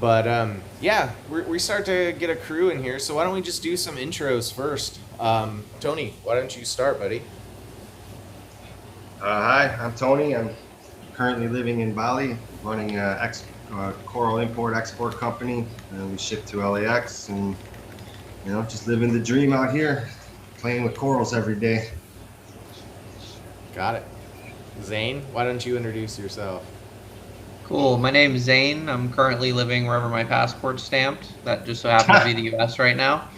But yeah, we start to get a crew in here, so why don't we just do some intros first? Tony, why don't you start, buddy? Hi, I'm Tony. I'm currently living in Bali, running a coral import export company. We ship to LAX, and just living the dream out here, playing with corals every day. Got it. Zane, why don't you introduce yourself? Cool. My name is Zane. I'm currently living wherever my passport's stamped. That just so happens to be the U.S. right now.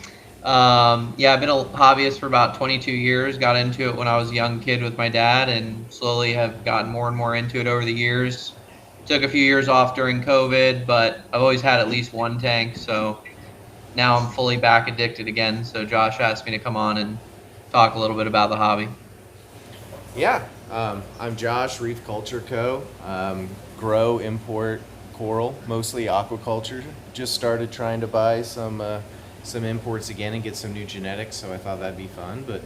Yeah, I've been a hobbyist for about 22 years. Got into it when I was a young kid with my dad, and slowly have gotten more and more into it over the years. Took a few years off during COVID, but I've always had at least one tank, so now I'm fully back addicted again. So Josh asked me to come on and talk a little bit about the hobby. Yeah, I'm Josh, Reef Culture Co. Grow, import coral, mostly aquaculture. Just started trying to buy some imports again and get some new genetics, so I thought that'd be fun. But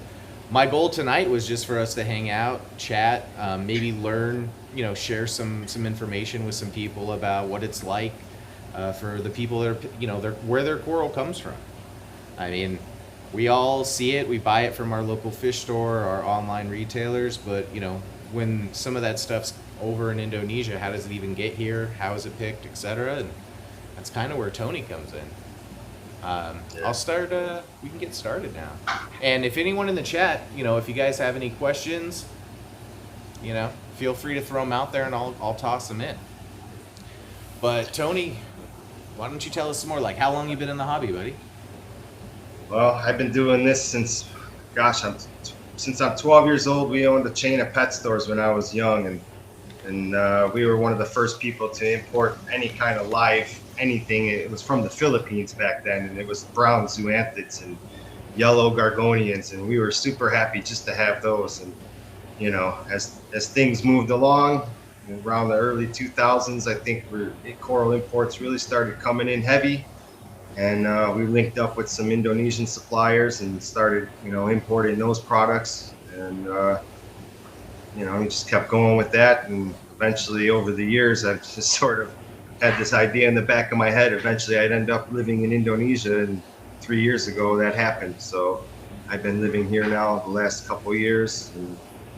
my goal tonight was just for us to hang out, chat, maybe learn, share some information with some people about what it's like for the people that are, where their coral comes from. I mean, we all see it. We buy it from our local fish store, our online retailers. But when some of that stuff's over in Indonesia, how does it even get here? How is it picked, etc. And that's kind of where Tony comes in. I'll start. We can get started now. And if anyone in the chat, if you guys have any questions, feel free to throw them out there, and I'll toss them in. But Tony, why don't you tell us some more? Like, how long you been in the hobby, buddy? Well, I've been doing this since I'm 12 years old. We owned a chain of pet stores when I was young, and we were one of the first people to import any kind of live anything. It was from the Philippines back then, and it was brown zoanthids and yellow gorgonians, and we were super happy just to have those. And as things moved along around the early 2000s, I think coral imports really started coming in heavy, and we linked up with some Indonesian suppliers and started importing those products, and we just kept going with that. And eventually, over the years, I've just sort of had this idea in the back of my head. Eventually, I'd end up living in Indonesia, and 3 years ago that happened. So I've been living here now the last couple of years, and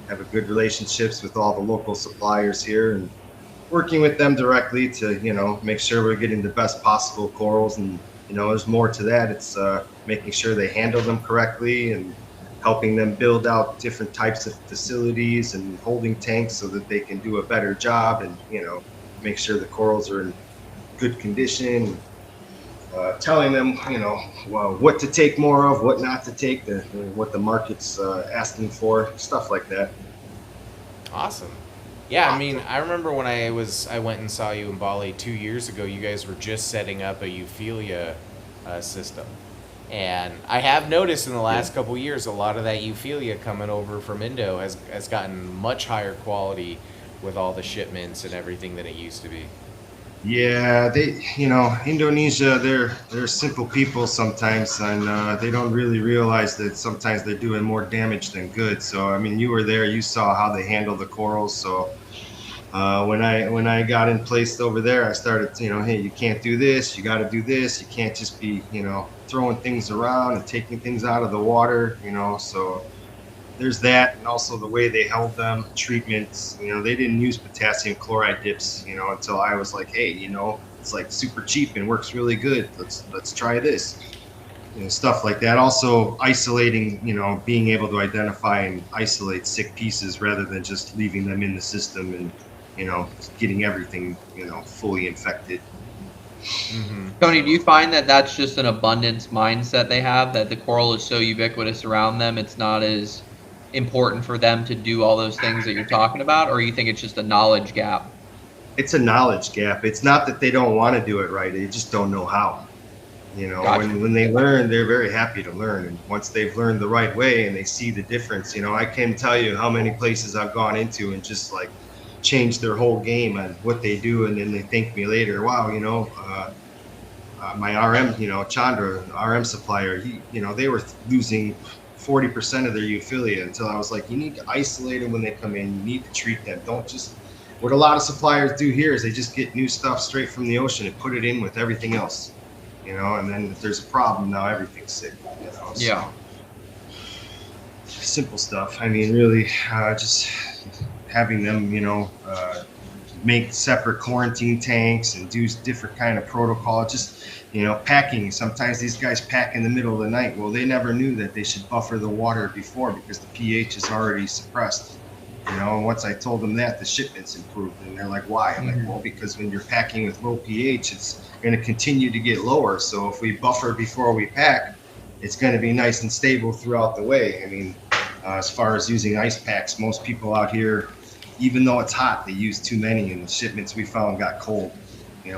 have a good relationships with all the local suppliers here, and working with them directly to make sure we're getting the best possible corals. And there's more to that. It's making sure they handle them correctly, and helping them build out different types of facilities and holding tanks so that they can do a better job, and make sure the corals are in good condition. Telling them what to take more of, what not to take, what the market's asking for, stuff like that. Awesome. Yeah, I mean, I remember when I went and saw you in Bali 2 years ago. You guys were just setting up a euphilia system, and I have noticed in the last couple years a lot of that euphilia coming over from Indo has gotten much higher quality with all the shipments and everything than it used to be. Yeah, Indonesia, they're simple people sometimes, and they don't really realize that sometimes they're doing more damage than good. So, I mean, you were there, you saw how they handle the corals. So, when I got in place over there, I started, hey, you can't do this, you got to do this. You can't just be, throwing things around and taking things out of the water, So there's that, and also the way they held them, treatments. They didn't use potassium chloride dips, until I was like, hey, it's like super cheap and works really good. Let's try this, stuff like that. Also isolating, being able to identify and isolate sick pieces rather than just leaving them in the system and getting everything fully infected. Mm-hmm. Tony, do you find that that's just an abundance mindset they have, that the coral is so ubiquitous around them, it's not as important for them to do all those things that you're talking about, or you think it's just a knowledge gap? It's a knowledge gap. It's not that they don't want to do it right. They just don't know how. Gotcha. When they learn, they're very happy to learn. And once they've learned the right way and they see the difference, I can't tell you how many places I've gone into and just like changed their whole game on what they do. And then they thank me later. Wow, my RM, Chandra, RM supplier, they were losing 40% of their euphilia, until I was like, you need to isolate them when they come in. You need to treat them. Don't just what a lot of suppliers do here is they just get new stuff straight from the ocean and put it in with everything else, and then if there's a problem, now everything's sick, Yeah. So simple stuff. I mean, really, just having them, make separate quarantine tanks and do different kind of protocol. Just, packing. Sometimes these guys pack in the middle of the night. Well, they never knew that they should buffer the water before because the pH is already suppressed. And once I told them that, the shipments improved. And they're like, why? I'm like, well, because when you're packing with low pH, it's going to continue to get lower. So if we buffer before we pack, it's going to be nice and stable throughout the way. I mean, as far as using ice packs, most people out here, even though it's hot, they use too many, and the shipments we found got cold.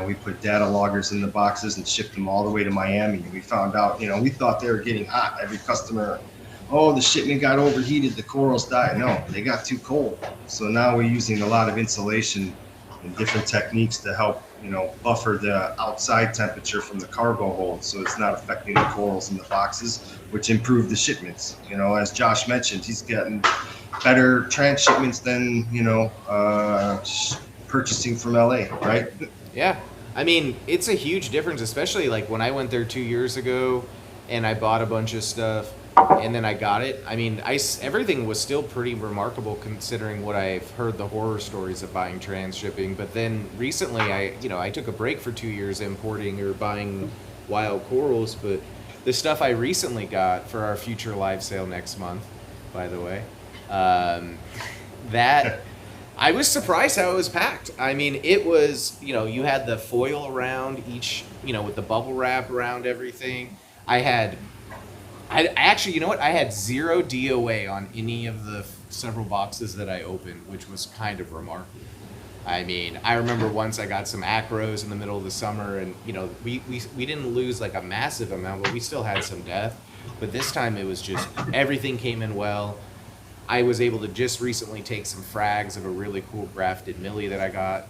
We put data loggers in the boxes and shipped them all the way to Miami. And we found out, we thought they were getting hot. Every customer, oh, the shipment got overheated, the corals died. No, they got too cold. So now we're using a lot of insulation and different techniques to help, buffer the outside temperature from the cargo hold, so it's not affecting the corals in the boxes, which improve the shipments. As Josh mentioned, he's getting better transshipments than, purchasing from LA, right? Yeah. I mean, it's a huge difference, especially like when I went there 2 years ago and I bought a bunch of stuff and then I got it. I mean, everything was still pretty remarkable considering what I've heard the horror stories of buying transshipping. But then recently I took a break for 2 years importing or buying wild corals. But the stuff I recently got for our future live sale next month, by the way, that I was surprised how it was packed. I mean, it was, you had the foil around each, with the bubble wrap around everything. I actually, you know what? I had 0 DOA on any of the several boxes that I opened, which was kind of remarkable. I mean, I remember once I got some acros in the middle of the summer, and we didn't lose like a massive amount, but we still had some death. But this time it was just everything came in well. I was able to just recently take some frags of a really cool grafted millie that I got.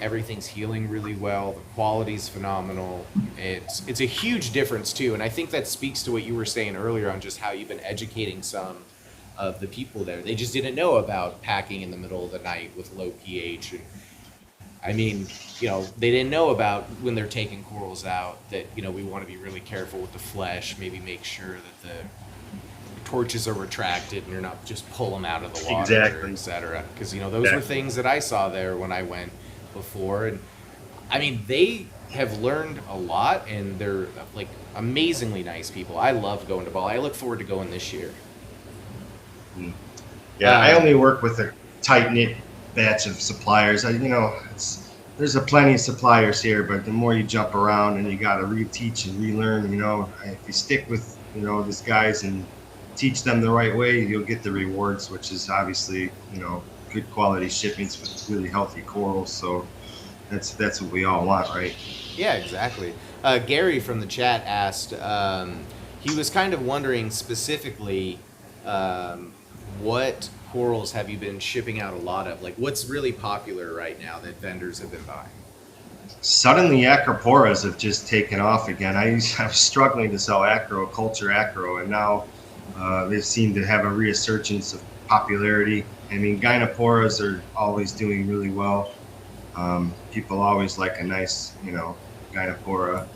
Everything's healing really well. The quality's phenomenal. It's a huge difference too, and I think that speaks to what you were saying earlier on just how you've been educating some of the people there. They just didn't know about packing in the middle of the night with low pH. And I mean, they didn't know about when they're taking corals out that we want to be really careful with the flesh. Maybe make sure that the torches are retracted and you're not just pull them out of the water, Exactly. etc. Because those were things that I saw there when I went before, and I mean they have learned a lot, and they're like amazingly nice people. I love going to Bali. I look forward to going this year. Yeah, I only work with a tight knit batch of suppliers. There's plenty of suppliers here, but the more you jump around and you got to reteach and relearn, if you stick with these guys and teach them the right way, you'll get the rewards, which is obviously, good quality shipments with really healthy corals. So that's what we all want, right? Yeah, exactly. Gary from the chat asked, he was kind of wondering specifically, what corals have you been shipping out a lot of? Like what's really popular right now that vendors have been buying? Suddenly Acroporas have just taken off again. I was struggling to sell culture acro, and now they seem to have a resurgence of popularity. I mean, gynoporas are always doing really well. People always like a nice, gynopora.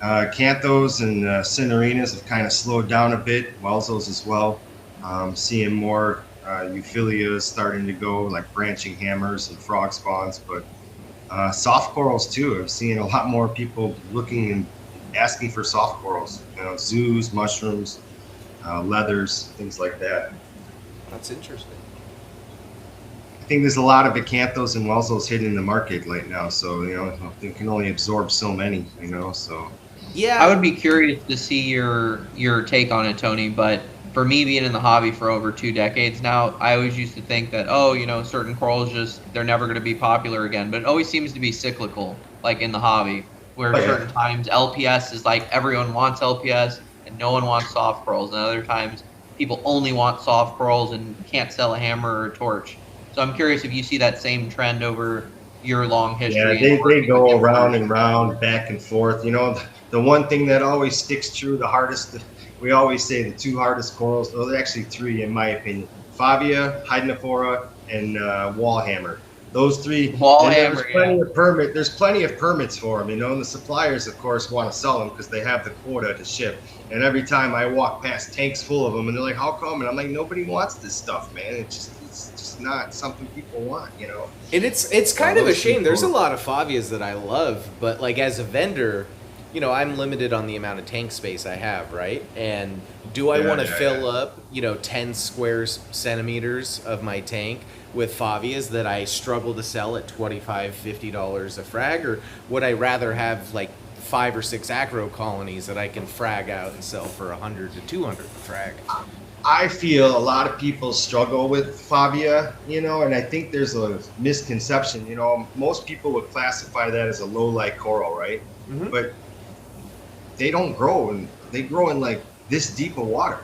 Canthos and cinerinas have kind of slowed down a bit. Welsos as well. Seeing more euphyllias starting to go, like branching hammers and frog spawns, but soft corals too. I'm seeing a lot more people looking and asking for soft corals, zoos, mushrooms, leathers, things like that. That's interesting. I think there's a lot of acanthos and welsos hitting in the market right now, so they can only absorb so many, so. Yeah, I would be curious to see your take on it, Tony, but for me being in the hobby for over 2 decades now, I always used to think that, certain corals they're never going to be popular again, but it always seems to be cyclical, like in the hobby, where certain times LPS is like everyone wants LPS and no one wants soft corals, and other times people only want soft corals and can't sell a hammer or a torch. So I'm curious if you see that same trend over your long history. Yeah, they go around and round, back and forth. The one thing that always sticks true, the hardest, we always say the 2 hardest corals, well, they're actually 3 in my opinion. Favia, Hydrophora, and wall hammer. Those three, Wall and hammer, yeah. there's plenty of permits for them, you know, and the suppliers, of course, want to sell them because they have the quota to ship. And every time I walk past tanks full of them, and they're like, how come? And I'm like, nobody wants this stuff, man. It's just not something people want, you know. And it's kind of a shame. There's a lot of Favias that I love, but like as a vendor, you know, I'm limited on the amount of tank space I have, right? And do I want to fill up, you know, 10 square centimeters of my tank with Favias that I struggle to sell at $25, $50 a frag? Or would I rather have like 5 or 6 acro colonies that I can frag out and sell for 100 to 200 a frag? I feel a lot of people struggle with Favia, you know, and I think there's a misconception, you know, most people would classify that as a low light coral, right? Mm-hmm. But they don't grow, and they grow in like this deep of water.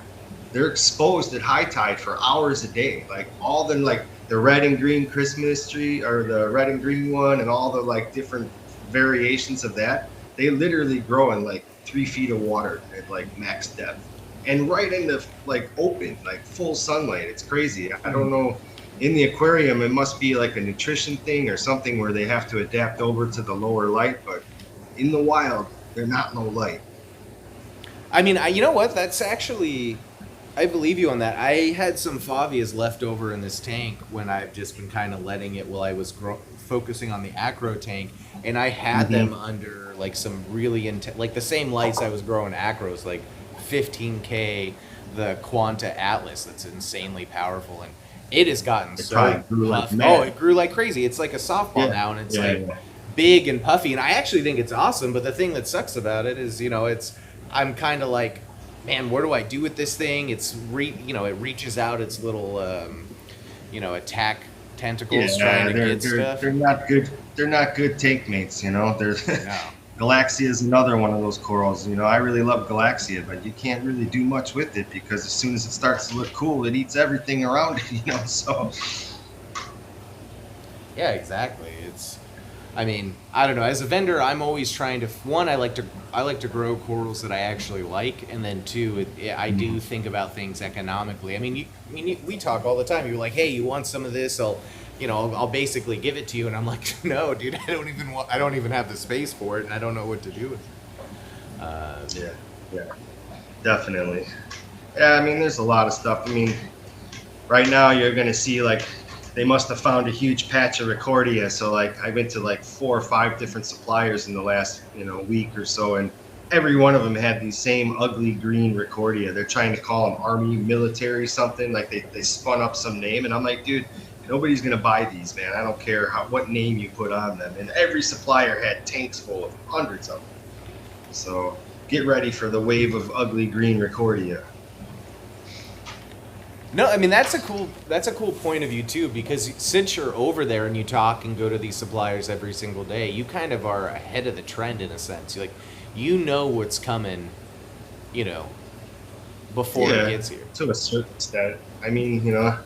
They're exposed at high tide for hours a day. Like all the like the red and green Christmas tree, or the red and green one, and all the like different variations of that, they literally grow in like 3 feet of water at like max depth, and right in the like open, like full sunlight. It's crazy. I don't know. In the aquarium, it must be like a nutrition thing or something where they have to adapt over to the lower light, but in the wild, they're not low light. I mean, you know what? That's actually, I believe you on that. I had some Favias left over in this tank when I've just been kind of letting it while I was focusing on the acro tank, and I had them under like some really intense, like the same lights I was growing acros, like 15K, the Quanta Atlas, that's insanely powerful, and it has gotten so puff. Oh, it grew like crazy. It's like a softball now, and it's big and puffy, and I actually think it's awesome. But the thing that sucks about it is, you know, I'm kind of like, man, what do I do with this thing? It's you know, it reaches out its little you know, attack tentacles trying to get stuff. They're not good. They're not good tank mates, you know. There's Galaxia is another one of those corals. You know, I really love Galaxia, but you can't really do much with it because as soon as it starts to look cool, it eats everything around it, you know. So yeah, exactly. I mean, I don't know. As a vendor, I'm always trying to, one, I like to grow corals that I actually like, and then two, I do think about things economically. I mean, we talk all the time. You're like, hey, you want some of this? I'll basically give it to you, and I'm like, no, dude, I don't even have the space for it, and I don't know what to do with it. Yeah, definitely. Yeah, I mean, there's a lot of stuff. I mean, right now you're gonna see like, they must have found a huge patch of Recordia. So like I went to like 4 or 5 different suppliers in the last, you know, week or so, and every one of them had these same ugly green Recordia. They're trying to call them army, military, something like they spun up some name, and I'm like, dude, nobody's gonna buy these, man. I don't care what name you put on them. And every supplier had tanks full of them, hundreds of them. So get ready for the wave of ugly green Recordia. No, I mean, that's a cool point of view too, because since you're over there and you talk and go to these suppliers every single day, you kind of are ahead of the trend in a sense. You're like, you know what's coming, you know, before it gets here. To a certain extent. I mean, you know,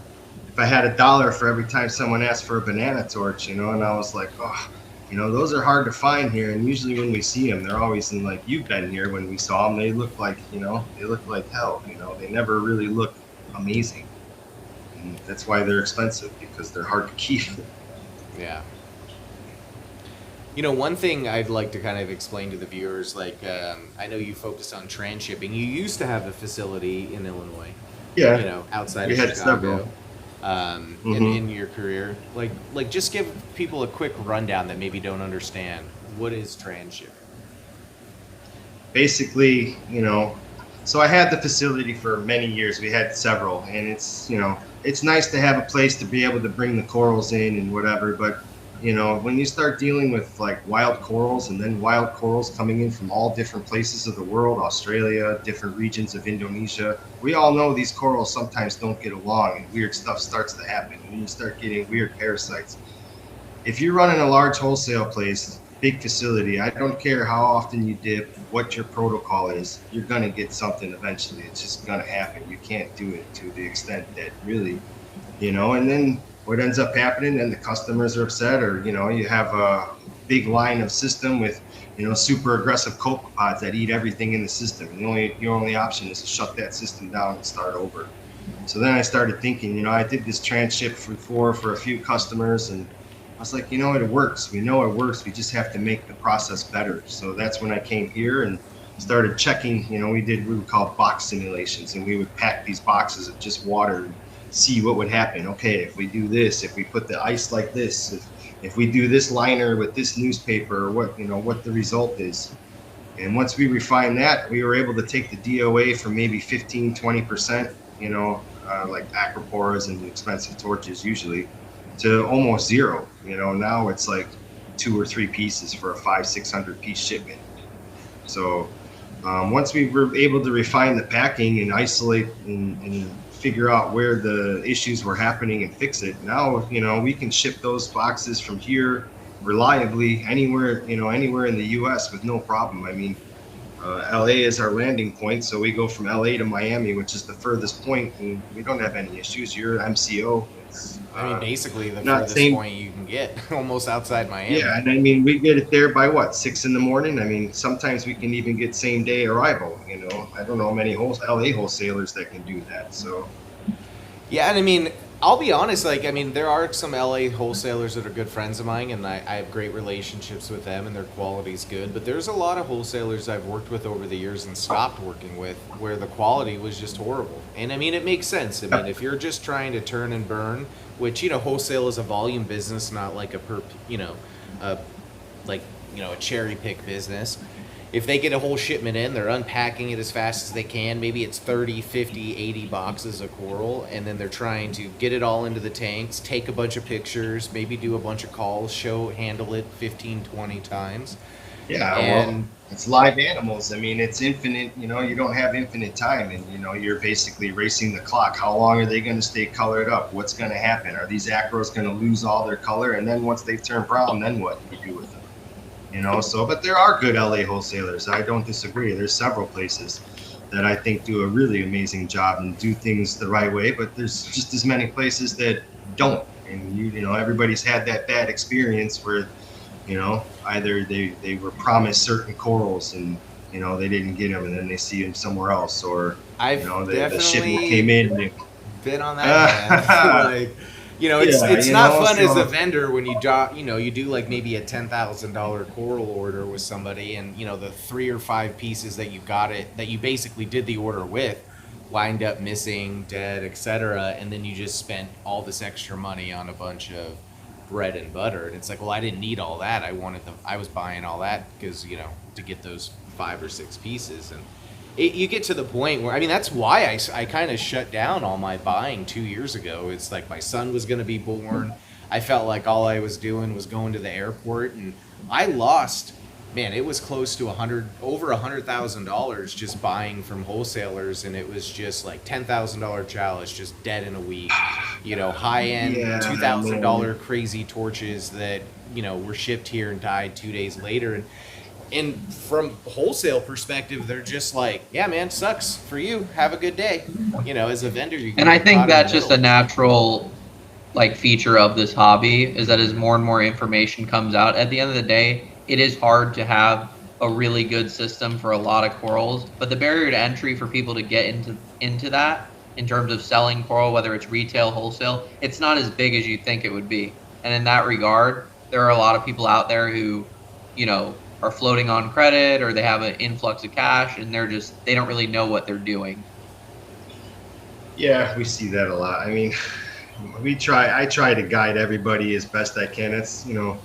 if I had $1 for every time someone asked for a banana torch, you know, and I was like, oh, you know, those are hard to find here. And usually when we see them, they're always in like, you've been here when we saw them, they look like, you know, they look like hell, you know, they never really look amazing, and that's why they're expensive, because they're hard to keep. Yeah. You know, one thing I'd like to kind of explain to the viewers, like, I know you focus on transshipping. You used to have a facility in Illinois. Yeah. You know, outside of had Chicago. In your career, like just give people a quick rundown that maybe don't understand. What is transshipping? Basically, you know, so I had the facility for many years. We had several, and it's, you know, it's nice to have a place to be able to bring the corals in and whatever. But, you know, when you start dealing with like wild corals, and then wild corals coming in from all different places of the world, Australia, different regions of Indonesia, we all know these corals sometimes don't get along, and weird stuff starts to happen. When you start getting weird parasites. If you're running a large wholesale place, big facility, I don't care how often you dip, what your protocol is, you're going to get something eventually. It's just going to happen. You can't do it to the extent that really, you know, and then what ends up happening, then the customers are upset, or, you know, you have a big line of system with, you know, super aggressive copepods that eat everything in the system. And your only option is to shut that system down and start over. So then I started thinking, you know, I did this transship before for a few customers, and I was like, you know, it works. We know it works. We just have to make the process better. So that's when I came here and started checking. You know, we would call box simulations, and we would pack these boxes of just water and see what would happen. Okay, if we do this, if we put the ice like this, if we do this liner with this newspaper, or what, you know, what the result is. And once we refined that, we were able to take the DOA from maybe 15, 20%, you know, like Acroporas and expensive torches usually, to almost zero. You know, now it's like 2 or 3 pieces for a 500-600 piece shipment. So once we were able to refine the packing and isolate and figure out where the issues were happening and fix it, now, you know, we can ship those boxes from here reliably anywhere, you know, anywhere in the US with no problem. I mean, LA is our landing point, so we go from LA to Miami, which is the furthest point, and we don't have any issues. You're MCO. It's, I mean, basically the not furthest same point you can get, almost outside Miami. Yeah, and I mean, we get it there by what, 6 in the morning? I mean, sometimes we can even get same day arrival. You know, I don't know many LA wholesalers that can do that. So Yeah, and I mean, I'll be honest, like, I mean, there are some LA wholesalers that are good friends of mine, and I have great relationships with them, and their quality's good. But there's a lot of wholesalers I've worked with over the years and stopped working with where the quality was just horrible. And I mean, it makes sense. I mean, if you're just trying to turn and burn, which, you know, wholesale is a volume business, not like a a cherry pick business. If they get a whole shipment in, they're unpacking it as fast as they can. Maybe it's 30, 50, 80 boxes of coral, and then they're trying to get it all into the tanks, take a bunch of pictures, maybe do a bunch of calls, handle it 15, 20 times. yeah, And well, it's live animals. I mean, it's infinite. You know, you don't have infinite time, and you know, you're basically racing the clock. How long are they going to stay colored up? What's going to happen? Are these acros going to lose all their color? And then once they turn brown, then what do you do with them? You know, so, but there are good LA wholesalers. I don't disagree. There's several places that I think do a really amazing job and do things the right way, but there's just as many places that don't. And you know, everybody's had that bad experience where, you know, either they were promised certain corals and, you know, they didn't get them, and then they see them somewhere else, or, I've you know, the definitely shipment came in and been on that path. Like, you know, it's Yeah, you not know, fun as so- a vendor when you do like maybe a $10,000 coral order with somebody, and you know the 3 or 5 pieces that you basically did the order with wind up missing, dead, etc., and then you just spent all this extra money on a bunch of bread and butter, and it's like, well, I didn't need all that. I was buying all that because, you know, to get those 5 or 6 pieces. And you get to the point where, I mean, that's why I kind of shut down all my buying 2 years ago. It's like my son was going to be born. I felt like all I was doing was going to the airport, and I lost, man, it was close to over $100,000 just buying from wholesalers, and it was just like $10,000 chalice just dead in a week. You know, high-end Yeah, $2,000 crazy torches that, you know, were shipped here and died 2 days later. And from wholesale perspective, they're just like, yeah, man, sucks for you. Have a good day. You know, as a vendor, you. And I think caught in that's the just a middle. natural like feature of this hobby, is that as more and more information comes out, at the end of the day, it is hard to have a really good system for a lot of corals, but the barrier to entry for people to get into that in terms of selling coral, whether it's retail, wholesale, it's not as big as you think it would be. And in that regard, there are a lot of people out there who, you know, are floating on credit, or they have an influx of cash, and they don't really know what they're doing. Yeah, we see that a lot. I mean, I try to guide everybody as best I can. It's, you know,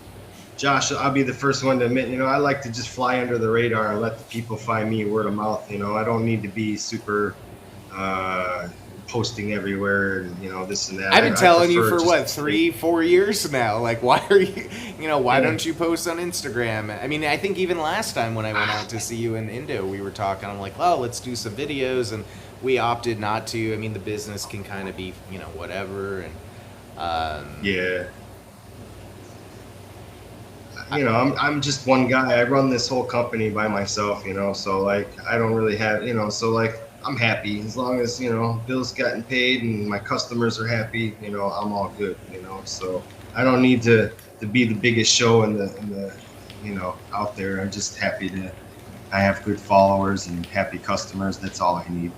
Josh, I'll be the first one to admit, you know, I like to just fly under the radar and let the people find me word of mouth. You know, I don't need to be super posting everywhere and, you know, this and that. I've been telling you for just what, 3-4 years now. Like, why are you, you know, why don't you post on Instagram? I mean, I think even last time when I went out to see you in Indo, we were talking. I'm like, oh, let's do some videos, and we opted not to. I mean, the business can kind of be, you know, whatever, and Yeah. You know, I'm just one guy. I run this whole company by myself, you know, so like I don't really have, you know, so like I'm happy as long as, you know, bills getting paid and my customers are happy, you know, I'm all good, you know. So I don't need to be the biggest show in the you know, out there. I'm just happy I have good followers and happy customers. That's all I need.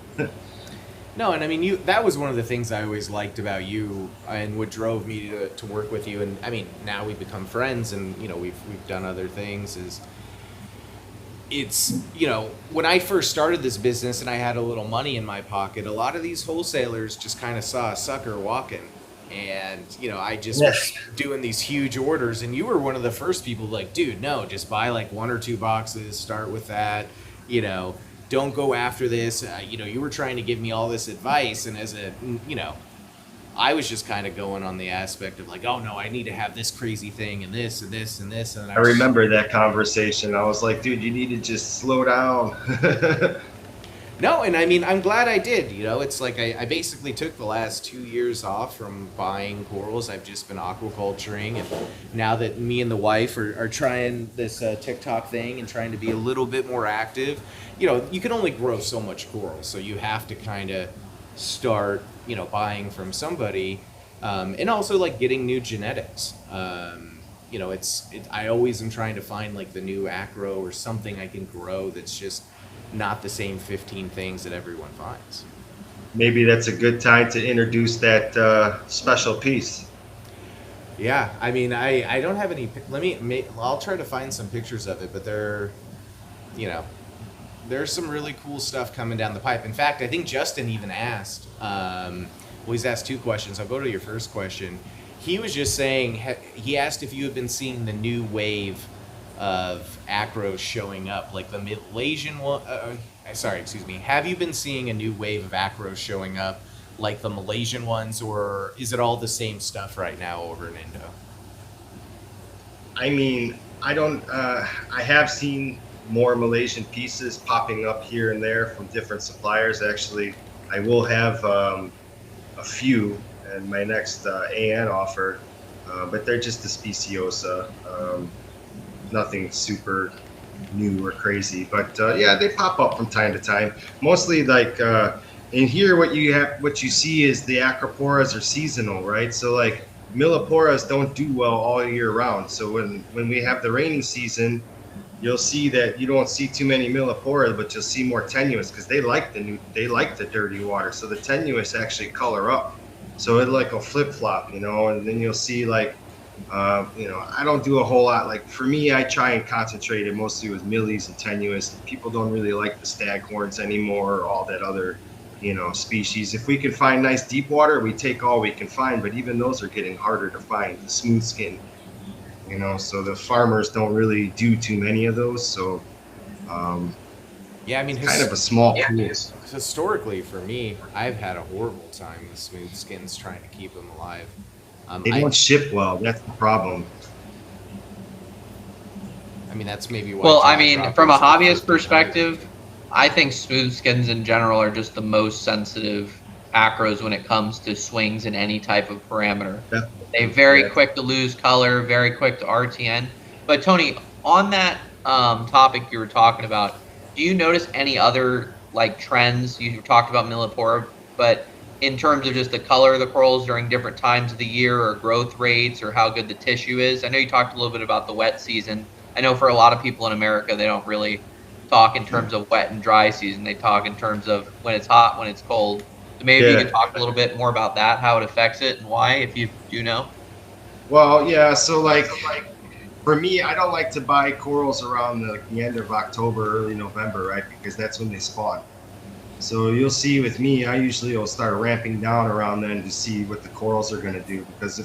No, and I mean, that was one of the things I always liked about you and what drove me to work with you. And I mean, now we've become friends and, we've done other things is it's, when I first started this business and I had a little money in my pocket, a lot of these wholesalers just kind of saw a sucker walking. And, I just was doing these huge orders and you were one of the first people like, dude, no, just buy like 1 or 2 boxes, start with that, don't go after this. You were trying to give me all this advice. And as I was just kind of going on the aspect of like, oh no, I need to have this crazy thing and this and this and this. And I remember that conversation. I was like, dude, you need to just slow down. No, and I mean, I'm glad I did. It's like I basically took the last 2 years off from buying corals. I've just been aquaculturing. And now that me and the wife are trying this TikTok thing and trying to be a little bit more active, you can only grow so much coral. So you have to kind of start, buying from somebody. And also like getting new genetics. I always am trying to find like the new acro or something I can grow that's just not the same 15 things that everyone finds. Maybe that's a good time to introduce that special piece. Yeah, I mean, I don't have any. I'll try to find some pictures of it, but there's some really cool stuff coming down the pipe. In fact, I think Justin even asked. He's asked 2 questions. I'll go to your first question. He was just saying he asked if you have been seeing the new wave of acros showing up, like the Malaysian one. Have you been seeing a new wave of acros showing up, like the Malaysian ones, or is it all the same stuff right now over in Indo? I mean, I don't. I have seen more Malaysian pieces popping up here and there from different suppliers. Actually, I will have a few in my next AN offer, but they're just the speciosa. Nothing super new or crazy, but yeah, they pop up from time to time. Mostly like in here, what you see is the Acroporas are seasonal, right? So like Milliporas don't do well all year round. So when we have the rainy season, you'll see that you don't see too many Millipora, but you'll see more tenuous because they like the dirty water. So the tenuous actually color up. So it like a flip flop, and then you'll see like. I don't do a whole lot. Like for me, I try and concentrate it mostly with millies and tenuous. People don't really like the staghorns anymore or all that other, species. If we can find nice deep water, we take all we can find, but even those are getting harder to find, the smooth skin, so the farmers don't really do too many of those. So, yeah, I mean, kind of a small pool. Historically for me, I've had a horrible time with smooth skins trying to keep them alive. They don't ship well. That's the problem. I mean, that's maybe why. Well, I mean, from a hobbyist perspective, I think smooth skins in general are just the most sensitive acros when it comes to swings in any type of parameter. They're very quick to lose color, very quick to RTN. But Tony, on that topic you were talking about, do you notice any other like trends? You talked about Millipora, but in terms of just the color of the corals during different times of the year or growth rates or how good the tissue is? I know you talked a little bit about the wet season. I know for a lot of people in America, they don't really talk in terms of wet and dry season. They talk in terms of when it's hot, when it's cold. So maybe you could talk a little bit more about that, how it affects it and why, if you do know. Well, yeah. So like for me, I don't like to buy corals around the end of October, early November, right? Because that's when they spawn. So you'll see with me, I usually will start ramping down around then to see what the corals are going to do. Because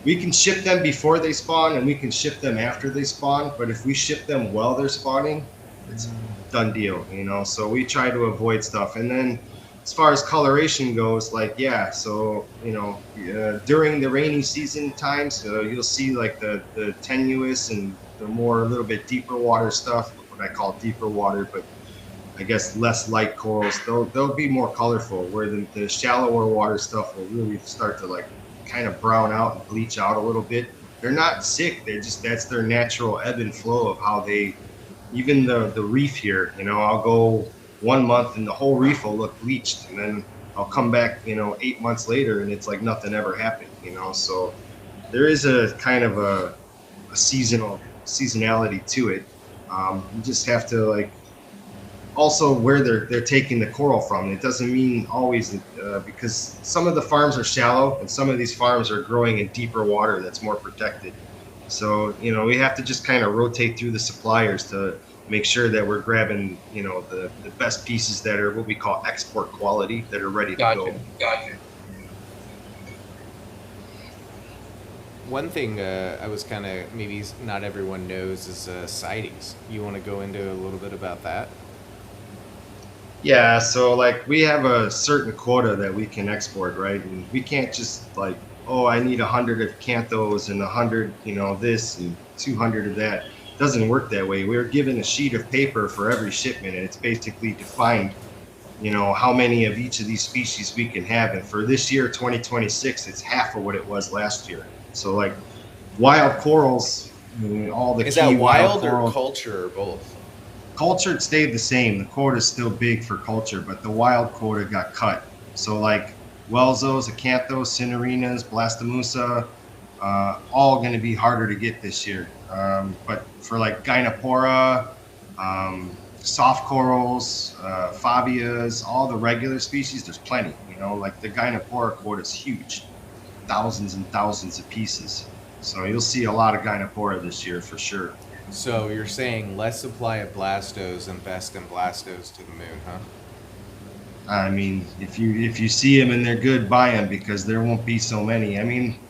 we can ship them before they spawn and we can ship them after they spawn. But if we ship them while they're spawning, it's a done deal, So we try to avoid stuff. And then as far as coloration goes, so, during the rainy season times, you'll see like the tenuous and the more a little bit deeper water stuff, what I call deeper water, but I guess less light corals, they'll be more colorful, where the shallower water stuff will really start to like kind of brown out and bleach out a little bit. They're not sick, that's their natural ebb and flow of how even the reef here, I'll go 1 month and the whole reef will look bleached, and then I'll come back, 8 months later and it's like nothing ever happened, So there is a kind of a seasonality to it. You just have to also where they're taking the coral from. It doesn't mean always because some of the farms are shallow and some of these farms are growing in deeper water that's more protected. So, we have to just kind of rotate through the suppliers to make sure that we're grabbing, the best pieces that are what we call export quality that are ready to Gotcha. go. One thing I was kind of maybe not everyone knows is sightings. You want to go into a little bit about that? Yeah, so like we have a certain quota that we can export, right? And we can't just like, oh, I need 100 of canthos and 100, this and 200 of that. It doesn't work that way. We're given a sheet of paper for every shipment, and it's basically defined, how many of each of these species we can have. And for this year, 2026, it's half of what it was last year. So like wild corals, all the Is key that wild coral or culture or both? culture stayed the same. The quota is still big for culture, but the wild quota got cut. So like Welsos, acanthos, cinerinas, blastomusa, all going to be harder to get this year. But for like Gynopora, soft corals, Fabias, all the regular species, there's plenty. Like the Gynopora quota is huge, thousands and thousands of pieces. So you'll see a lot of Gynopora this year for sure. So you're saying less supply of blastos and best in blastos to the moon, huh? I mean, if you see them and they're good, buy them because there won't be so many. I mean,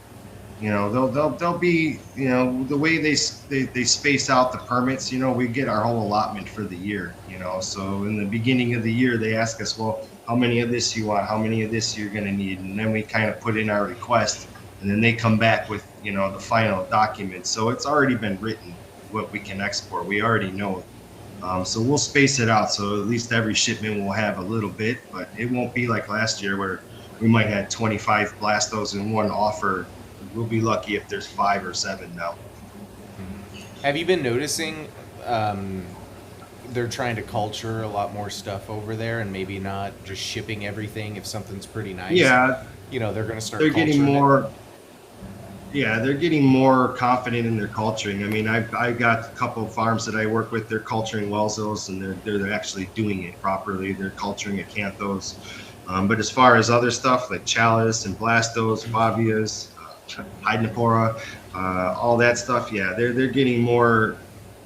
they'll be, the way they space out the permits. We get our whole allotment for the year. So in the beginning of the year they ask us, well, how many of this you want? How many of this you're going to need? And then we kind of put in our request, and then they come back with the final document. So it's already been written what we can export. We already know it. So we'll space it out. So at least every shipment will have a little bit, but it won't be like last year where we might have 25 blastos in one offer. We'll be lucky if there's 5 or 7 now. Have you been noticing they're trying to culture a lot more stuff over there and maybe not just shipping everything if something's pretty nice? Yeah. They're going to start They're getting culturing more. it. Yeah, they're getting more confident in their culturing. I mean, I've got a couple of farms that I work with. They're culturing Welsos, and they're actually doing it properly. They're culturing acanthos. But as far as other stuff like chalice and blastos, fabias, hydnopora, all that stuff, yeah, they're getting more.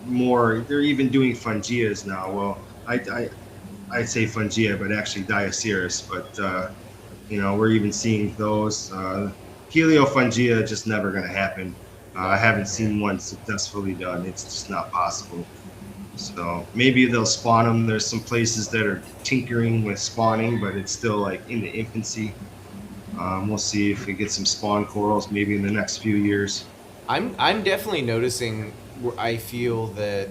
They're even doing fungias now. Well, I say fungia, but actually diaceras. But we're even seeing those. Heliofungia just never going to happen. I haven't seen one successfully done. It's just not possible. So maybe they'll spawn them. There's some places that are tinkering with spawning, but it's still like in the infancy. We'll see if we get some spawn corals maybe in the next few years. I'm definitely noticing. I feel that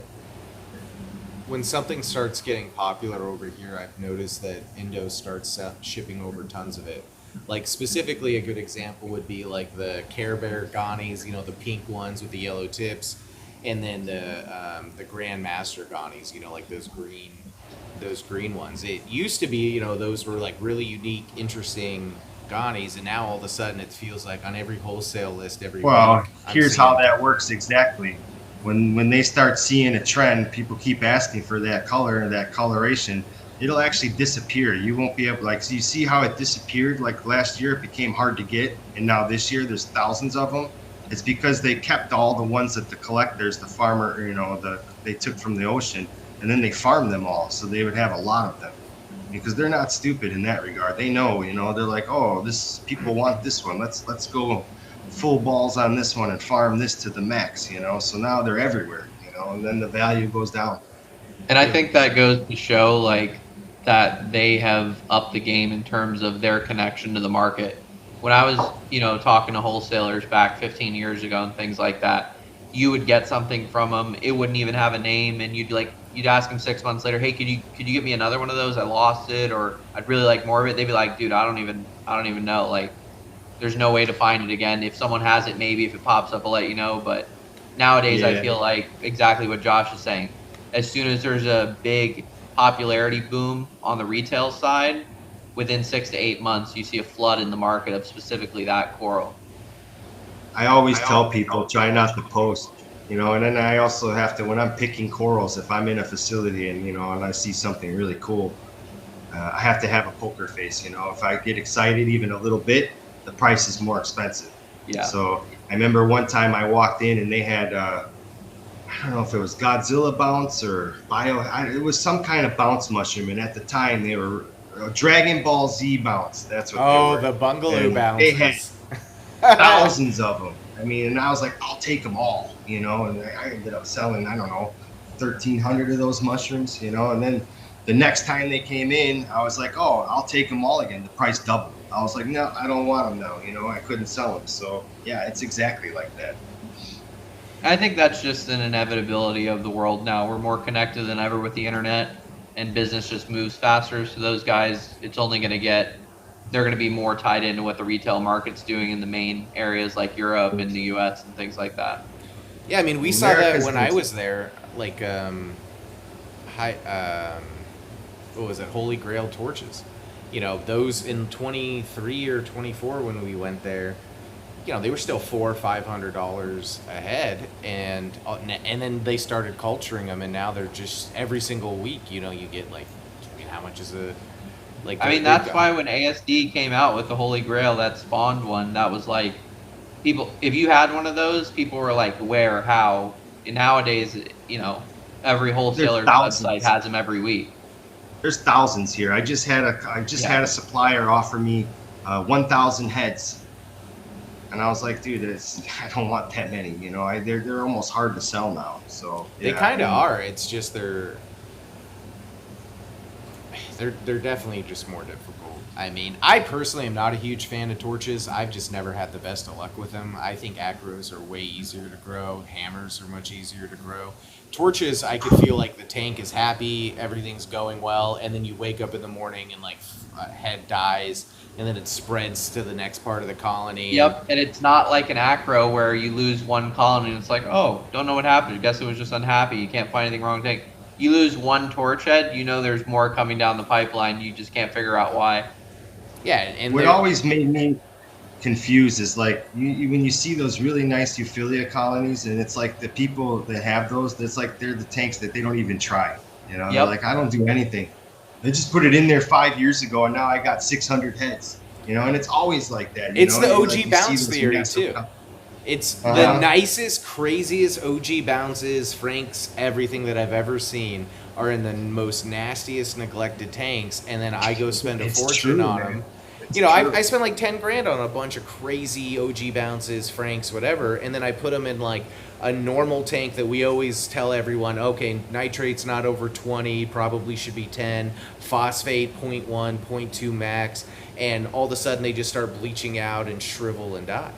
when something starts getting popular over here, I've noticed that Indo starts shipping over tons of it. Like specifically, a good example would be like the Care Bear Ghanies, the pink ones with the yellow tips, and then the Grandmaster Ghanies, like those green ones. It used to be, those were like really unique, interesting Ghanies, and now all of a sudden it feels like on every wholesale list every well, week. Here's how that works exactly. When they start seeing a trend, people keep asking for that color and that coloration. It'll actually disappear. You won't be able, so you see how it disappeared? Like last year, it became hard to get, and now this year there's thousands of them. It's because they kept all the ones that the collectors, the farmer, they took from the ocean, and then they farmed them all, so they would have a lot of them. Because they're not stupid in that regard. They know, they're like, oh, people want this one. Let's go full balls on this one and farm this to the max. So now they're everywhere. And then the value goes down. And I think that goes to show that they have upped the game in terms of their connection to the market. When I was, talking to wholesalers back 15 years ago and things like that, you would get something from them. It wouldn't even have a name, and you'd ask them 6 months later, hey, could you get me another one of those? I lost it, or I'd really like more of it. They'd be like, dude, I don't even know. There's no way to find it again. If someone has it, maybe if it pops up, I'll let you know. But nowadays, I feel like exactly what Josh is saying. As soon as there's a big popularity boom on the retail side, within 6 to 8 months, you see a flood in the market of specifically that coral. I always tell people, try not to post. you know. And then I also have to, when I'm picking corals, if I'm in a facility and, you know, and I see something really cool, I have to have a poker face, you know. If I get excited even a little bit, the price is more expensive. Yeah. So I remember one time I walked in and they had, I don't know if it was Godzilla bounce or it was some kind of bounce mushroom. And at the time they were Dragon Ball Z bounce. That's what they were. The bungalow And they had bounces. thousands of them. I mean, and I was like, I'll take them all, you know. And I ended up selling, I don't know, 1,300 of those mushrooms, you know. And then the next time they came in, I was like, oh, I'll take them all again. The price doubled. I was like, no, I don't want them now, you know. I couldn't sell them. So yeah, it's exactly like that. I think that's just an inevitability of the world now. We're more connected than ever with the internet, and business just moves faster. So those guys, it's only going to get, they're going to be more tied into what the retail market's doing in the main areas like Europe and the US and things like that. Yeah, I mean, we saw that when I was there, like, what was it, Holy Grail torches. You know, those in 23 or 24 when we went there, you know, they were still $400 or $500 a head, and then they started culturing them, and now they're just every single week. You know, you get like, I mean, how much is a like? I mean, that's why when ASD came out with the Holy Grail, that spawned one. That was like, people, if you had one of those, people were like, where, how? And nowadays, you know, every wholesaler's website has them every week. There's thousands here. I just had a supplier offer me 1,000 heads. And I was like, dude, I don't want that many. You know, they're almost hard to sell now. So they kind of are. It's just they're definitely just more difficult. I mean, I personally am not a huge fan of torches. I've just never had the best of luck with them. I think acros are way easier to grow. Hammers are much easier to grow. Torches, I could feel like the tank is happy, everything's going well, and then you wake up in the morning and like a head dies, and then it spreads to the next part of the colony. Yep, and it's not like an acro where you lose one colony and it's like, oh, don't know what happened. I guess it was just unhappy. You can't find anything wrong with the tank. You lose one torch head, you know there's more coming down the pipeline. You just can't figure out why. Yeah, and what always made me confused is like when you see those really nice Euphilia colonies, and it's like the people that have those, it's like they're the tanks that they don't even try. You know, they're like, I don't do anything. They just put it in there 5 years ago, and now I got 600 heads. You know, and it's always like that. It's the OG like, bounce theory too. It's the nicest, craziest OG bounces, Franks, everything that I've ever seen are in the most nastiest, neglected tanks, and then I go spend a fortune on them. You know, I spent like 10 grand on a bunch of crazy OG bounces, Franks, whatever, and then I put them in like a normal tank that we always tell everyone, okay, nitrate's not over 20, probably should be 10, phosphate 0.1, 0.2 max, and all of a sudden they just start bleaching out and shrivel and die.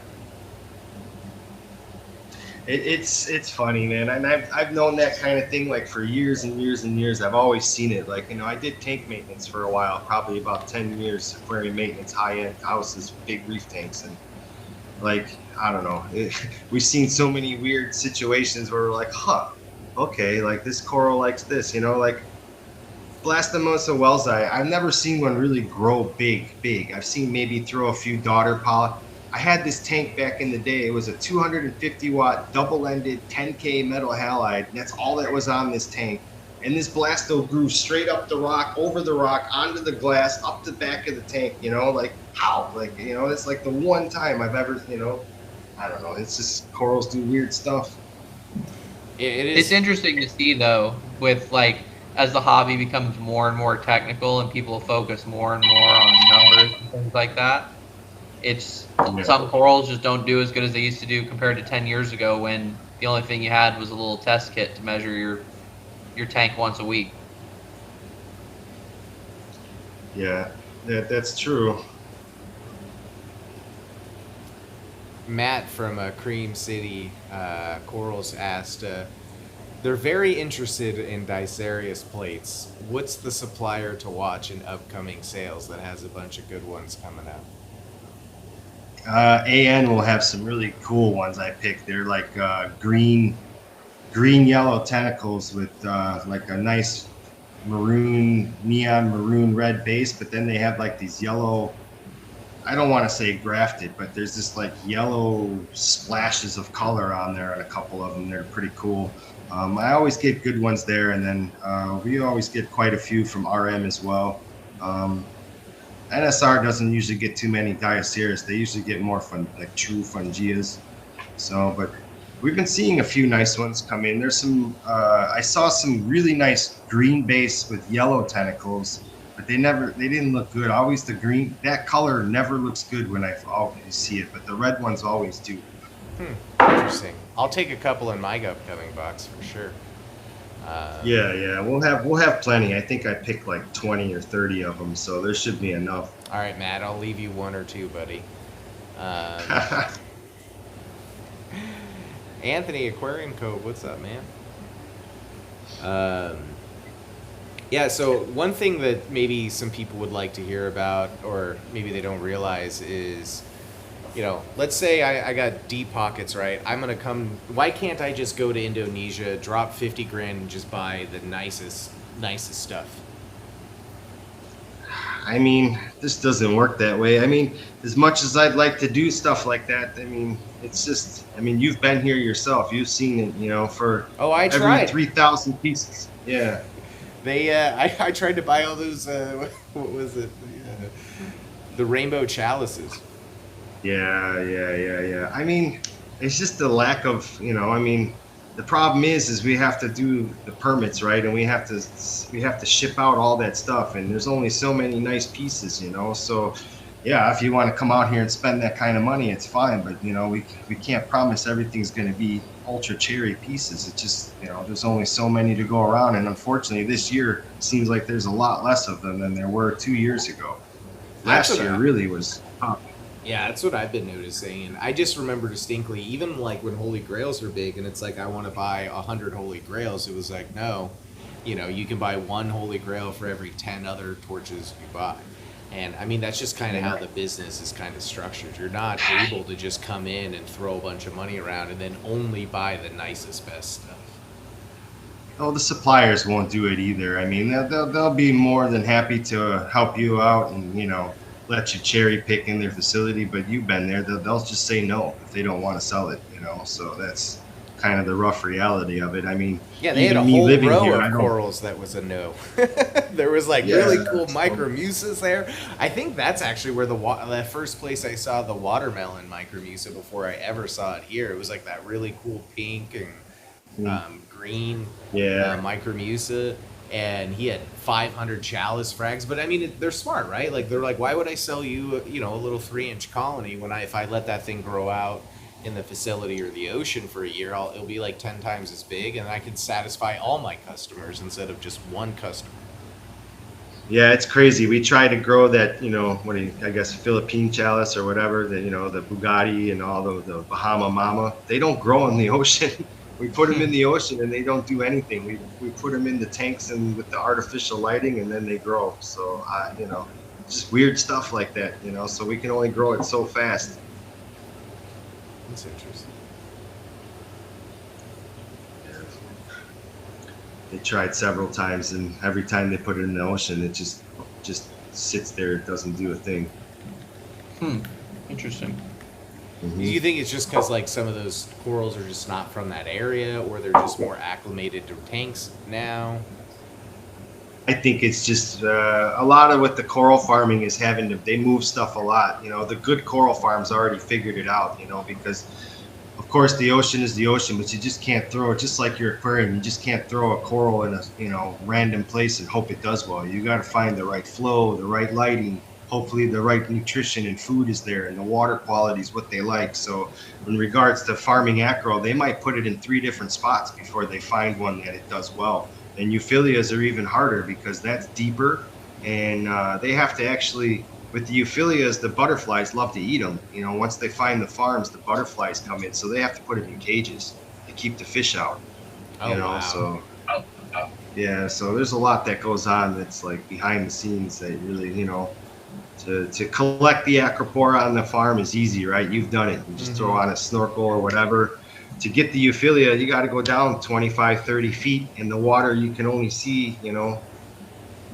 It's funny, man, and I've known that kind of thing like for years and years and years. I've always seen it. Like, you know, I did tank maintenance for a while, probably about 10 years, aquarium maintenance, high-end houses, big reef tanks, and like, I don't know, we've seen so many weird situations where we're like, okay, like this coral likes this, you know, like Blastomosa wellsi. I've never seen one really grow big. I've seen maybe throw a few daughter polyps. I had this tank back in the day. It was a 250 watt double-ended 10K metal halide. That's all that was on this tank. And this blasto grew straight up the rock, over the rock, onto the glass, up the back of the tank, you know, like how? Like, you know, it's like the one time I've ever, you know, I don't know. It's just corals do weird stuff. It is. It's interesting to see though, with like, as the hobby becomes more and more technical and people focus more and more on numbers and things like that, it's some corals just don't do as good as they used to do compared to 10 years ago when the only thing you had was a little test kit to measure your tank once a week. Yeah, that's true. Matt from Cream City Corals asked, they're very interested in Dicerius plates. What's the supplier to watch in upcoming sales that has a bunch of good ones coming out? AN will have some really cool ones I picked. They're like green yellow tentacles with like a nice neon maroon red base, but then they have like these yellow I don't want to say grafted, but there's this like yellow splashes of color on there and a couple of them. They're pretty cool. I always get good ones there, and then we always get quite a few from RM as well. Um, NSR doesn't usually get too many Dioceras. They usually get more like true fungias. So, but we've been seeing a few nice ones come in. There's some, I saw some really nice green base with yellow tentacles, but they didn't look good. Always the green, that color never looks good when I always see it, but the red ones always do. Interesting. I'll take a couple in my upcoming box for sure. Yeah, we'll have plenty. I think I picked like 20 or 30 of them, so there should be enough. All right, Matt, I'll leave you one or two, buddy. Anthony, Aquarium Cove, what's up, man? Yeah, so one thing that maybe some people would like to hear about, or maybe they don't realize, is, you know, let's say I got deep pockets, right? I'm going to come, why can't I just go to Indonesia, drop 50 grand and just buy the nicest stuff? I mean, this doesn't work that way. I mean, as much as I'd like to do stuff like that, I mean, it's just, I mean, you've been here yourself. You've seen it, you know, for I every tried. 3,000 pieces. Yeah. They, I tried to buy all those, what was it? The rainbow chalices. Yeah. I mean, it's just the lack of, you know, I mean, the problem is we have to do the permits, right? And we have to ship out all that stuff, and there's only so many nice pieces, you know. So, yeah, if you want to come out here and spend that kind of money, it's fine. But you know, we can't promise everything's going to be ultra cherry pieces. It's just, you know, there's only so many to go around, and unfortunately, this year seems like there's a lot less of them than there were 2 years ago. Last year really was tough. Yeah, that's what I've been noticing, and I just remember distinctly, even like when Holy Grails are big, and it's like I want to buy 100 Holy Grails. It was like, no, you know, you can buy one Holy Grail for every 10 other torches you buy, and I mean that's just kind of how the business is kind of structured. You're not able to just come in and throw a bunch of money around and then only buy the nicest, best stuff. Oh, the suppliers won't do it either. I mean, they'll be more than happy to help you out and, you know, let you cherry pick in their facility, but you've been there, they'll just say no if they don't want to sell it, you know. So that's kind of the rough reality of it. I mean, yeah, they had a whole row of corals that was a no. There was like really cool micromucus there. I think that's actually where the first place I saw the watermelon micromusa before I ever saw it here. It was like that really cool pink and green micromusa. And he had 500 chalice frags, but I mean, they're smart, right? Like they're like, why would I sell you, you know, a little 3-inch colony when if I let that thing grow out in the facility or the ocean for a year, it'll be like 10 times as big, and I can satisfy all my customers instead of just one customer. Yeah, it's crazy. We try to grow that, you know, I guess Philippine chalice or whatever, the, you know, the Bugatti and all the Bahama Mama. They don't grow in the ocean. We put them in the ocean and they don't do anything. We put them in the tanks and with the artificial lighting, and then they grow. So, you know, just weird stuff like that, you know, so we can only grow it so fast. That's interesting. Yeah. They tried several times, and every time they put it in the ocean, it just sits there. It doesn't do a thing. Interesting. Do you think it's just because like some of those corals are just not from that area, or they're just more acclimated to tanks now? I think it's just a lot of what the coral farming is they move stuff a lot. You know, the good coral farms already figured it out, you know, because of course the ocean is the ocean, but you just can't throw it, just like your aquarium. You just can't throw a coral in a, you know, random place and hope it does well. You got to find the right flow, the right lighting. Hopefully the right nutrition and food is there, and the water quality is what they like. So in regards to farming acro, they might put it in 3 different spots before they find one that it does well. And euphyllias are even harder because that's deeper, and they have to actually, with the euphyllias, the butterflies love to eat them. You know, once they find the farms, the butterflies come in, so they have to put it in cages to keep the fish out. You know, so yeah, so there's a lot that goes on that's like behind the scenes that really, you know, to collect the Acropora on the farm is easy, right? You've done it. You just throw on a snorkel or whatever. To get the euphilia, you got to go down 25, 30 feet in the water. You can only see, you know,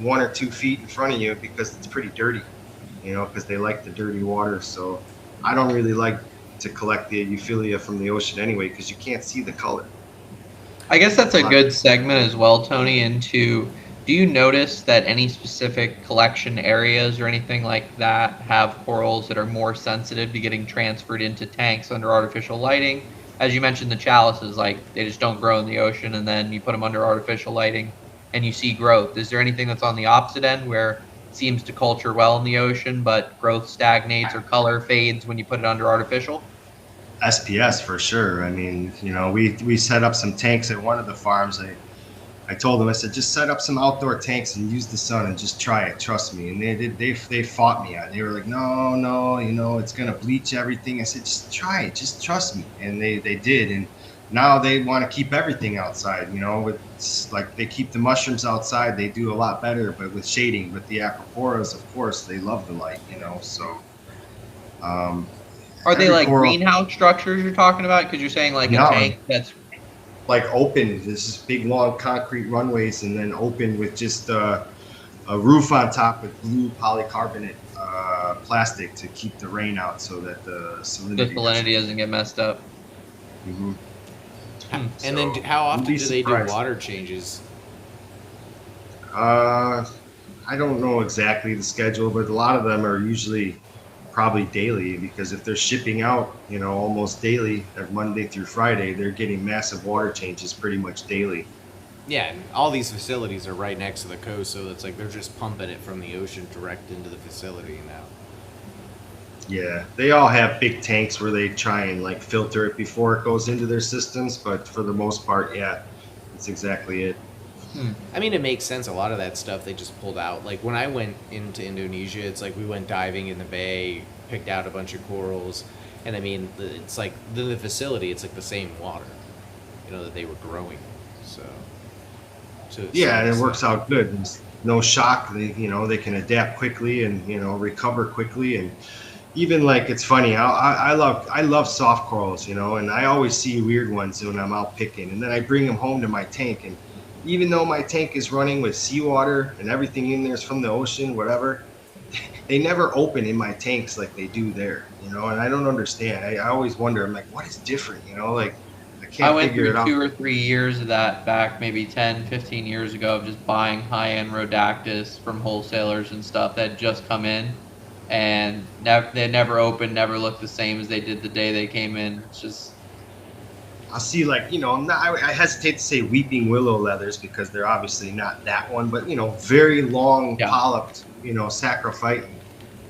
1 or 2 feet in front of you because it's pretty dirty. because they like the dirty water. So I don't really like to collect the euphilia from the ocean anyway, because you can't see the color. I guess that's a Lot- good segment as well, Tony, into do you notice that any specific collection areas or anything like that have corals that are more sensitive to getting transferred into tanks under artificial lighting? As you mentioned, the chalices, like they just don't grow in the ocean, and then you put them under artificial lighting and you see growth. Is there anything that's on the opposite end where it seems to culture well in the ocean, but growth stagnates or color fades when you put it under artificial? SPS for sure. I mean, we set up some tanks at one of the farms. I told them, I said, just set up some outdoor tanks and use the sun and just try it. Trust me. And they did. They fought me on it. They were like, no, it's gonna bleach everything. I said, just try it. Just trust me. And they did. And now they want to keep everything outside. It's like they keep the mushrooms outside. They do a lot better, but with shading. But the Acroporas, of course, they love the light. So. Are they Every like coral, greenhouse structures you're talking about? Because you're saying like a no, tank that's like open. There's just big long concrete runways, and then open with just a roof on top with blue polycarbonate plastic to keep the rain out, so that the the salinity. salinity doesn't get messed up. Mm-hmm. And then how often do they do surprised. water changes? I don't know exactly the schedule, but a lot of them are usually probably daily, because if they're shipping out, almost daily, Monday through Friday, they're getting massive water changes pretty much daily. Yeah, and all these facilities are right next to the coast, so it's like they're just pumping it from the ocean direct into the facility now. Yeah, they all have big tanks where they try and like filter it before it goes into their systems, but for the most part, yeah, that's exactly it. I mean, it makes sense. A lot of that stuff they just pulled out. Like when I went into Indonesia, it's like we went diving in the bay, picked out a bunch of corals, and I mean, it's like the facility. It's like the same water, that they were growing. So Yeah, and it works out good. There's no shock. They can adapt quickly and recover quickly. And even like it's funny. I love soft corals, and I always see weird ones when I'm out picking, and then I bring them home to my tank. And even though my tank is running with seawater and everything in there is from the ocean, whatever, they never open in my tanks like they do there, and I don't understand. I always wonder, I'm like, what is different, like I I can't went figure it through out. 2 or 3 years of that back maybe 10, 15 years ago of just buying high-end Rhodactis from wholesalers and stuff that had just come in, and they never opened, never looked the same as they did the day they came in. It's just I'll see, like, I hesitate to say weeping willow leathers because they're obviously not that one, but, very long polyped, saprophyte.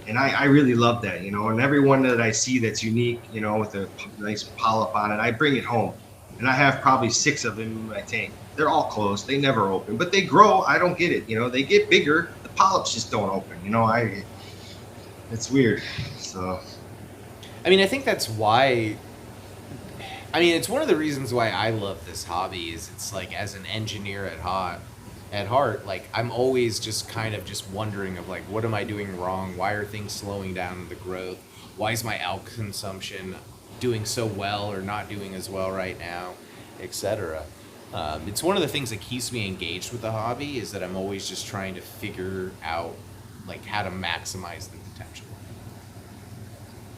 And I really love that, and every one that I see that's unique, with a nice polyp on it, I bring it home. And I have probably 6 of them in my tank. They're all closed. They never open, but they grow. I don't get it. They get bigger. The polyps just don't open, it's weird. So, I mean, I think that's why. I mean, it's one of the reasons why I love this hobby. Is it's like as an engineer at heart, like I'm always just kind of just wondering of like, what am I doing wrong? Why are things slowing down in the growth? Why is my alg consumption doing so well or not doing as well right now, etc. It's one of the things that keeps me engaged with the hobby is that I'm always just trying to figure out like how to maximize the potential.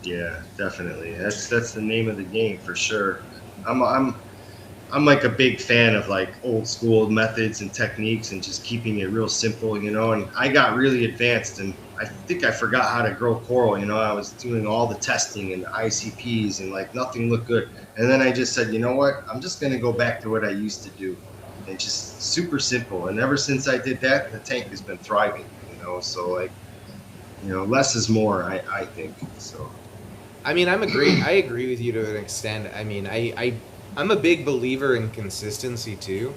yeah, definitely. That's the name of the game for sure. I'm like a big fan of like old school methods and techniques and just keeping it real simple, and I got really advanced, and I think I forgot how to grow coral. I was doing all the testing and the ICPs and like nothing looked good. And then I just said, you know what? I'm just going to go back to what I used to do, and just super simple. And ever since I did that, the tank has been thriving, so like, less is more, I think. So. I mean, I agree with you to an extent. I mean, I'm a big believer in consistency too.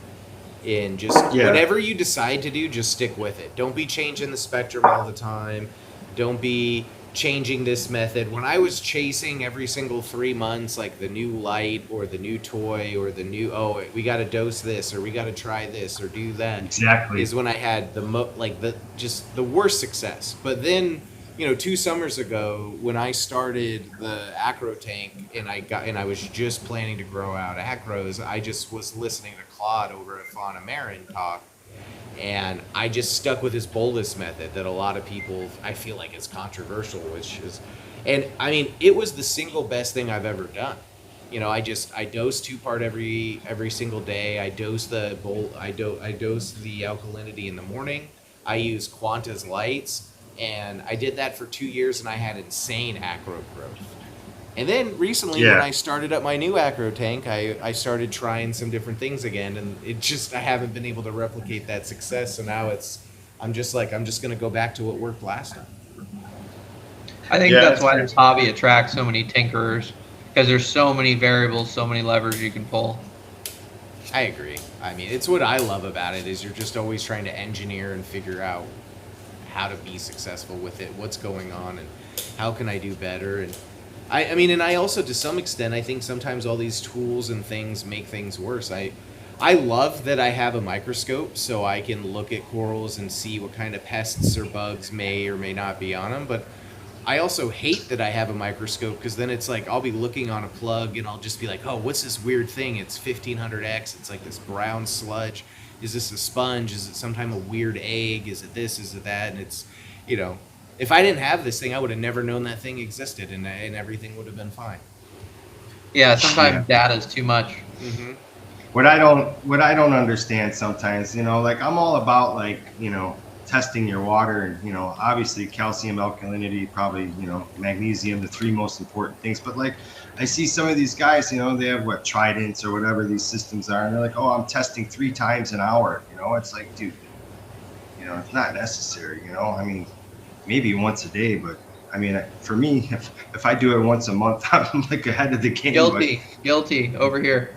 In just whatever you decide to do, just stick with it. Don't be changing the spectrum all the time. Don't be changing this method. When I was chasing every single 3 months, like the new light or the new toy or the new, we got to dose this or we got to try this or do that. Exactly. Is when I had the worst success. But then, 2 summers ago when I started the acro tank and I was just planning to grow out acros, I just was listening to Claude over at Fauna Marin talk, And I just stuck with this bolus method that a lot of people, I feel like, is controversial, which is, and I mean, it was the single best thing I've ever done. I dose 2 part every single day. I dose the alkalinity in the morning. I use Quanta's lights, and I did that for 2 years, and I had insane acro growth. And then recently, when I started up my new acro tank, I started trying some different things again, and I haven't been able to replicate that success. So now I'm just gonna go back to what worked last time. I think that's why this hobby attracts so many tinkerers, because there's so many variables, so many levers you can pull. I agree. I mean, it's what I love about it, is you're just always trying to engineer and figure out how to be successful with it, what's going on, and how can I do better. And I mean, and I also, to some extent, I think sometimes all these tools and things make things worse. I love that I have a microscope so I can look at corals and see what kind of pests or bugs may or may not be on them, but I also hate that I have a microscope, because then it's like I'll be looking on a plug and I'll just be like, oh, what's this weird thing? It's 1500X. It's like this brown sludge. Is this a sponge? Is it sometime a weird egg? Is it this? Is it that? And it's, if I didn't have this thing, I would have never known that thing existed, and everything would have been fine. Yeah, sometimes data is too much. Mm-hmm. What I don't understand sometimes, like I'm all about like, testing your water, and obviously calcium, alkalinity, probably magnesium, the 3 most important things. But like I see some of these guys, they have Tridents or whatever these systems are, and they're like, oh, I'm testing 3 times an hour. It's like, dude, it's not necessary. I mean, maybe once a day, but I mean, for me, if I do it once a month, I'm like ahead of the game. Guilty over here.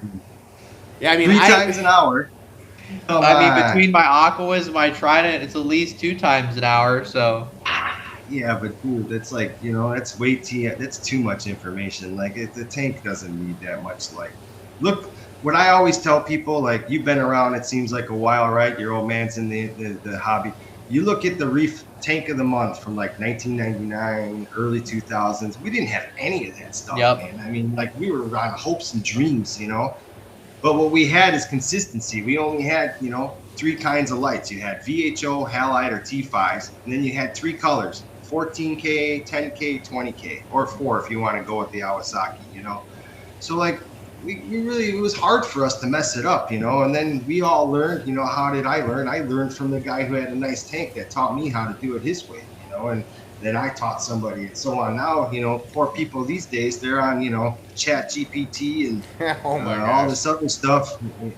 Yeah, I mean, 3 times an hour. Between my Aquas and my Trident, it's at least 2 times an hour. So. Yeah, but dude, that's like, that's too much information. Like the tank doesn't need that much. Like, look, what I always tell people, like, you've been around, it seems like a while, right? Your old man's in the hobby. You look at the Reef Tank of the Month from like 1999, early 2000s. We didn't have any of that stuff, man. I mean, like, we were on hopes and dreams, But what we had is consistency. We only had, 3 kinds of lights. You had VHO, halide, or T5s, and then you had 3 colors: 14K, 10K, 20K, or 4 if you want to go with the Awasaki, So like, we really, it was hard for us to mess it up, and then we all learned, how did I learn? I learned from the guy who had a nice tank that taught me how to do it his way, and then I taught somebody and so on. Now, poor people these days, they're on, Chat GPT and all this other stuff, and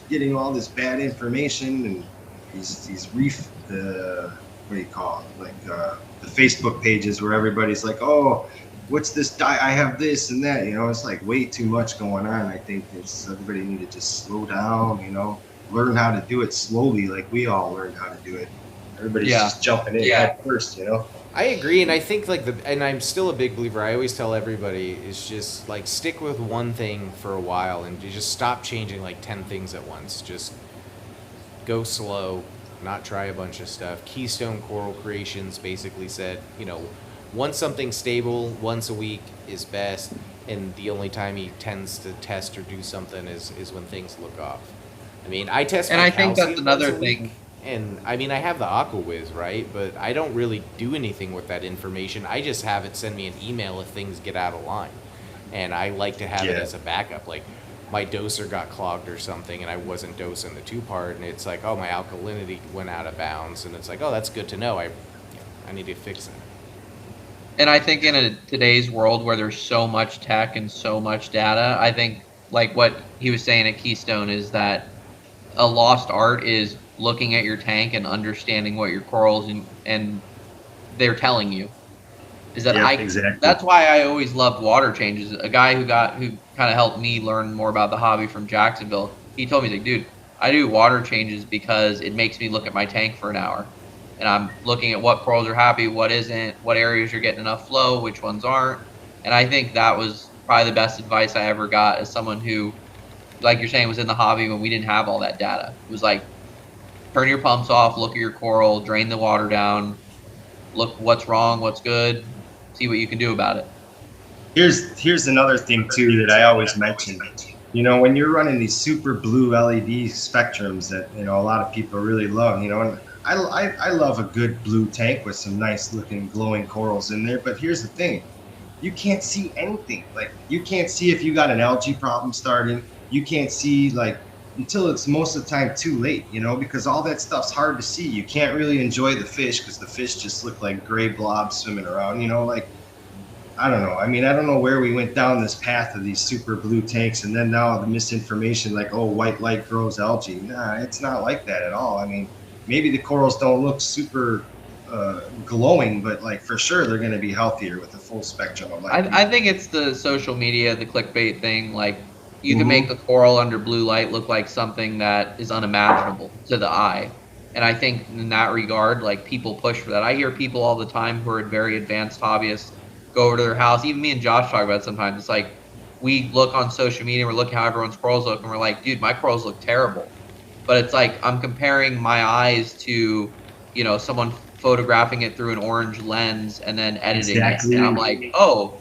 getting all this bad information, and these reef, what do you call it? Like the Facebook pages where everybody's like, oh, what's this I have this and that, it's like way too much going on. I think everybody need to just slow down, learn how to do it slowly, like we all learned how to do it. Everybody's just jumping in head first, I agree, and I think and I'm still a big believer. I always tell everybody is just like stick with one thing for a while, and you just stop changing like 10 things at once. Just go slow, not try a bunch of stuff. Keystone Coral Creations basically said, once something's stable, once a week is best, and the only time he tends to test or do something is when things look off. I mean, I test. And I think that's another thing. And I mean, I have the AquaWiz, right? But I don't really do anything with that information. I just have it send me an email if things get out of line. And I like to have it as a backup. Like, my doser got clogged or something, and I wasn't dosing the 2-part, and it's like, oh, my alkalinity went out of bounds. And it's like, oh, that's good to know. I need to fix it. And I think in today's world where there's so much tech and so much data, I think, like what he was saying at Keystone, is that a lost art is looking at your tank and understanding what your corals and they're telling you. Is that exactly. That's why I always loved water changes. A guy who kind of helped me learn more about the hobby from Jacksonville, he told me, like, dude, I do water changes because it makes me look at my tank for an hour. And I'm looking at what corals are happy, what isn't, what areas are getting enough flow, which ones aren't. And I think that was probably the best advice I ever got as someone who, like you're saying, was in the hobby when we didn't have all that data. It was like, turn your pumps off, look at your coral, drain the water down, look what's wrong, what's good, see what you can do about it. Here's another thing too that I always mention. You know, when you're running these super blue LED spectrums that, you know, a lot of people really love, you know, and I love a good blue tank with some nice looking glowing corals in there. But here's the thing, you can't see anything. Like, you can't see if you got an algae problem starting. You can't see, like, until it's most of the time too late, you know, because all that stuff's hard to see. You can't really enjoy the fish because the fish just look like gray blobs swimming around, you know, like, I don't know. I mean, I don't know where we went down this path of these super blue tanks, and then now the misinformation, like, oh, white light grows algae. Nah, it's not like that at all. I mean, maybe the corals don't look super glowing, but like for sure they're going to be healthier with the full spectrum of light. I think it's the social media, the clickbait thing. Like, you can make Mm-hmm. a coral under blue light look like something that is unimaginable to the eye. And I think in that regard, like, people push for that. I hear people all the time who are very advanced hobbyists go over to their house. Even me and Josh talk about it sometimes. It's like, we look on social media, we're looking how everyone's corals look, and we're like, dude, my corals look terrible. But it's like, I'm comparing my eyes to, you know, someone photographing it through an orange lens and then editing it. Exactly. And I'm like, oh,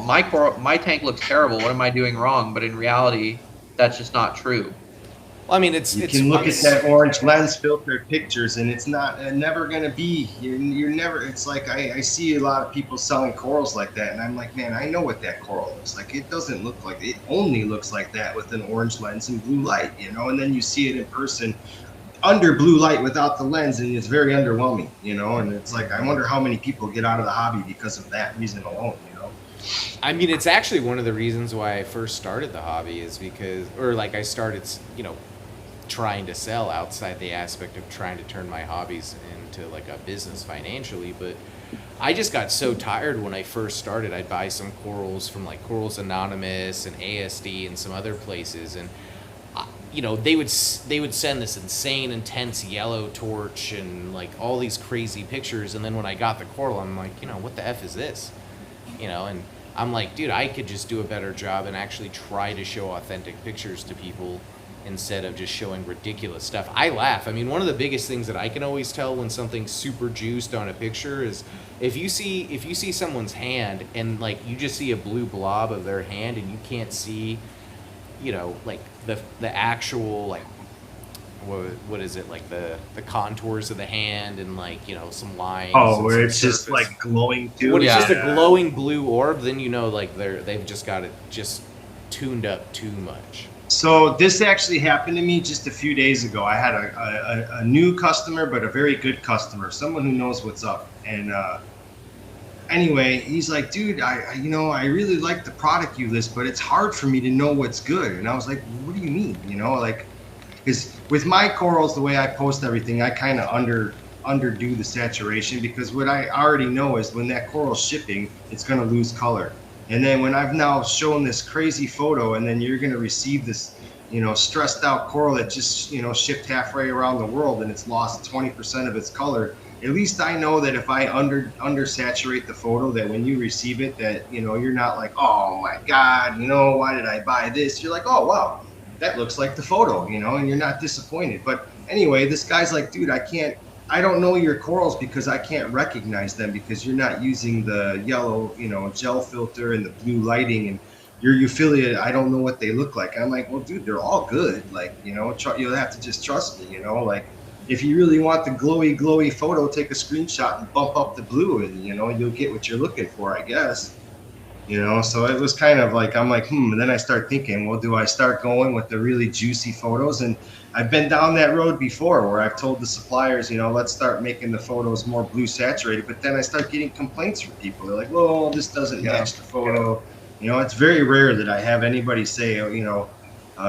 my tank looks terrible. What am I doing wrong? But in reality, that's just not true. Well, I mean, You can look at that orange lens filtered pictures, and it's not never going to be. You're never. It's like I see a lot of people selling corals like that, and I'm like, man, I know what that coral looks like. It doesn't look like it. Only looks like that with an orange lens and blue light, you know. And then you see it in person under blue light without the lens, and it's very underwhelming, you know. And it's like, I wonder how many people get out of the hobby because of that reason alone, you know. I mean, it's actually one of the reasons why I first started the hobby is because, or like I started, you know, trying to sell outside the aspect of trying to turn my hobbies into like a business financially. But I just got so tired when I first started. I'd buy some corals from like Corals Anonymous and ASD and some other places, and you know, they would send this insane intense yellow torch and like all these crazy pictures, and then when I got the coral, I'm like, you know, what the F is this? You know, and I'm like, dude, I could just do a better job and actually try to show authentic pictures to people instead of just showing ridiculous stuff. I laugh. I mean, one of the biggest things that I can always tell when something's super juiced on a picture is if you see someone's hand and like you just see a blue blob of their hand and you can't see, you know, like the actual like what is it, like the contours of the hand and like, you know, some lines. Oh, and where some it's just surface. like glowing too. When it's Yeah. just a glowing blue orb, then you know like they've just got it just tuned up too much. So this actually happened to me just a few days ago. I had a new customer, but a very good customer, someone who knows what's up. And anyway, he's like, dude, I really like the product you list, but it's hard for me to know what's good. And I was like, what do you mean? You know, like, because with my corals, the way I post everything, I kind of underdo the saturation, because what I already know is when that coral's shipping, it's going to lose color. And then when I've now shown this crazy photo, and then you're going to receive this, you know, stressed out coral that just, you know, shipped halfway around the world and it's lost 20% of its color. At least I know that if I undersaturate the photo, that when you receive it, that, you know, you're not like, oh my God, you know, why did I buy this? You're like, oh, wow, that looks like the photo, you know, and you're not disappointed. But anyway, this guy's like, dude, I don't know your corals because I can't recognize them because you're not using the yellow, you know, gel filter and the blue lighting, and your euphilia, I don't know what they look like. I'm like, well, dude, they're all good. Like, you know, you'll have to just trust me, you know, like if you really want the glowy photo, take a screenshot and bump up the blue, and, you know, you'll get what you're looking for, I guess. You know, so it was kind of like, I'm like, and then I start thinking, well, do I start going with the really juicy photos? And I've been down that road before where I've told the suppliers, you know, let's start making the photos more blue saturated. But then I start getting complaints from people. They're like, well, this doesn't match the photo. You know, it's very rare that I have anybody say, you know,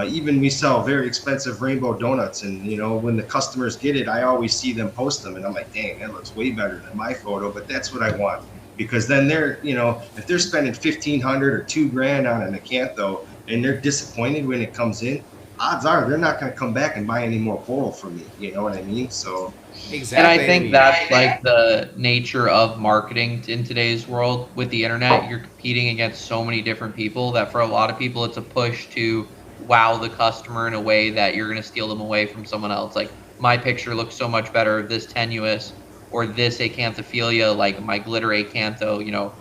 even we sell very expensive rainbow donuts. And, you know, when the customers get it, I always see them post them. And I'm like, dang, that looks way better than my photo. But that's what I want. Because then they're, you know, if they're spending $1,500 or $2,000 on an acantho and they're disappointed when it comes in, odds are they're not going to come back and buy any more coral from me. You know what I mean? So Exactly. And I think that's like the nature of marketing in today's world. With the internet, you're competing against so many different people that for a lot of people, it's a push to wow the customer in a way that you're going to steal them away from someone else. Like, my picture looks so much better, this tenuous, or this acanthophilia, like my glitter acantho, you know,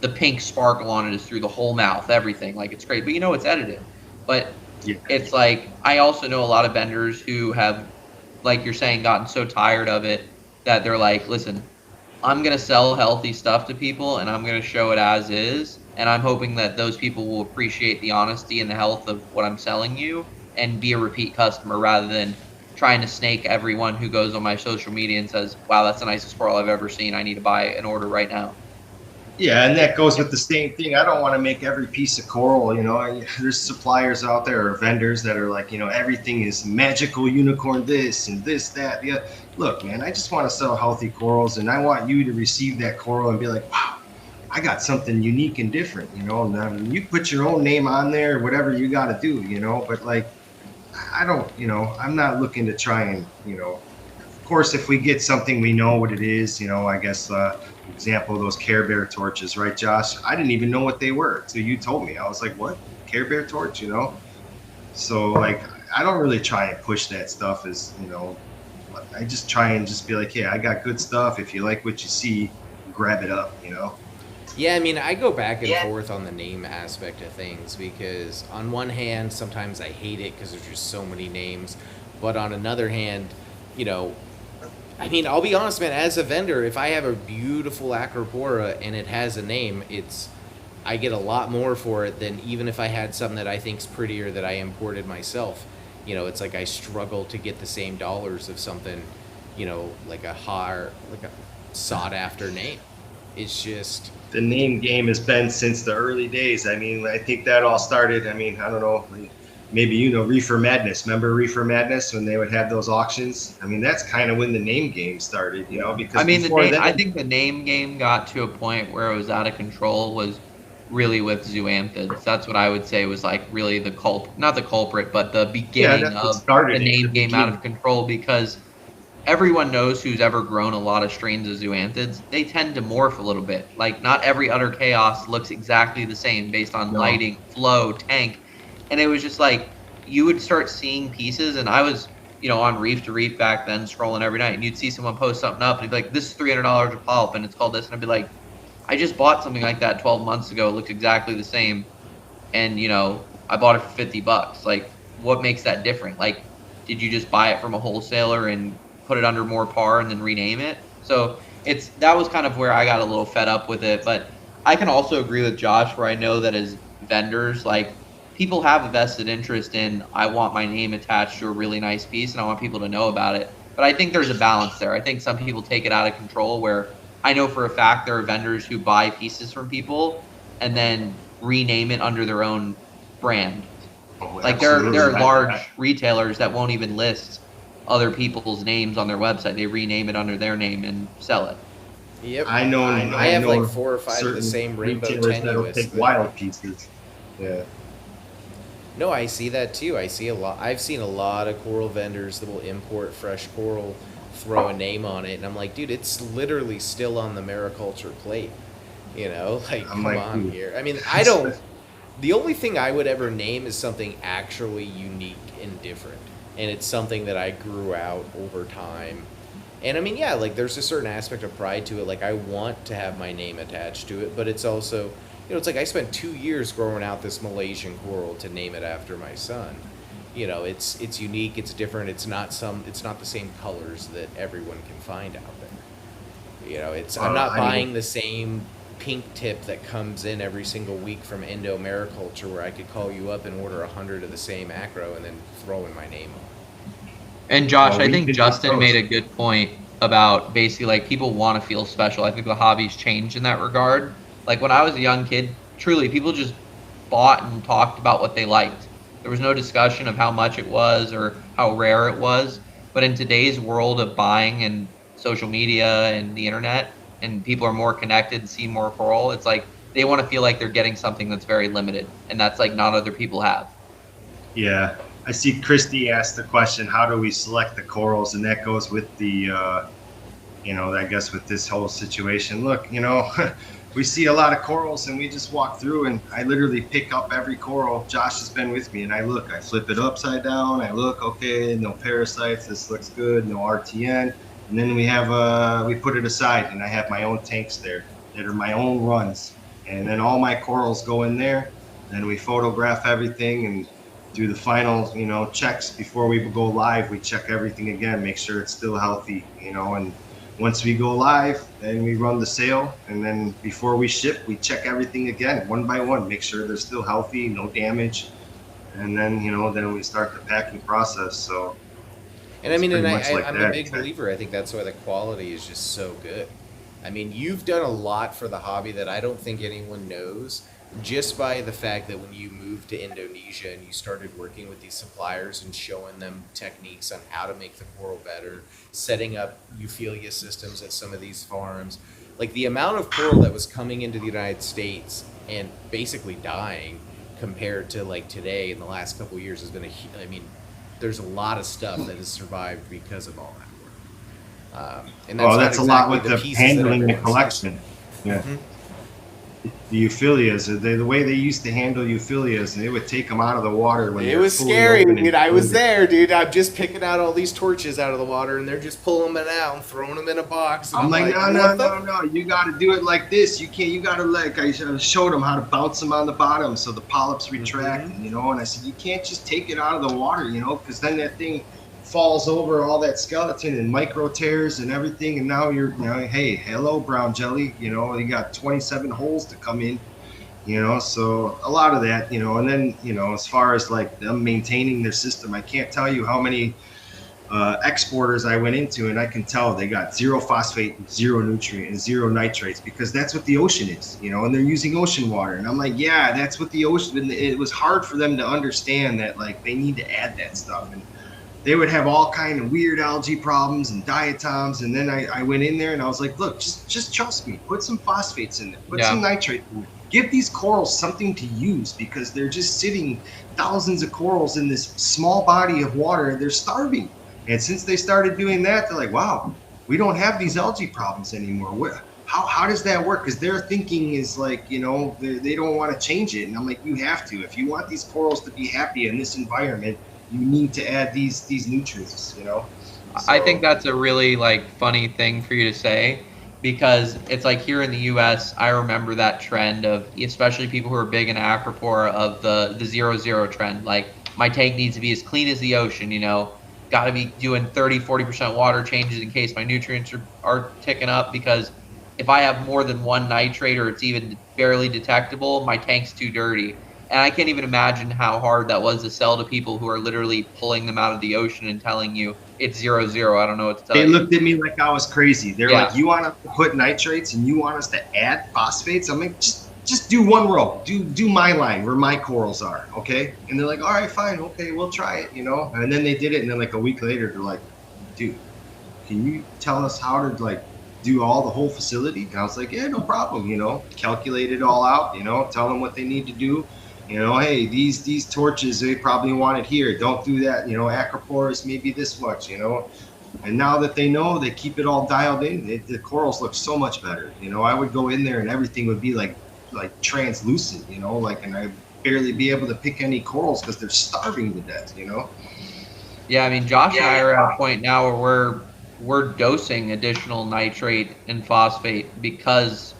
the pink sparkle on it is through the whole mouth, everything. Like, it's great, but you know it's edited. But Yeah. it's like I also know a lot of vendors who have, like you're saying, gotten so tired of it that they're like, listen, I'm going to sell healthy stuff to people and I'm going to show it as is. And I'm hoping that those people will appreciate the honesty and the health of what I'm selling you and be a repeat customer rather than trying to snake everyone who goes on my social media and says, wow, that's the nicest coral I've ever seen. I need to buy an order right now. Yeah, and that goes with the same thing. I don't want to make every piece of coral, there's suppliers out there or vendors that are like, everything is magical unicorn this and this, that. Yeah. Look, man, I just want to sell healthy corals and I want you to receive that coral and be like, wow, I got something unique and different, and then you put your own name on there, whatever you got to do, but like, I don't, I'm not looking to try and, of course, if we get something, we know what it is, I guess, example, those Care Bear torches, right, Josh? I didn't even know what they were until you told me. I was like, what? Care Bear torch, So, like, I don't really try and push that stuff as, I just try and just be like, yeah, I got good stuff. If you like what you see, grab it up, Yeah, I mean, I go back and forth on the name aspect of things because on one hand, sometimes I hate it because there's just so many names. But on another hand, I mean, I'll be honest, man, as a vendor, if I have a beautiful Acropora and it has a name, I get a lot more for it than even if I had something that I think's prettier that I imported myself. It's like I struggle to get the same dollars of something, like a sought after name. It's just the name game has been since the early days. I mean, I think that all started, I don't know, maybe Reefer Madness. Remember Reefer Madness when they would have those auctions? I mean, that's kind of when the name game started, because I mean, before then, I think the name game got to a point where it was out of control was really with zoanthids. That's what I would say was like really not the culprit, but the beginning of the name game out of control because everyone knows who's ever grown a lot of strains of zoanthids. They tend to morph a little bit. Like not every udder chaos looks exactly the same based on lighting, flow, tank. And it was just like you would start seeing pieces, and I was, on Reef to Reef back then, scrolling every night, and you'd see someone post something up, and he'd be like, "This is $300 a pulp, and it's called this," and I'd be like, "I just bought something like that 12 months ago. It looked exactly the same, and I bought it for $50. Like, what makes that different? Like, did you just buy it from a wholesaler and put it under more par and then rename it?" So that was kind of where I got a little fed up with it, but I can also agree with Josh where I know that as vendors, like people have a vested interest in, I want my name attached to a really nice piece and I want people to know about it. But I think there's a balance there. I think some people take it out of control where I know for a fact there are vendors who buy pieces from people and then rename it under their own brand. Like there are large retailers that won't even list other people's names on their website. They rename it under their name and sell it. Yep. I know. I have like 4 or 5 of the same rainbow tenuous. Take wild pieces. Yeah. No, I see that too. I've seen a lot of coral vendors that will import fresh coral, throw a name on it, and I'm like, dude, it's literally still on the mariculture plate. Come on here. I mean, the only thing I would ever name is something actually unique and different. And it's something that I grew out over time. And I mean, yeah, like there's a certain aspect of pride to it. Like I want to have my name attached to it, but it's also, it's like I spent 2 years growing out this Malaysian coral to name it after my son. It's unique, it's different, it's not the same colors that everyone can find out there. I'm not buying the same pink tip that comes in every single week from Indo Mariculture where I could call you up and order 100 of the same acro and then throw in my name on it. And Josh, I think Justin made a good point about basically like people want to feel special. I think the hobby's changed in that regard. Like when I was a young kid, truly people just bought and talked about what they liked. There was no discussion of how much it was or how rare it was. But in today's world of buying and social media and the internet, and people are more connected, see more coral, it's like they want to feel like they're getting something that's very limited, and that's like not other people have. Yeah. I see Christy asked the question, how do we select the corals? And that goes with the, I guess with this whole situation. Look, we see a lot of corals and we just walk through and I literally pick up every coral. Josh has been with me and I flip it upside down. I look, okay, no parasites. This looks good. No RTN. And then we put it aside and I have my own tanks there that are my own runs. And then all my corals go in there. Then we photograph everything and do the final, checks before we go live. We check everything again, make sure it's still healthy, and once we go live, then we run the sale. And then before we ship, we check everything again, one by one, make sure they're still healthy, no damage. And then, then we start the packing process. So And I it's mean, pretty much like I'm a that. big believer. I think that's why the quality is just so good. I mean, you've done a lot for the hobby that I don't think anyone knows, just by the fact that when you moved to Indonesia and you started working with these suppliers and showing them techniques on how to make the coral better, setting up euphilia systems at some of these farms, like the amount of coral that was coming into the United States and basically dying compared to like today in the last couple of years has been I mean, there's a lot of stuff that has survived because of all that work. And that's Oh, not that's a lot exactly with the the pieces that handling the everyone sees. collection. Yeah. Mhm. The euphilias, the way they used to handle euphilias, they would take them out of the water when It they're was fully scary, open and dude. I was floated. there, dude. I'm just picking out all these torches out of the water, and they're just pulling them out and throwing them in a box. And I'm like, no, no, what the? no, no. You got to do it like this. You can't. You got to I showed them how to bounce them on the bottom so the polyps retract. Mhm. And, and I said, you can't just take it out of the water, because then that thing falls over all that skeleton and micro tears and everything. And now hey, hello, brown jelly. You got 27 holes to come in. So a lot of that, and then, as far as like them maintaining their system, I can't tell you how many exporters I went into, and I can tell they got zero phosphate, zero nutrient, and zero nitrates, because that's what the ocean is, and they're using ocean water. And I'm like, yeah, that's what the ocean. It was hard for them to understand that, like, they need to add that stuff. And they would have all kind of weird algae problems and diatoms. And then I went in there and I was like, look, just trust me. Put some phosphates in there. Put some nitrates in there. Give these corals something to use, because they're just sitting thousands of corals in this small body of water. They're starving. And since they started doing that, they're like, wow, we don't have these algae problems anymore. How does that work? Because their thinking is like, they don't want to change it. And I'm like, you have to. If you want these corals to be happy in this environment, you need to add these nutrients, So, I think that's a really like funny thing for you to say, because it's like here in the US, I remember that trend of, especially people who are big in Acropora, of the 0-0 trend. Like, my tank needs to be as clean as the ocean, got to be doing 30-40% water changes in case my nutrients are ticking up, because if I have more than one nitrate or it's even barely detectable, my tank's too dirty. And I can't even imagine how hard that was to sell to people who are literally pulling them out of the ocean and telling you it's 0-0. I don't know what to tell they you. looked at me like I was crazy. They're like, you want us to put nitrates and you want us to add phosphates? I'm like, just do one row. Do my line where my corals are, okay? And they're like, all right, fine, okay, we'll try it, And then they did it, and then like a week later, they're like, dude, can you tell us how to like do the whole facility? And I was like, yeah, no problem, calculate it all out, tell them what they need to do. Hey, these torches, they probably want it here. Don't do that. Acropora is maybe this much, And now that they know, they keep it all dialed in. The corals look so much better. I would go in there and everything would be like translucent, and I'd barely be able to pick any corals because they're starving to death, Yeah, I mean, Josh and I are at a point now where we're dosing additional nitrate and phosphate because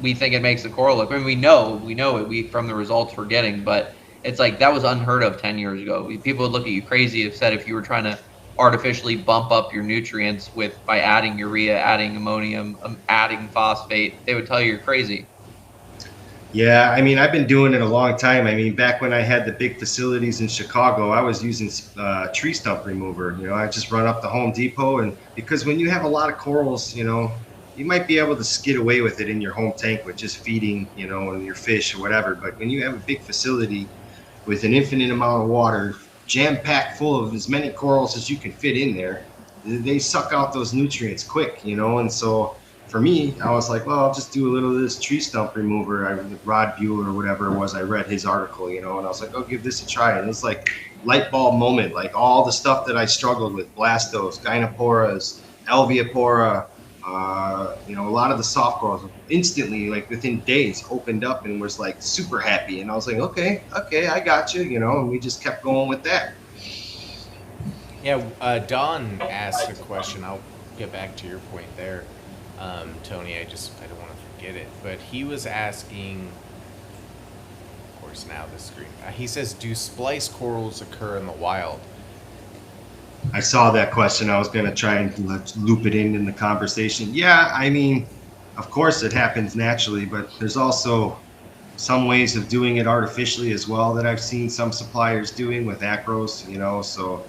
we think it makes the coral look. I mean, we know it from the results we're getting, but it's like that was unheard of 10 years ago. People would look at you crazy if you were trying to artificially bump up your nutrients by adding urea, adding ammonium, adding phosphate. They would tell you you're crazy. Yeah, I mean, I've been doing it a long time. I mean, back when I had the big facilities in Chicago, I was using tree stump remover. I just run up to Home Depot, and because when you have a lot of corals, you might be able to skid away with it in your home tank with just feeding, and your fish or whatever. But when you have a big facility with an infinite amount of water, jam-packed full of as many corals as you can fit in there, they suck out those nutrients quick, And so for me, I was like, well, I'll just do a little of this tree stump remover. Rod Buell or whatever it was, I read his article, and I was like, I'll give this a try. And it's like light bulb moment, like all the stuff that I struggled with, blastos, gynoporas, alveopora, a lot of the soft corals instantly, like within days, opened up and was like super happy. And I was like, okay, I got you, and we just kept going with that. Yeah, Don asked a question. I'll get back to your point there, Tony. I don't want to forget it. But he was asking, of course, now the screen. He says, do splice corals occur in the wild? I saw that question. I was going to try and loop it in the conversation. Yeah, I mean, of course it happens naturally, but there's also some ways of doing it artificially as well that I've seen some suppliers doing with acros, so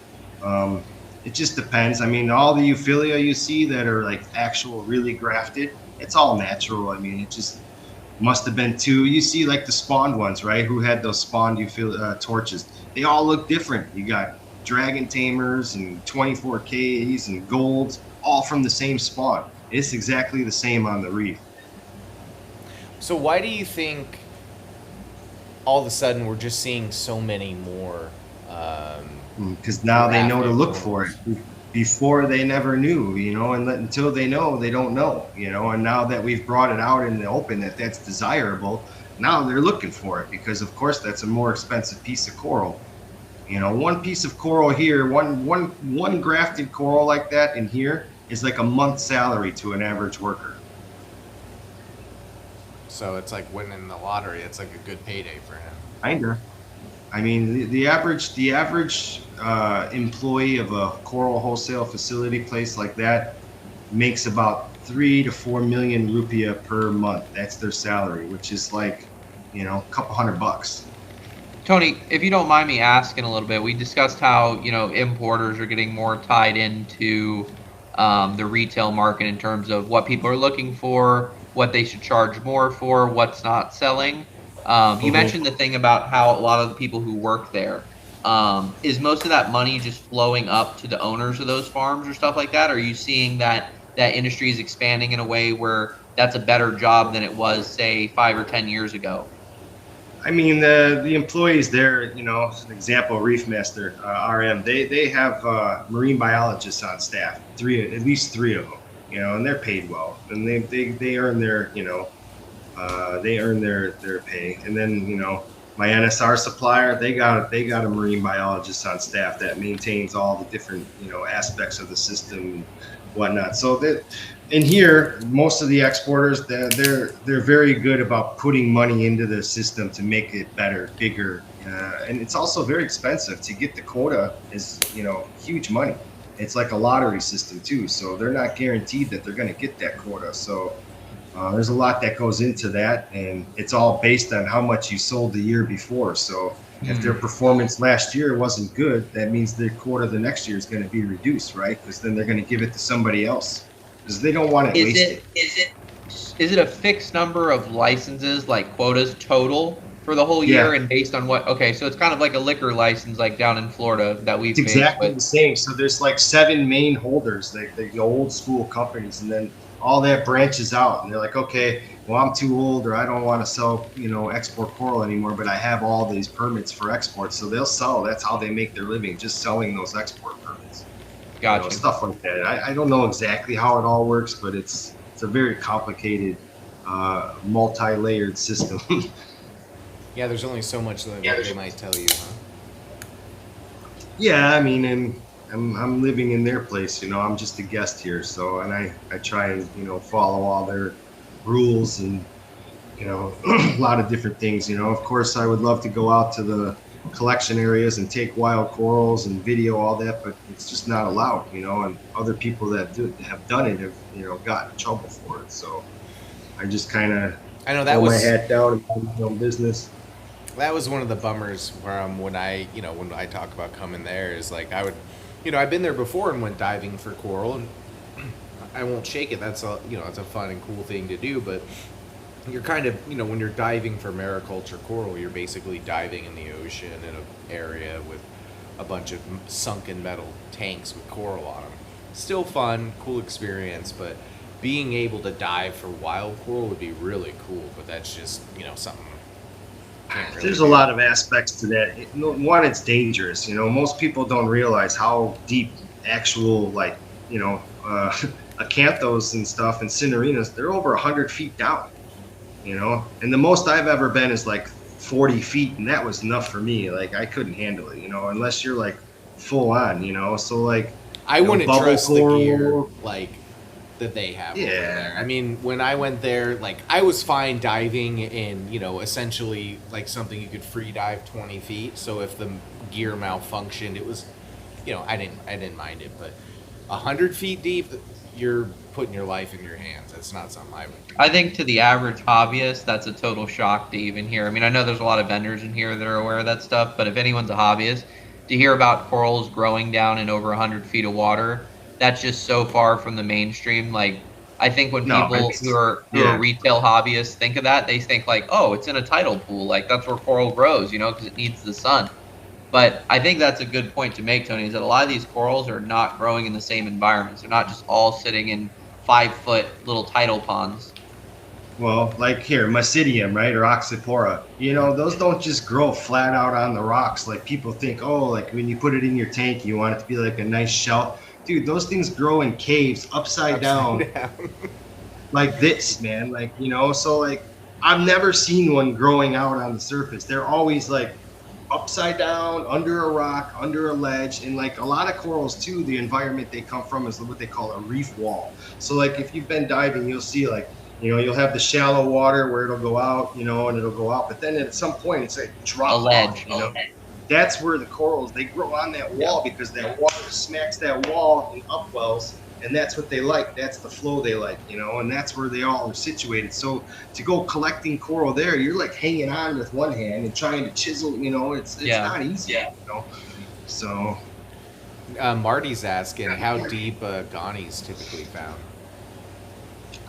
it just depends. I mean, all the euphilia you see that are like actual really grafted, it's all natural. I mean, it just must have been too. You see like the spawned ones, right? Who had those spawned euphilia torches? They all look different. You got dragon tamers and 24Ks and golds, all from the same spawn. It's exactly the same on the reef. So why do you think all of a sudden we're just seeing so many more? Because now they know to look corals? for it. Before they never knew, and until they know, they don't know, and now that we've brought it out in the open that that's desirable, now they're looking for it because of course that's a more expensive piece of coral. One piece of coral here, one grafted coral like that in here is like a month's salary to an average worker. So it's like winning the lottery. It's like a good payday for him. Kinda. I mean, the average employee of a coral wholesale facility place like that makes about 3 to 4 million rupiah per month. That's their salary, which is like, a couple $100. Tony, if you don't mind me asking a little bit, we discussed how importers are getting more tied into the retail market in terms of what people are looking for, what they should charge more for, what's not selling. You mentioned the thing about how a lot of the people who work there, is most of that money just flowing up to the owners of those farms or stuff like that? Or are you seeing that industry is expanding in a way where that's a better job than it was, say, 5 or 10 years ago? I mean, the employees there, an example, Reef Master, RM, they have marine biologists on staff, at least three of them, and they're paid well, and they earn their, they earn their pay. And then, my NSR supplier, they got a marine biologist on staff that maintains all the different, aspects of the system and whatnot. So that in here, most of the exporters, they're very good about putting money into the system to make it better, bigger, and it's also very expensive to get the quota. Is huge money. It's like a lottery system too, so they're not guaranteed that they're going to get that quota. So there's a lot that goes into that, and it's all based on how much you sold the year before. So if their performance last year wasn't good, that means their quota the next year is going to be reduced, right? Because then they're going to give it to somebody else because they don't want it wasted. Is it a fixed number of licenses, like quotas total for the whole year, and based on what? Okay, so it's kind of like a liquor license, like down in Florida that we've. It's exactly the same. So there's like 7 main holders, like the old school companies, and then all that branches out, and they're like, okay, well, I'm too old, or I don't want to sell, export coral anymore, but I have all these permits for export, so they'll sell. That's how they make their living, just selling those export permits. Gotcha. Stuff like that. I don't know exactly how it all works, but it's a very complicated, multi-layered system. Yeah, there's only so much that they might tell you, huh? Yeah, I mean, and I'm living in their place, I'm just a guest here, so, and I try and follow all their rules and a lot of different things. Of course I would love to go out to the collection areas and take wild corals and video all that, but it's just not allowed, and other people that have done it have gotten in trouble for it. So I just kind of throw my hat down and mind my own business. That was one of the bummers where when I talk about coming there is like I would, I've been there before and went diving for coral, and I won't shake it. That's it's a fun and cool thing to do, but you're kind of, when you're diving for mariculture coral, you're basically diving in the ocean in an area with a bunch of sunken metal tanks with coral on them. Still fun, cool experience, but being able to dive for wild coral would be really cool, but that's just, something. There's a lot of aspects to that. One, it's dangerous. Most people don't realize how deep actual, acanthos and stuff and cinerinas, they're over 100 feet down, and the most I've ever been is like 40 feet, and that was enough for me. Like, I couldn't handle it, unless you're like full on, so like I wouldn't trust coral, the gear like that they have over Yeah. there. I mean, when I went there, like I was fine diving in, you know, essentially like something you could free dive 20 feet. So if the gear malfunctioned, it was, you know, I didn't mind it. But 100 feet deep, you're putting your life in your hands. That's not something I would do. I think to the average hobbyist, that's a total shock to even hear. I mean, I know there's a lot of vendors in here that are aware of that stuff, but if anyone's a hobbyist, to hear about corals growing down in over 100 feet of water, that's just so far from the mainstream. Like, I think when No, people it's- who are yeah. retail hobbyists think of that, they think like, oh, it's in a tidal pool. Like, that's where coral grows, you know, because it needs the sun. But I think that's a good point to make, Tony, is that a lot of these corals are not growing in the same environments. They're not just all sitting in 5-foot little tidal ponds. Well, like here, Mysidium, right, or Acropora, you know, those don't just grow flat out on the rocks like people think. Oh, like when you put it in your tank, you want it to be like a nice shell. Dude, those things grow in caves upside down like this, man. Like, you know, so like I've never seen one growing out on the surface. They're always like upside down, under a rock, under a ledge. And like a lot of corals too, the environment they come from is what they call a reef wall. So like if you've been diving, you'll see like, you know, you'll have the shallow water where it'll go out, you know, and it'll go out. But then at some point it's like drop A ledge. off, you know. That's where the corals, they grow on that wall because that water smacks that wall and upwells, and that's what they like. That's the flow they like, you know, and that's where they all are situated. So to go collecting coral there, you're like hanging on with one hand and trying to chisel, you know, it's not easy, you know. So Marty's asking how deep Ghani's typically found.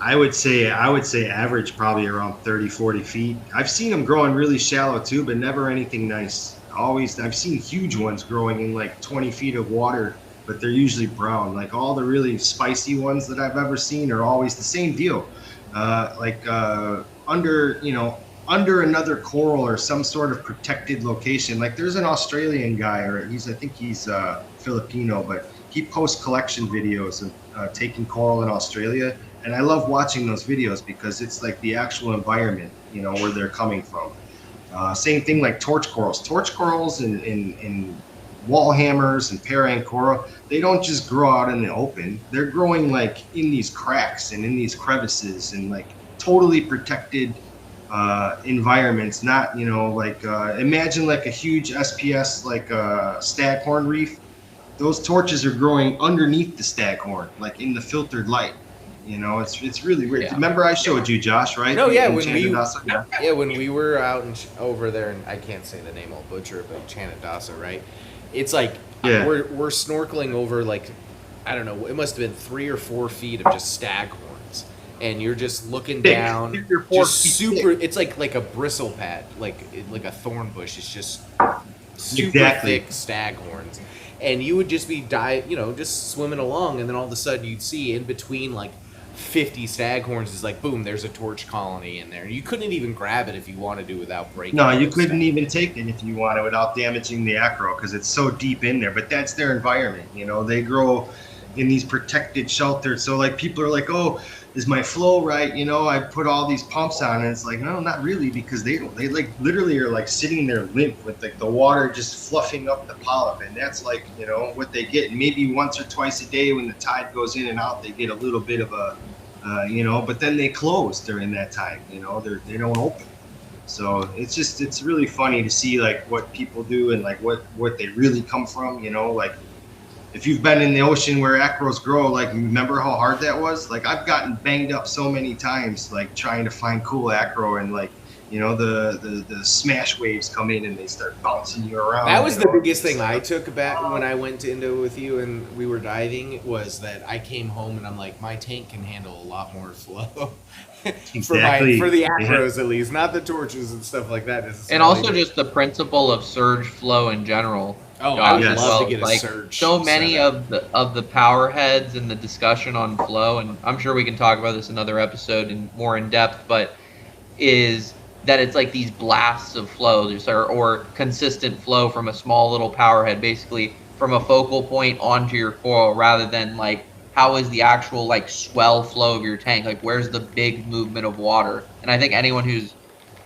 I would say average probably around 30, 40 feet. I've seen them growing really shallow too, but never anything nice. Always, I've seen huge ones growing in like 20 feet of water, but they're usually brown. Like all the really spicy ones that I've ever seen are always the same deal. Under, you know, under another coral or some sort of protected location. Like there's an Australian guy, or I think he's Filipino, but he posts collection videos of taking coral in Australia. And I love watching those videos because it's like the actual environment, you know, where they're coming from. Same thing like torch corals. Torch corals and wall hammers and parang coral, they don't just grow out in the open. They're growing like in these cracks and in these crevices and like totally protected environments. Not, you know, like imagine like a huge SPS like staghorn reef. Those torches are growing underneath the staghorn, like in the filtered light. You know, it's really weird. Yeah. Remember I showed you, Josh, right? No, yeah, In when Chanadasa? when we were out over there, and I can't say the name, I'll butcher it, but Chanadasa, right? It's like we're snorkeling over like, I don't know, it must have been 3 or 4 feet of just staghorns, and you're just looking down, just super. It's like a bristle pad, like a thorn bush. It's just super thick staghorns, and you would just be just swimming along, and then all of a sudden you'd see in between like 50 staghorns is like boom, there's a torch colony in there. You couldn't even grab it if you wanted to without breaking. No, you couldn't even take it if you wanted without damaging the acro because it's so deep in there. But that's their environment, you know. They grow in these protected shelters. So like people are like, oh, is my flow right? You know, I put all these pumps on, and it's like, no, not really, because they like literally are like sitting there limp with like the water just fluffing up the polyp, and that's like, you know, what they get. And maybe once or twice a day when the tide goes in and out, they get a little bit of a, you know, but then they close during that time. You know, they don't open. So it's really funny to see like what people do and like what they really come from. You know, like. If you've been in the ocean where acros grow, like remember how hard that was? Like I've gotten banged up so many times, like trying to find cool acro, and like, you know, the smash waves come in and they start bouncing you around. That was the biggest thing I took back when I went to Indo with you and we were diving, was that I came home and I'm like, my tank can handle a lot more flow. Exactly. for the acros at least, not the torches and stuff like that. And also just the principle of surge flow in general. Oh, I would yes. love to get a like, surge. So many setup. of the power heads and the discussion on flow, and I'm sure we can talk about this another episode and more in depth, but is that it's like these blasts of flow, or consistent flow from a small little power head, basically from a focal point onto your coral, rather than like how is the actual like swell flow of your tank, like where's the big movement of water. And I think anyone who's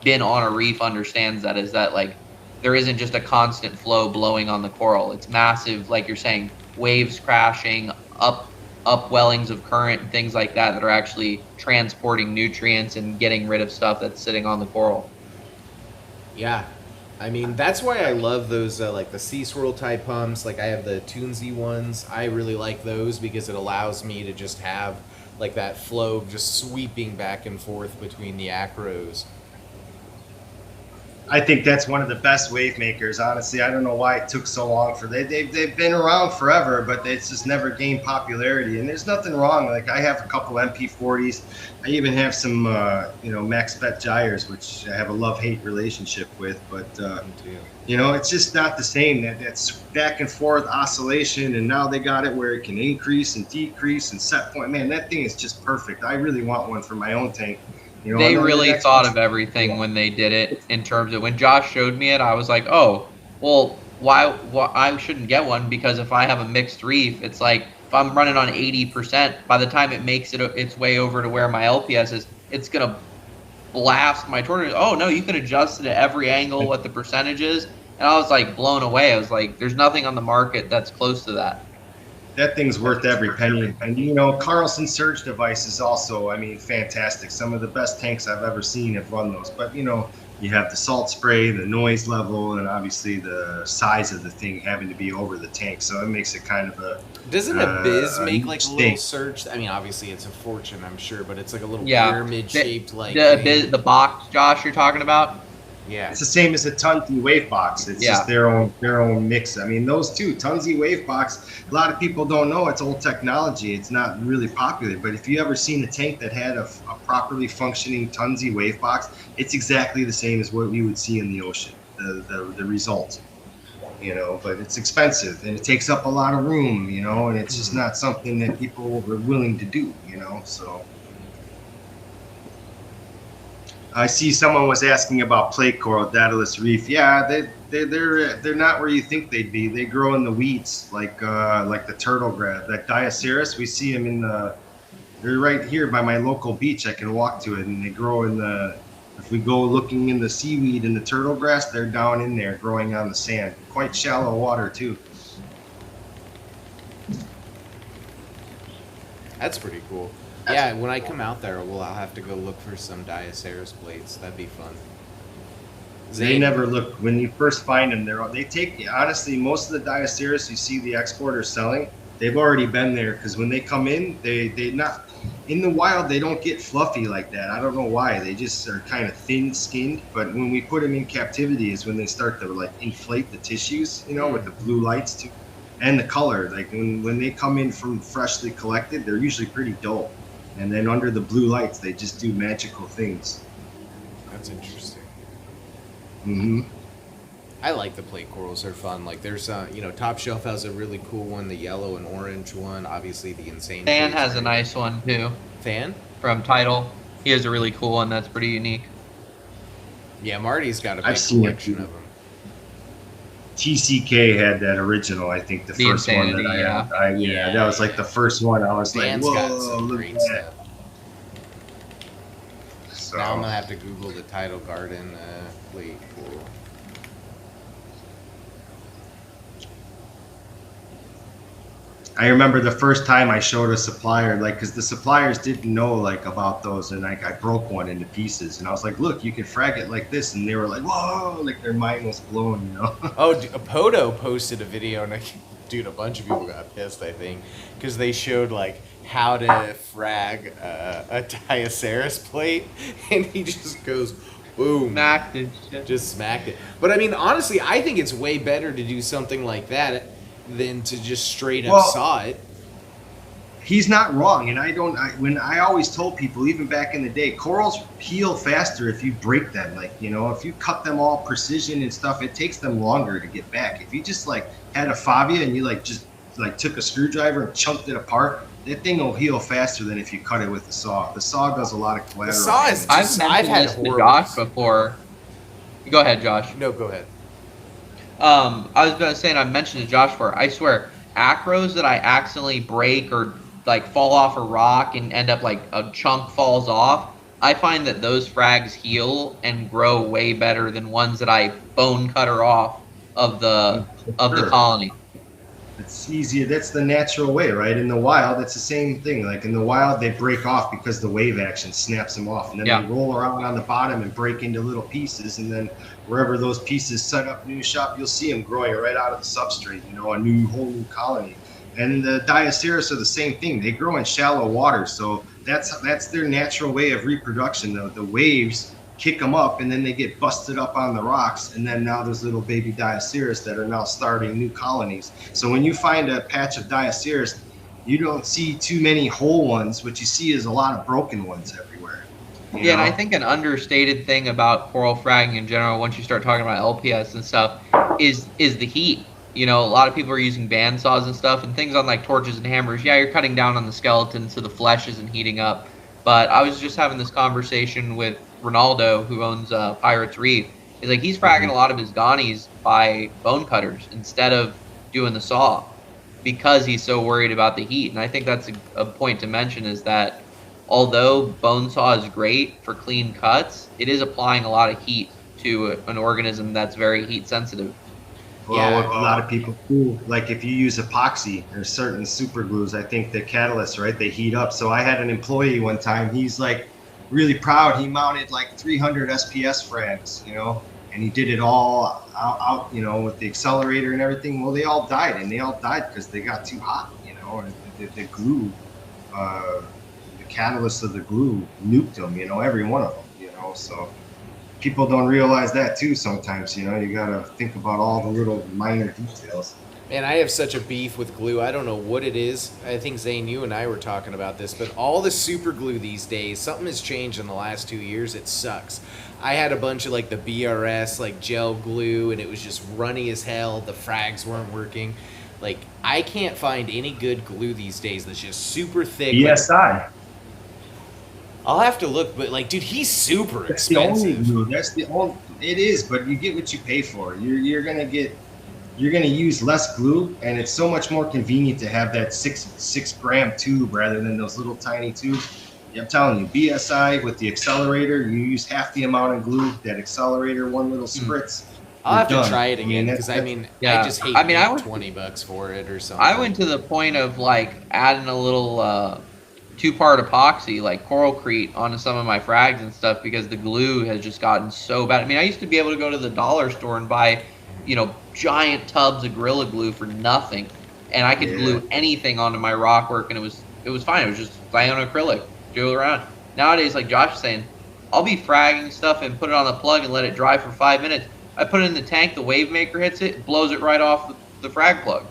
been on a reef understands that, is that like there isn't just a constant flow blowing on the coral. It's massive, like you're saying, waves crashing, upwellings of current and things like that that are actually transporting nutrients and getting rid of stuff that's sitting on the coral. Yeah. I mean, that's why I love those, like the sea swirl type pumps. Like I have the Toonsy ones. I really like those because it allows me to just have like that flow just sweeping back and forth between the acros. I think that's one of the best wave makers. Honestly, I don't know why it took so long for they've been around forever, but it's just never gained popularity. And there's nothing wrong. Like I have a couple MP40s. I even have some Max Bet gyres, which I have a love-hate relationship with. But it's just not the same. That's back and forth oscillation, and now they got it where it can increase and decrease and set point. Man, that thing is just perfect. I really want one for my own tank. They really thought of everything when they did it. In terms of when Josh showed me it, I was like, oh, well, why I shouldn't get one, because if I have a mixed reef, it's like if I'm running on 80%, by the time it makes its way over to where my LPS is, it's gonna blast my tornado. Oh no, you can adjust it at every angle what the percentage is, and I was like blown away. I was like, there's nothing on the market that's close to that. That thing's worth every penny. And Carlson surge device is also, I mean, fantastic. Some of the best tanks I've ever seen have run those. But you have the salt spray, the noise level, and obviously the size of the thing having to be over the tank. So it makes it kind of a. Doesn't a Biz make like a little surge? I mean, obviously it's a fortune, I'm sure, but it's like a little pyramid shaped like the box, Josh, you're talking about. Yeah, it's the same as a Tunsy wave box. It's just their own mix. I mean, those two Tunsy wave box. A lot of people don't know it's old technology. It's not really popular. But if you ever seen a tank that had a properly functioning Tunsy wave box, it's exactly the same as what we would see in the ocean. The result, But it's expensive and it takes up a lot of room, and it's just not something that people are willing to do, So. I see someone was asking about plate coral, Daedalus reef. Yeah, they're not where you think they'd be. They grow in the weeds, like the turtle grab, that Diaceras. We see them they're right here by my local beach. I can walk to it, and they grow if we go looking in the seaweed and the turtle grass, they're down in there growing on the sand. Quite shallow water too. That's pretty cool. Yeah, when I come out there, I'll have to go look for some Diaceras plates. That'd be fun. They never look, when you first find them, they take, honestly, most of the Diaceras you see the exporters selling, they've already been there, because when they come in, they not, in the wild, they don't get fluffy like that. I don't know why. They just are kind of thin-skinned, but when we put them in captivity is when they start to like inflate the tissues, with the blue lights too, and the color. Like when they come in from freshly collected, they're usually pretty dull. And then under the blue lights, they just do magical things. That's interesting. Mm-hmm. I like the plate corals. They're fun. Like there's, Top Shelf has a really cool one, the yellow and orange one. Obviously, the Insane. Fan has a nice one too. Fan? From Tidal. He has a really cool one that's pretty unique. Yeah, Marty's got a big collection of them. TCK had that original, I think, the first Insanity, one that I had. That was like the first one. I was Fan's like, got whoa, some look great at that. stuff. So, Now I'm gonna have to Google the Tidal Garden plate coral. I remember the first time I showed a supplier, because the suppliers didn't know about those, and I broke one into pieces, and I was like, look, you can frag it like this, and they were like, whoa, like their mind was blown, Oh, Poto posted a video, and a bunch of people got pissed, I think, because they showed how to frag a Diaceras plate, and he just goes, boom. Smacked it. Shit. Just smacked it. But I mean, honestly, I think it's way better to do something like that than to just straight up saw it. He's not wrong, and I always told people, even back in the day, corals heal faster if you break them. If you cut them all precision and stuff, it takes them longer to get back. If you just had a fabia and you took a screwdriver and chunked it apart, that thing will heal faster than if you cut it with a saw. The saw does a lot of collateral. The saw is I've had horrible. Josh before. Go ahead, Josh. No, go ahead. I was going to say, and I mentioned to Josh before, I swear, acros that I accidentally break or fall off a rock and end up a chunk falls off, I find that those frags heal and grow way better than ones that I bone cutter off of the colony. It's easier. That's the natural way, right? In the wild, it's the same thing. Like in the wild, they break off because the wave action snaps them off, and then they roll around on the bottom and break into little pieces. And then wherever those pieces set up new shop, you'll see them growing right out of the substrate. You know, whole new colony. And the Diaceras are the same thing. They grow in shallow water, so that's their natural way of reproduction. The waves kick them up, and then they get busted up on the rocks, and then now there's little baby Diaceras that are now starting new colonies. So when you find a patch of Diaceras, you don't see too many whole ones. What you see is a lot of broken ones everywhere. Yeah, and I think an understated thing about coral fragging in general, once you start talking about LPS and stuff, is the heat. You know, a lot of people are using band saws and stuff, and things on like torches and hammers. Yeah, you're cutting down on the skeleton so the flesh isn't heating up. But I was just having this conversation with Ronaldo, who owns Pirates Reef. He's like, he's fragging a lot of his ganies by bone cutters instead of doing the saw because he's so worried about the heat. And I think that's a point to mention, is that although bone saw is great for clean cuts, it is applying a lot of heat to an organism that's very heat sensitive. Well, a lot of people do, like if you use epoxy or certain super glues, I think the catalysts, right, they heat up. So I had an employee one time, he's like really proud. He mounted like 300 SPS frags, you know, and he did it all out, you know, with the accelerator and everything. Well, they all died, and they all died because they got too hot, you know, and the glue, the catalyst of the glue nuked them, you know, every one of them, you know, so. People don't realize that too sometimes, you know. You got to think about all the little minor details. Man, I have such a beef with glue. I don't know what it is. I think, Zane, you and I were talking about this, but all the super glue these days, something has changed in the last 2 years. It sucks. I had a bunch of like the BRS, like gel glue, and it was just runny as hell. The frags weren't working. Like, I can't find any good glue these days that's just super thick. BSI. I'll have to look, but like, dude, he's super That's expensive. the only glue. That's the only. It is, but you get what you pay for. You're gonna use less glue, and it's so much more convenient to have that six gram tube rather than those little tiny tubes. I'm telling you, BSI with the accelerator, you use half the amount of glue. That accelerator, one little spritz. I'll have to try it again because I just hate paying $20 for it or something. I went to the point of like adding a little two-part epoxy like Coralcrete onto some of my frags and stuff because the glue has just gotten so bad. I mean, I used to be able to go to the dollar store and buy, you know, giant tubs of Gorilla Glue for nothing, and I could glue anything onto my rock work, and it was fine. It was just cyanoacrylic, do it around. Nowadays, like Josh is saying, I'll be fragging stuff and put it on the plug and let it dry for 5 minutes. I put it in the tank, the wave maker hits it, blows it right off the frag plug.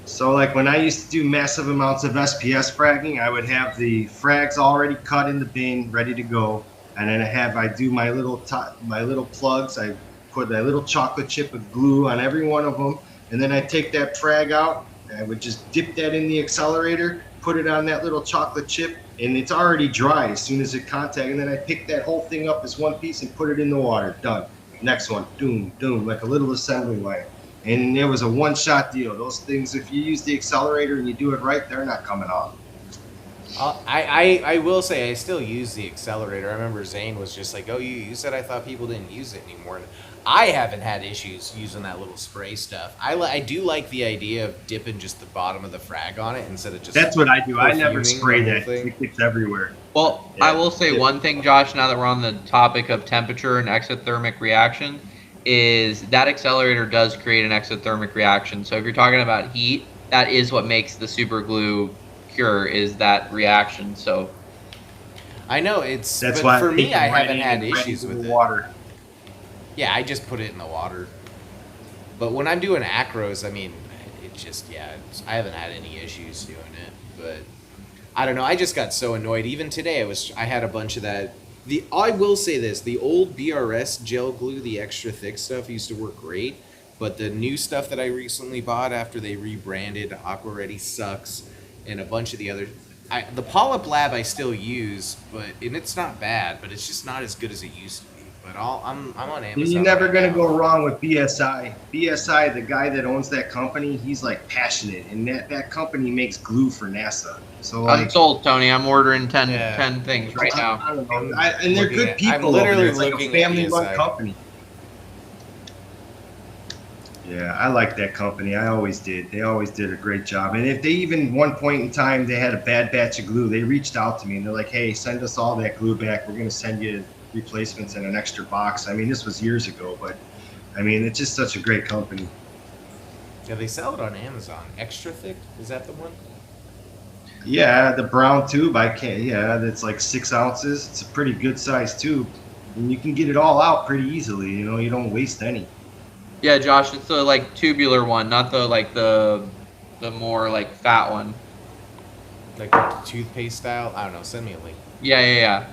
So like when I used to do massive amounts of SPS fragging, I would have the frags already cut in the bin, ready to go, and then I do my little plugs. I put a little chocolate chip of glue on every one of them, and then I take that frag out, and I would just dip that in the accelerator, put it on that little chocolate chip, and it's already dry as soon as it contact, and then I pick that whole thing up as one piece and put it in the water. Done. Next one, doom, like a little assembly line. And it was a one-shot deal. Those things, if you use the accelerator and you do it right, they're not coming off. I will say I still use the accelerator. I remember Zane was just like, oh, you use it? I thought people didn't use it anymore. And I haven't had issues using that little spray stuff. I do like the idea of dipping just the bottom of the frag on it instead of just... That's what I do. I never spray that. It gets everywhere. Well, I will say one thing, Josh, now that we're on the topic of temperature and exothermic reaction, is that accelerator does create an exothermic reaction. So if you're talking about heat, that is what makes the super glue cure, is that reaction. So I know that's why for me I haven't had issues with it. Water. Yeah, I just put it in the water. But when I'm doing acros, I mean, it just I haven't had any issues doing it. But I don't know, I just got so annoyed. Even today I had a bunch of that. I will say this, the old BRS gel glue, the extra thick stuff, used to work great, but the new stuff that I recently bought after they rebranded Aqua Ready sucks, and a bunch of the other... the Polyp Lab I still use, and it's not bad, but it's just not as good as it used to be. But I'm on Amazon. You're never going to go wrong with BSI. BSI, the guy that owns that company, he's like passionate, and that company makes glue for NASA. So I'm sold, Tony. I'm ordering 10 things right now. I don't know. And they're good people. I'm literally it's like a family-run company. Yeah, I like that company. I always did. They always did a great job. And if they even one point in time they had a bad batch of glue, they reached out to me and they're like, "Hey, send us all that glue back. We're going to send you replacements in an extra box." I mean, this was years ago, but I mean, it's just such a great company. Yeah, they sell it on Amazon. Extra thick? Is that the one? Yeah, the brown tube, I can't. Yeah, that's like 6 ounces. It's a pretty good size tube, and you can get it all out pretty easily. You know, you don't waste any. Yeah, Josh, it's the like tubular one, not the like the more like fat one. Like the toothpaste style? I don't know. Send me a link. Yeah.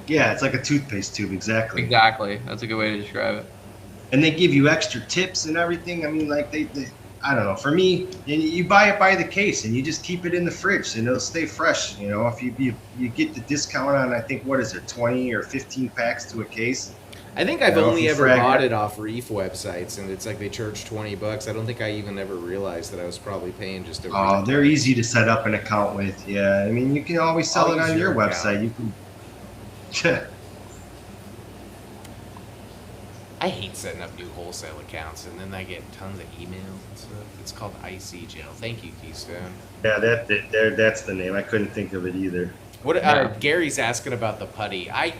Yeah, it's like a toothpaste tube, exactly. Exactly. That's a good way to describe it. And they give you extra tips and everything. I mean, like they I don't know. For me, you buy it by the case and you just keep it in the fridge and it'll stay fresh. You know, if you get the discount on, I think, what is it, 20 or 15 packs to a case. I think I've You know, only if you ever frag bought it- it off Reef websites, and it's like they charge $20. I don't think I even ever realized that I was probably paying just a. Oh, they're easy to set up an account with. Yeah, I mean, you can always sell I'll it use on your your website. You can. I hate setting up new wholesale accounts, and then I get tons of emails and stuff. It's called IC Jail. Thank you, Keystone. Yeah, that's the name. I couldn't think of it either. What Yeah. Gary's asking about the putty. I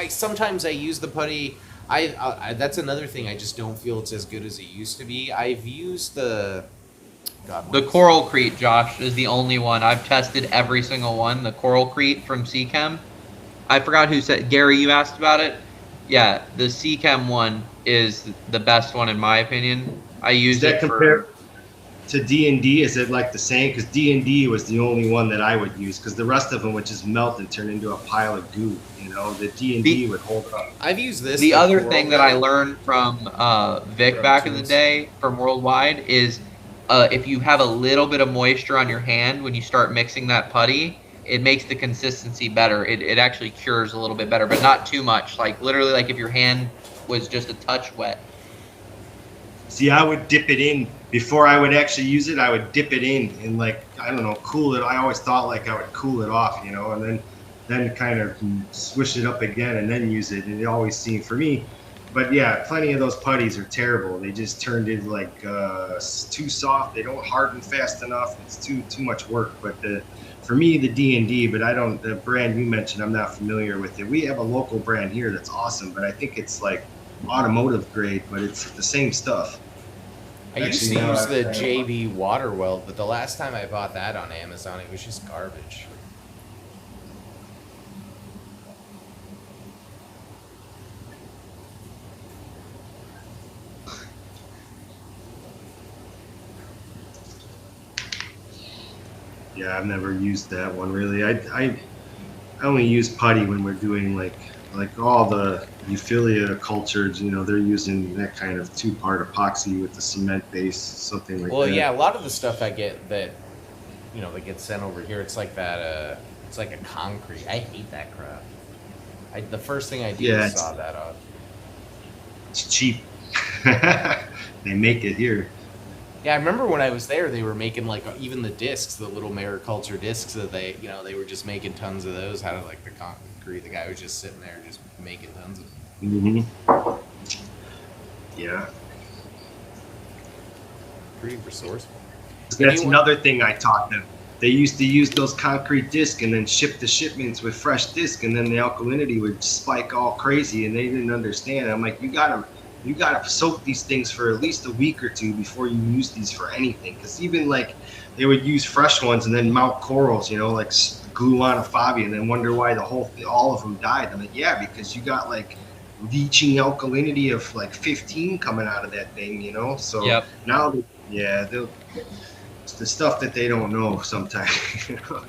sometimes I use the putty. That's another thing. I just don't feel it's as good as it used to be. I've used the. God, The Coral Crete, Josh, is the only one. I've tested every single one. The Coral Crete from Seachem. I forgot who said, Gary, you asked about it? Yeah, the Seachem one is the best one in my opinion. I Is used that it compared for... to D&D? Is it like the same? Because D&D was the only one that I would use, because the rest of them would just melt and turn into a pile of goo. You know, the D&D would hold up. I've used this. The other Coral thing that I Crete. learned from Vic From back in the Tunes. day, from Worldwide, is if you have a little bit of moisture on your hand when you start mixing that putty, it makes the consistency better. It actually cures a little bit better, but not too much. Like literally, like if your hand was just a touch wet. See, I would dip it in before I would actually use it. I would dip it in and, like, I don't know, cool it. I always thought like I would cool it off, you know, and then kind of swish it up again and then use it. And it always seemed for me. But yeah, plenty of those putties are terrible. They just turned into like too soft. They don't harden fast enough. It's too much work. But for me, the D&D, but the brand you mentioned, I'm not familiar with it. We have a local brand here that's awesome, but I think it's like automotive grade, but it's the same stuff. I used Actually, to no, use the I- JB water welt, but the last time I bought that on Amazon, it was just garbage. Yeah, I've never used that one really. I only use putty when we're doing like all the Euphilia cultures. You know, they're using that kind of 2-part epoxy with the cement base, something like Well, that. yeah, a lot of the stuff I get that gets sent over here, it's like that. It's like a concrete. I hate that crap. The first thing I did Yeah, was saw that on. It's cheap. They make it here. Yeah, I remember when I was there, they were making like even the discs, the little mariculture discs that they were just making tons of those out of like the concrete. The guy was just sitting there just making tons of them. Yeah. Pretty resourceful. That's Anyone- another thing I taught them. They used to use those concrete discs and then ship the shipments with fresh disc, and then the alkalinity would spike all crazy, and they didn't understand. I'm like, you gotta soak these things for at least a week or two before you use these for anything. Because even like they would use fresh ones and then mount corals, you know, like glue on a fobia, and then wonder why all of them died. I'm like, yeah, because you got like leaching alkalinity of like 15 coming out of that thing, you know. So Yep. now, yeah, it's the stuff that they don't know sometimes. You know?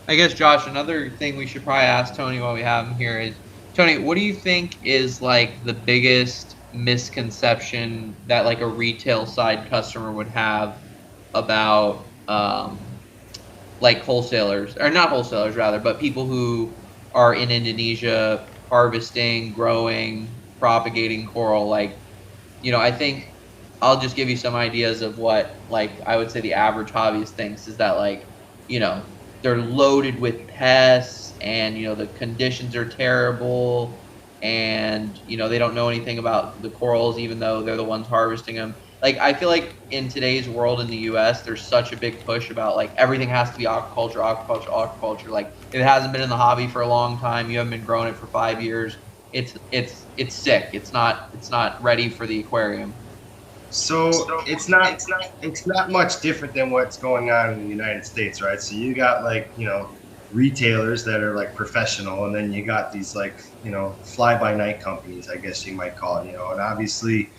I guess, Josh, another thing we should probably ask Tony while we have him here is, Tony, what do you think is like the biggest misconception that like a retail side customer would have about like wholesalers, or not wholesalers rather, but people who are in Indonesia harvesting, growing, propagating coral? Like, I think I'll just give you some ideas of what, like, I would say the average hobbyist thinks is that, like, you know, they're loaded with pests, and, you know, the conditions are terrible, and, you know, they don't know anything about the corals, even though they're the ones harvesting them. Like, I feel like in today's world in the US, there's such a big push about, like, everything has to be aquaculture, aquaculture, aquaculture. Like, if it hasn't been in the hobby for a long time, you haven't been growing it for 5 years, it's sick. It's not ready for the aquarium. So it's not much different than what's going on in the United States, right? So you got like, retailers that are like professional, and then you got these like, fly by night companies, I guess you might call it, and obviously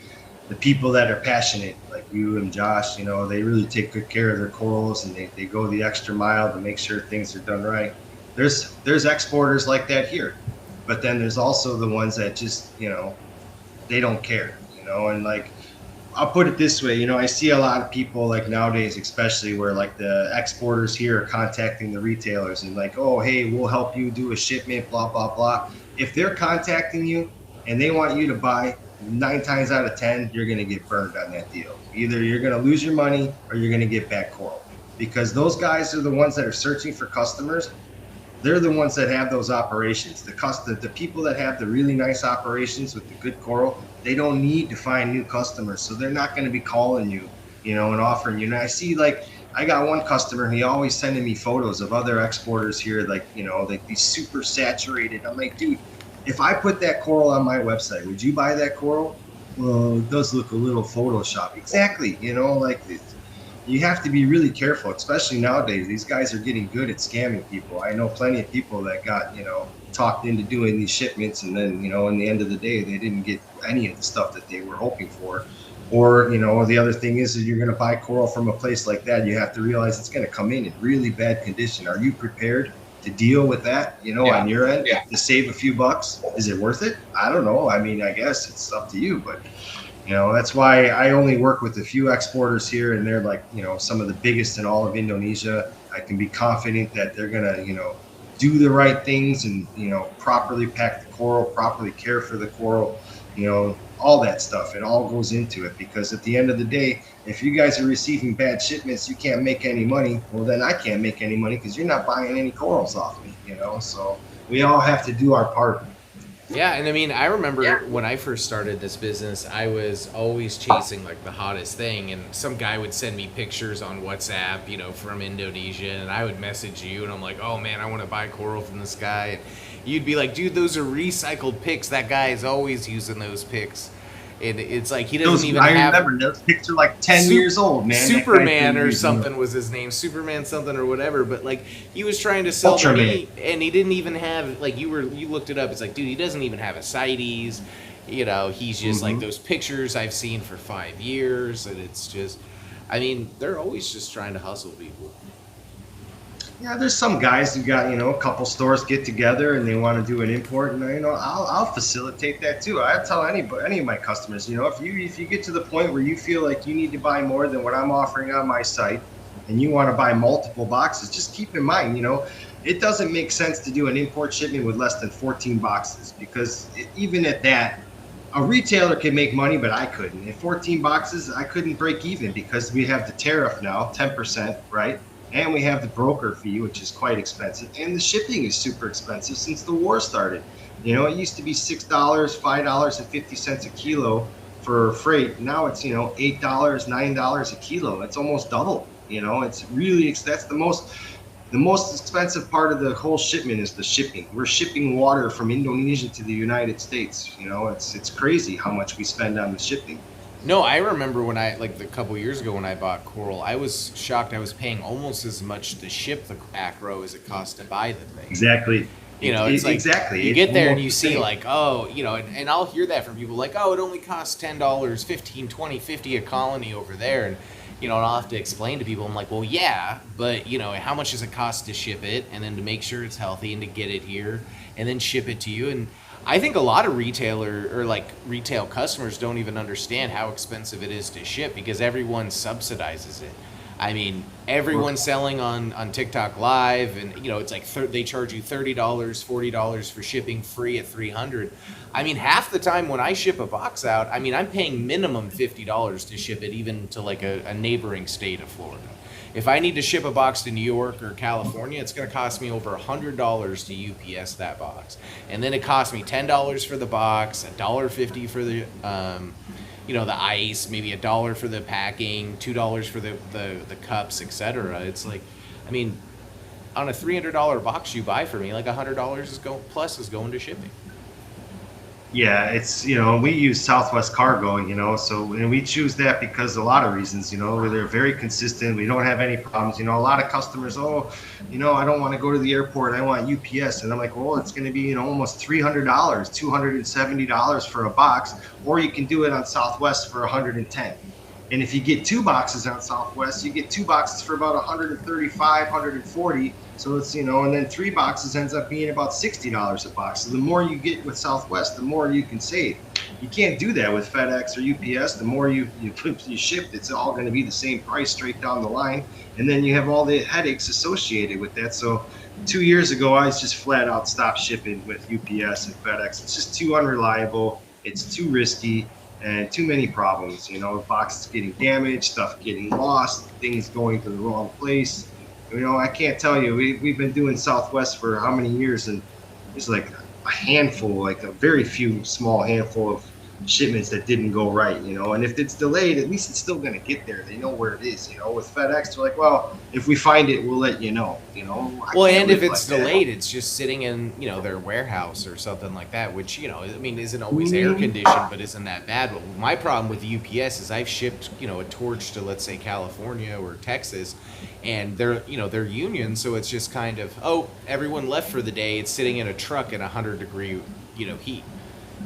the people that are passionate, like you and Josh, they really take good care of their corals, and they go the extra mile to make sure things are done right. There's exporters like that here, but then there's also the ones that just, they don't care, and like, I'll put it this way, I see a lot of people like nowadays, especially where like the exporters here are contacting the retailers and like, oh, hey, we'll help you do a shipment, blah, blah, blah. If they're contacting you and they want you to buy, 9 times out of 10, you're going to get burned on that deal. Either you're going to lose your money or you're going to get back coral, because those guys are the ones that are searching for customers. They're the ones that have those operations. The people that have the really nice operations with the good coral, they don't need to find new customers. So they're not going to be calling you, and offering you. And I see, like, I got one customer, he always sending me photos of other exporters here, like, like these super saturated. I'm like, dude, if I put that coral on my website, would you buy that coral? Well, it does look a little Photoshop. Exactly. Like, you have to be really careful, especially nowadays. These guys are getting good at scamming people. I know plenty of people that got, talked into doing these shipments, and then, in the end of the day, they didn't get any of the stuff that they were hoping for. Or, the other thing is you're going to buy coral from a place like that, you have to realize it's going to come in really bad condition. Are you prepared to deal with that, on your end, to save a few bucks? Is it worth it? I don't know. I mean, I guess it's up to you, but that's why I only work with a few exporters here, and they're like, some of the biggest in all of Indonesia. I can be confident that they're gonna, do the right things and, properly pack the coral, properly care for the coral, all that stuff. It all goes into it, because at the end of the day, if you guys are receiving bad shipments, you can't make any money. Well, then I can't make any money because you're not buying any corals off me, So we all have to do our part. Yeah, and I mean, I remember when I first started this business, I was always chasing like the hottest thing, and some guy would send me pictures on WhatsApp, from Indonesia, and I would message you, and I'm like, oh man, I want to buy coral from this guy. And you'd be like, dude, those are recycled pics. That guy is always using those pics. And it's like he doesn't even have. I remember those pictures are like 10 years old, man. Superman or something was his name, Superman something or whatever. But like he was trying to sell to me, and he didn't even have like you looked it up. It's like, dude, he doesn't even have a CITES. He's just like those pictures I've seen for 5 years, and it's just, I mean, they're always just trying to hustle people. Yeah, there's some guys who got, a couple stores get together and they want to do an import, and I'll facilitate that too. I tell any of my customers, if you get to the point where you feel like you need to buy more than what I'm offering on my site, and you want to buy multiple boxes, just keep in mind, it doesn't make sense to do an import shipment with less than 14 boxes, because even at that, a retailer can make money, but I couldn't. At 14 boxes, I couldn't break even, because we have the tariff now, 10%, right? And we have the broker fee, which is quite expensive. And the shipping is super expensive since the war started. It used to be $6, $5.50 a kilo for freight. Now it's, $8, $9 a kilo. It's almost double. It's really, that's the most expensive part of the whole shipment is the shipping. We're shipping water from Indonesia to the United States. It's crazy how much we spend on the shipping. No, I remember when a couple years ago when I bought coral, I was shocked. I was paying almost as much to ship the acro as it costs to buy the thing. Exactly. It's like exactly. You get there and you see like, oh, and I'll hear that from people like, oh, it only costs $10, $15, $20, $50 a colony over there, and I'll have to explain to people. I'm like, well, yeah, but how much does it cost to ship it, and then to make sure it's healthy and to get it here and then ship it to you? And I think a lot of retail customers don't even understand how expensive it is to ship, because everyone subsidizes it. I mean, everyone's selling on TikTok Live, and you know, it's like they charge you $30, $40 for shipping free at 300. I mean, half the time when I ship a box out, I mean, I'm paying minimum $50 to ship it, even to like a neighboring state of Florida. If I need to ship a box to New York or California, it's going to cost me over $100 to UPS that box, and then it costs me $10 for the box, $1.50 for the you know, the ice, maybe $1 for the packing, $2 for the cups, etc. It's like, I mean, on a $300 box you buy for me, like $100 is going to shipping. Yeah, it's, you know, we use Southwest Cargo, you know, so, and we choose that because a lot of reasons, you know, they're very consistent. We don't have any problems. You know, a lot of customers, oh, you know, I don't want to go to the airport, I want UPS. And I'm like, well, it's going to be, you know, almost $300, $270 for a box, or you can do it on Southwest for 110. And if you get 2 boxes on Southwest, you get 2 boxes for about 135, 140. So it's, you know, and then 3 boxes ends up being about $60 a box. So the more you get with Southwest, the more you can save. You can't do that with FedEx or UPS. The more you ship, it's all going to be the same price straight down the line. And then you have all the headaches associated with that. So 2 years ago, I just flat out stopped shipping with UPS and FedEx. It's just too unreliable. It's too risky. And too many problems, you know, boxes getting damaged, stuff getting lost, things going to the wrong place. You know, I can't tell you, we've been doing Southwest for how many years, and there's like a handful, like a very few small handful of shipments that didn't go right, you know. And if it's delayed, at least it's still going to get there. They know where it is, you know. With FedEx, they're like, well, if we find it, we'll let you know, you know. Well, and if it's delayed, it's just sitting in, you know, their warehouse or something like that, which, you know, I mean, isn't always air conditioned, but isn't that bad. But my problem with UPS is I've shipped, you know, a torch to, let's say, California or Texas, and they're, you know, they're union, so it's just kind of, oh, everyone left for the day. It's sitting in a truck in 100-degree, you know, heat.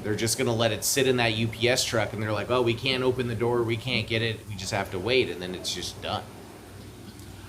They're just going to let it sit in that UPS truck, and they're like, oh, we can't open the door, we can't get it, we just have to wait, and then it's just done.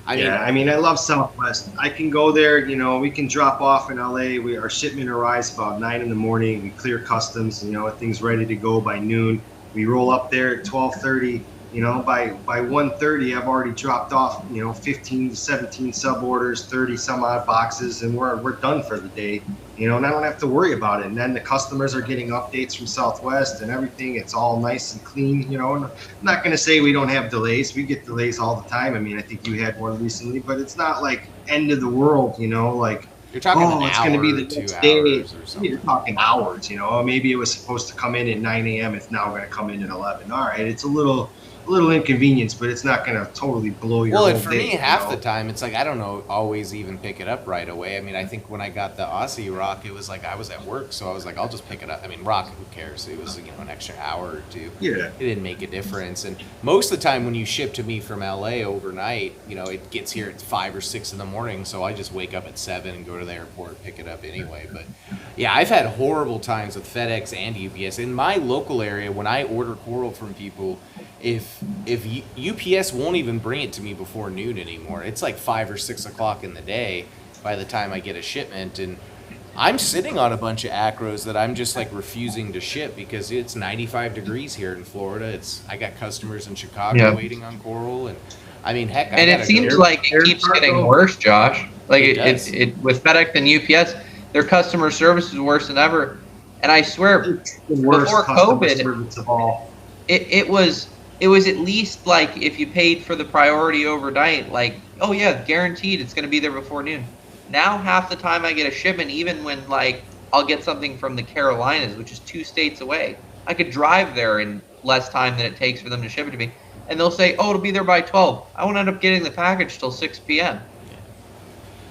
I mean, I love Southwest. I can go there, you know, we can drop off in LA. Our shipment arrives about 9 in the morning. We clear customs, you know, everything's ready to go by noon. We roll up there at 12:30. You know, by 1:30, I've already dropped off, you know, 15 to 17 sub orders, 30 some odd boxes, and we're done for the day. You know, and I don't have to worry about it. And then the customers are getting updates from Southwest and everything. It's all nice and clean. You know, and I'm not going to say we don't have delays. We get delays all the time. I mean, I think you had one recently, but it's not like end of the world. You know, like, you're talking oh, it's going to be the next day. Or something. You're talking hours. You know, maybe it was supposed to come in at 9 a.m. It's now going to come in at 11. All right, it's a little inconvenience, but it's not going to totally blow your whole day. Well, and for me, half the time, it's like I don't know, always even pick it up right away. I mean, I think when I got the Aussie Rock, it was like I was at work, so I was like, I'll just pick it up. I mean, Rock, who cares? It was, you know, an extra hour or two. Yeah. It didn't make a difference. And most of the time when you ship to me from LA overnight, you know, it gets here at 5 or 6 in the morning, so I just wake up at 7 and go to the airport, pick it up anyway. But yeah, I've had horrible times with FedEx and UPS. In my local area, when I order coral from people, if UPS won't even bring it to me before noon anymore, it's like 5 or 6 o'clock in the day by the time I get a shipment, and I'm sitting on a bunch of acros that I'm just like refusing to ship because it's 95 degrees here in Florida. I got customers in Chicago waiting on coral, and I mean, heck, and it seems like it keeps getting worse, Josh. Like it with FedEx and UPS, their customer service is worse than ever. And I swear, before COVID, it was at least like if you paid for the priority overnight, like, oh yeah, guaranteed it's going to be there before noon. Now half the time I get a shipment, even when like I'll get something from the Carolinas, which is 2 states away, I could drive there in less time than it takes for them to ship it to me. And they'll say, oh, it'll be there by 12. I won't end up getting the package till 6 p.m.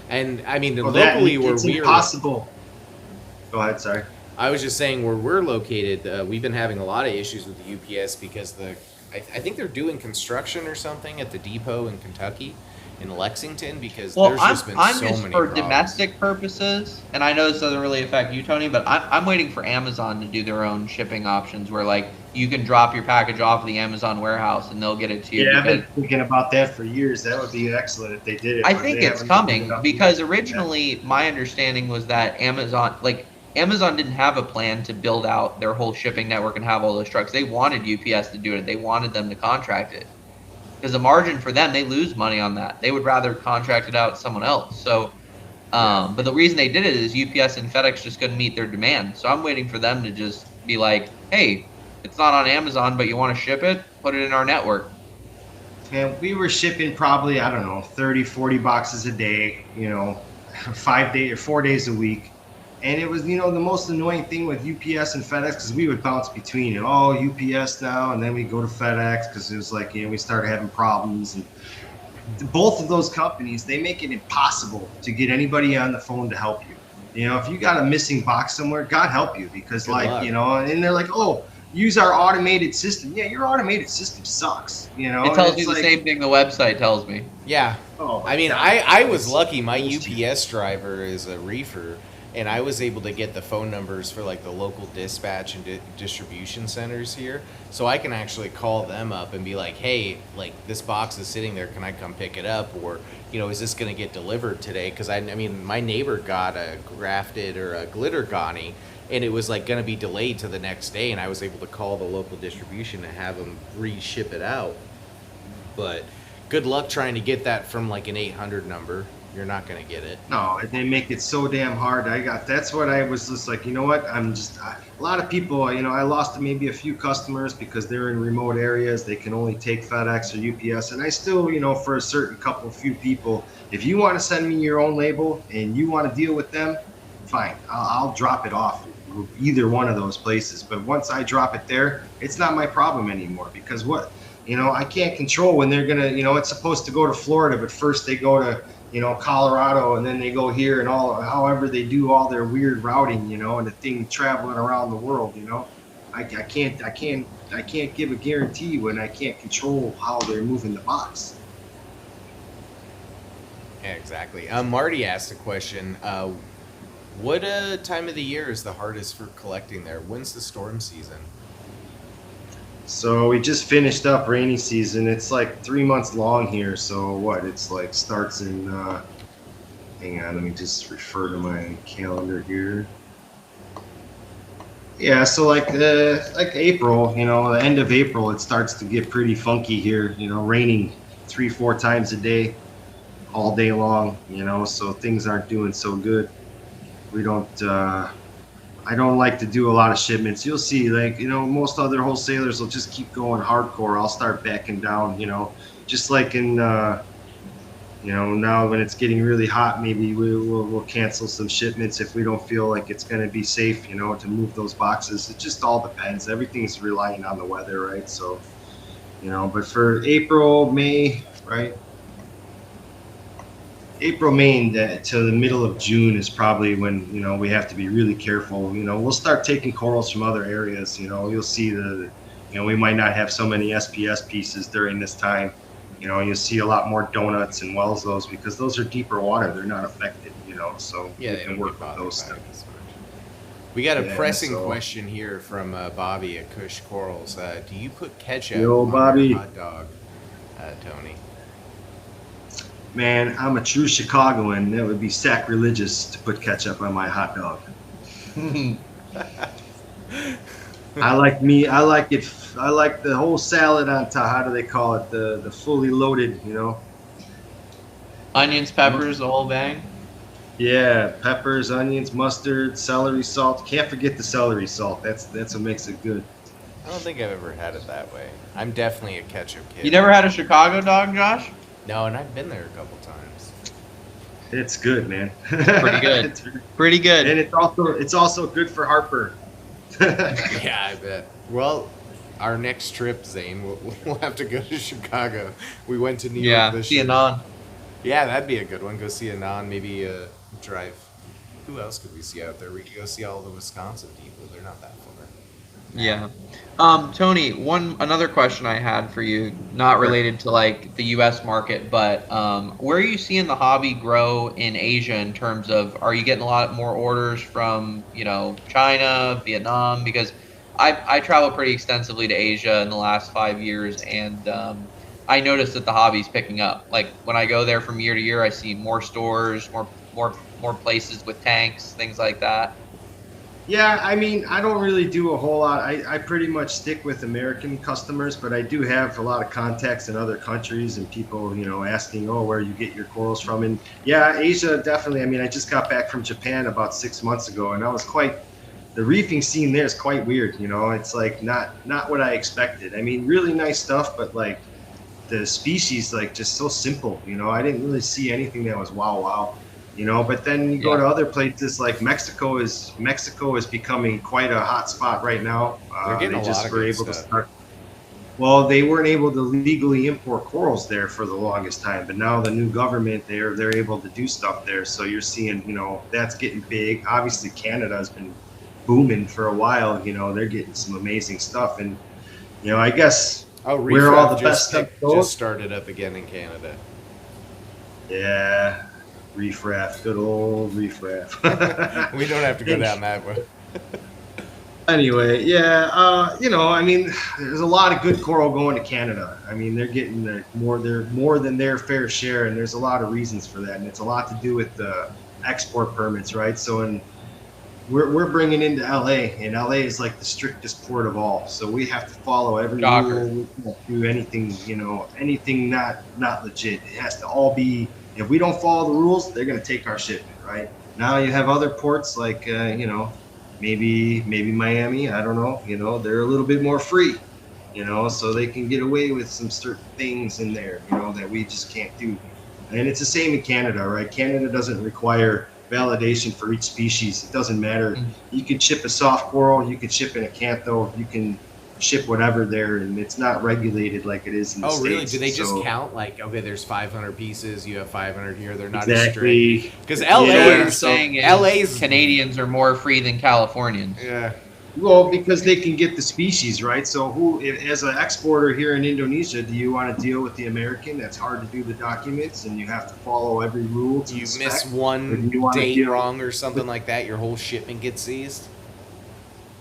And I mean, locally where it's impossible. Go ahead, sorry. I was just saying where we're located, we've been having a lot of issues with the UPS because I think they're doing construction or something at the depot in Kentucky, in Lexington, because there's just been so many problems. I'm just for domestic purposes, and I know this doesn't really affect you, Tony, but I'm waiting for Amazon to do their own shipping options where, like, you can drop your package off the Amazon warehouse and they'll get it to you. Yeah, I've been thinking about that for years. That would be excellent if they did it. I think it's coming because originally my understanding was that Amazon didn't have a plan to build out their whole shipping network and have all those trucks. They wanted UPS to do it. They wanted them to contract it. because the margin for them, they lose money on that. They would rather contract it out to someone else. So, but the reason they did it is UPS and FedEx just couldn't meet their demand. So I'm waiting for them to just be like, hey, it's not on Amazon, but you want to ship it? Put it in our network. And we were shipping probably, I don't know, 30, 40 boxes a day, 5 days or 4 days a week. And it was, the most annoying thing with UPS and FedEx, because we would bounce between, UPS now, and then we go to FedEx, because it was like, we started having problems. And both of those companies, they make it impossible to get anybody on the phone to help you. If you got a missing box somewhere, God help you, because Good luck. and they're like, oh, use our automated system. Yeah, your automated system sucks. It tells you the same thing the website tells me. Yeah. Oh, I mean, God. I was lucky. My UPS driver is a reefer, and I was able to get the phone numbers for like the local dispatch and distribution centers here. So I can actually call them up and be like, hey, like this box is sitting there. Can I come pick it up? Or, is this going to get delivered today? Because I mean, my neighbor got a grafted or a glitter gonny, and it was like going to be delayed to the next day. And I was able to call the local distribution and have them re-ship it out. But good luck trying to get that from like an 800 number. You're not going to get it. No, they make it so damn hard. That's what I was just like, what? A lot of people, I lost maybe a few customers because they're in remote areas. They can only take FedEx or UPS. And I still, for a certain few people, if you want to send me your own label and you want to deal with them, fine. I'll drop it off either one of those places. But once I drop it there, it's not my problem anymore, because what? I can't control when they're going to, it's supposed to go to Florida, but first they go to, Colorado, and then they go here, and however they do all their weird routing, and the thing traveling around the world, I can't give a guarantee when I can't control how they're moving the box. Yeah, exactly. Marty asked a question. What time of the year is the hardest for collecting there? When's the storm season? So we just finished up rainy season. It's like 3 months long here. So what? It's like starts in, hang on, let me just refer to my calendar here. Yeah, so like April, the end of April, it starts to get pretty funky here, raining 3-4 times a day, all day long, so things aren't doing so good. We don't, I don't like to do a lot of shipments. You'll see, like, most other wholesalers will just keep going hardcore. I'll start backing down, just like in, now when it's getting really hot, maybe we'll cancel some shipments if we don't feel like it's going to be safe, to move those boxes. It just all depends. Everything's relying on the weather, right? So, but for April, May, right? April, May to the middle of June is probably when, we have to be really careful. We'll start taking corals from other areas. You'll see we might not have so many SPS pieces during this time. You'll see a lot more donuts and Wells because those are deeper water. They're not affected, so Yeah, we can work with those stuff. We got a pressing question here from Bobby at Cush Corals. Do you put ketchup on Bobby. your hot dog, Tony? Man, I'm a true Chicagoan. That would be sacrilegious to put ketchup on my hot dog. I like it. I like the whole salad on top. How do they call it? The fully loaded, Onions, peppers, the whole bang. Yeah, peppers, onions, mustard, celery salt. Can't forget the celery salt. That's what makes it good. I don't think I've ever had it that way. I'm definitely a ketchup kid. You never had a Chicago dog, Josh? No, and I've been there a couple times. It's good, man. Pretty good. Pretty good. And it's also good for Harper. Yeah, I bet. Well, our next trip, Zane, we'll have to go to Chicago. We went to New York this year. See Anon. Yeah, that'd be a good one. Go see Anon. Maybe drive. Who else could we see out there? We could go see all the Wisconsin people. They're not that far. Yeah. Tony, another question I had for you, not related to like the U.S. market, but where are you seeing the hobby grow in Asia in terms of, are you getting a lot more orders from, China, Vietnam? Because I travel pretty extensively to Asia in the last 5 years, and I noticed that the hobby's picking up. Like when I go there from year to year, I see more stores, more places with tanks, things like that. Yeah, I mean, I don't really do a whole lot. I pretty much stick with American customers, but I do have a lot of contacts in other countries and people, asking, oh, where you get your corals from. And yeah, Asia, definitely. I mean, I just got back from Japan about 6 months ago, and I was the reefing scene there is quite weird. It's like not what I expected. I mean, really nice stuff, but like the species, like just so simple. I didn't really see anything that was wow, wow. But then you go to other places like Mexico is becoming quite a hot spot right now. They're getting They a just lot of were good able to stuff. start. Well, they weren't able to legally import corals there for the longest time, but now the new government, they're able to do stuff there. So you're seeing, that's getting big. Obviously, Canada has been booming for a while. They're getting some amazing stuff, and I guess Reef where all Raft the best stuff just goes. started up again in Canada. Yeah, Reef Raft, good old Reef Raft. We don't have to go down that way. Anyway, yeah, I mean, there's a lot of good coral going to Canada. I mean, they're getting they're more than their fair share, and there's a lot of reasons for that, and it's a lot to do with the export permits, right? So, we're bringing into LA, and LA is like the strictest port of all, so we have to follow every Shocker. rule. We can't do anything, anything not legit. It has to all be. If we don't follow the rules, they're going to take our shipment, right? Now you have other ports like, maybe Miami. I don't know. They're a little bit more free, so they can get away with some certain things in there, that we just can't do. And it's the same in Canada, right? Canada doesn't require validation for each species. It doesn't matter. You can ship a soft coral, you can ship an acantho, you can ship whatever there, and it's not regulated like it is in the States. Oh, really? Do they just count like, okay, there's 500 pieces, you have 500 here? They're not as strict. Because LA, So what you're saying is LA's Canadians are more free than Californians. Yeah. Well, because they can get the species, right? So as an exporter here in Indonesia, do you want to deal with the American? That's hard to do the documents, and you have to follow every rule to You the miss spec. one date wrong or something like that, your whole shipment gets seized?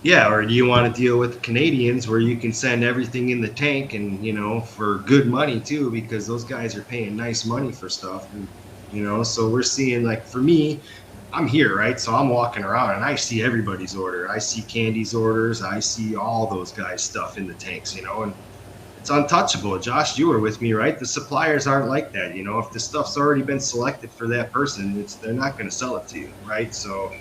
Yeah, or do you want to deal with the Canadians where you can send everything in the tank and, for good money too, because those guys are paying nice money for stuff. And, so we're seeing, like, for me, I'm here, right? So I'm walking around and I see everybody's order. I see Candy's orders. I see all those guys' stuff in the tanks, and it's untouchable. Josh, you were with me, right? The suppliers aren't like that. If the stuff's already been selected for that person, they're not going to sell it to you, right? So,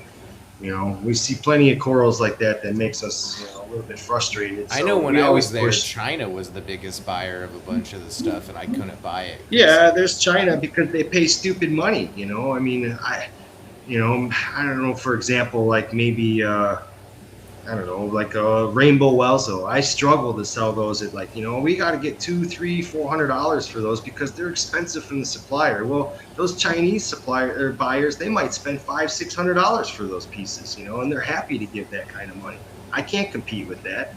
we see plenty of corals like that makes us a little bit frustrated. I know when I was there, China was the biggest buyer of a bunch of the stuff, and I couldn't buy it. Yeah, there's China because they pay stupid money. I mean, I don't know. For example, like maybe I don't know, like a rainbow whelso. I struggle to sell those at like, we got to get $200, $300, $400 for those because they're expensive from the supplier. Well, those Chinese supplier or buyers, they might spend $500, $600 for those pieces, and they're happy to give that kind of money. I can't compete with that,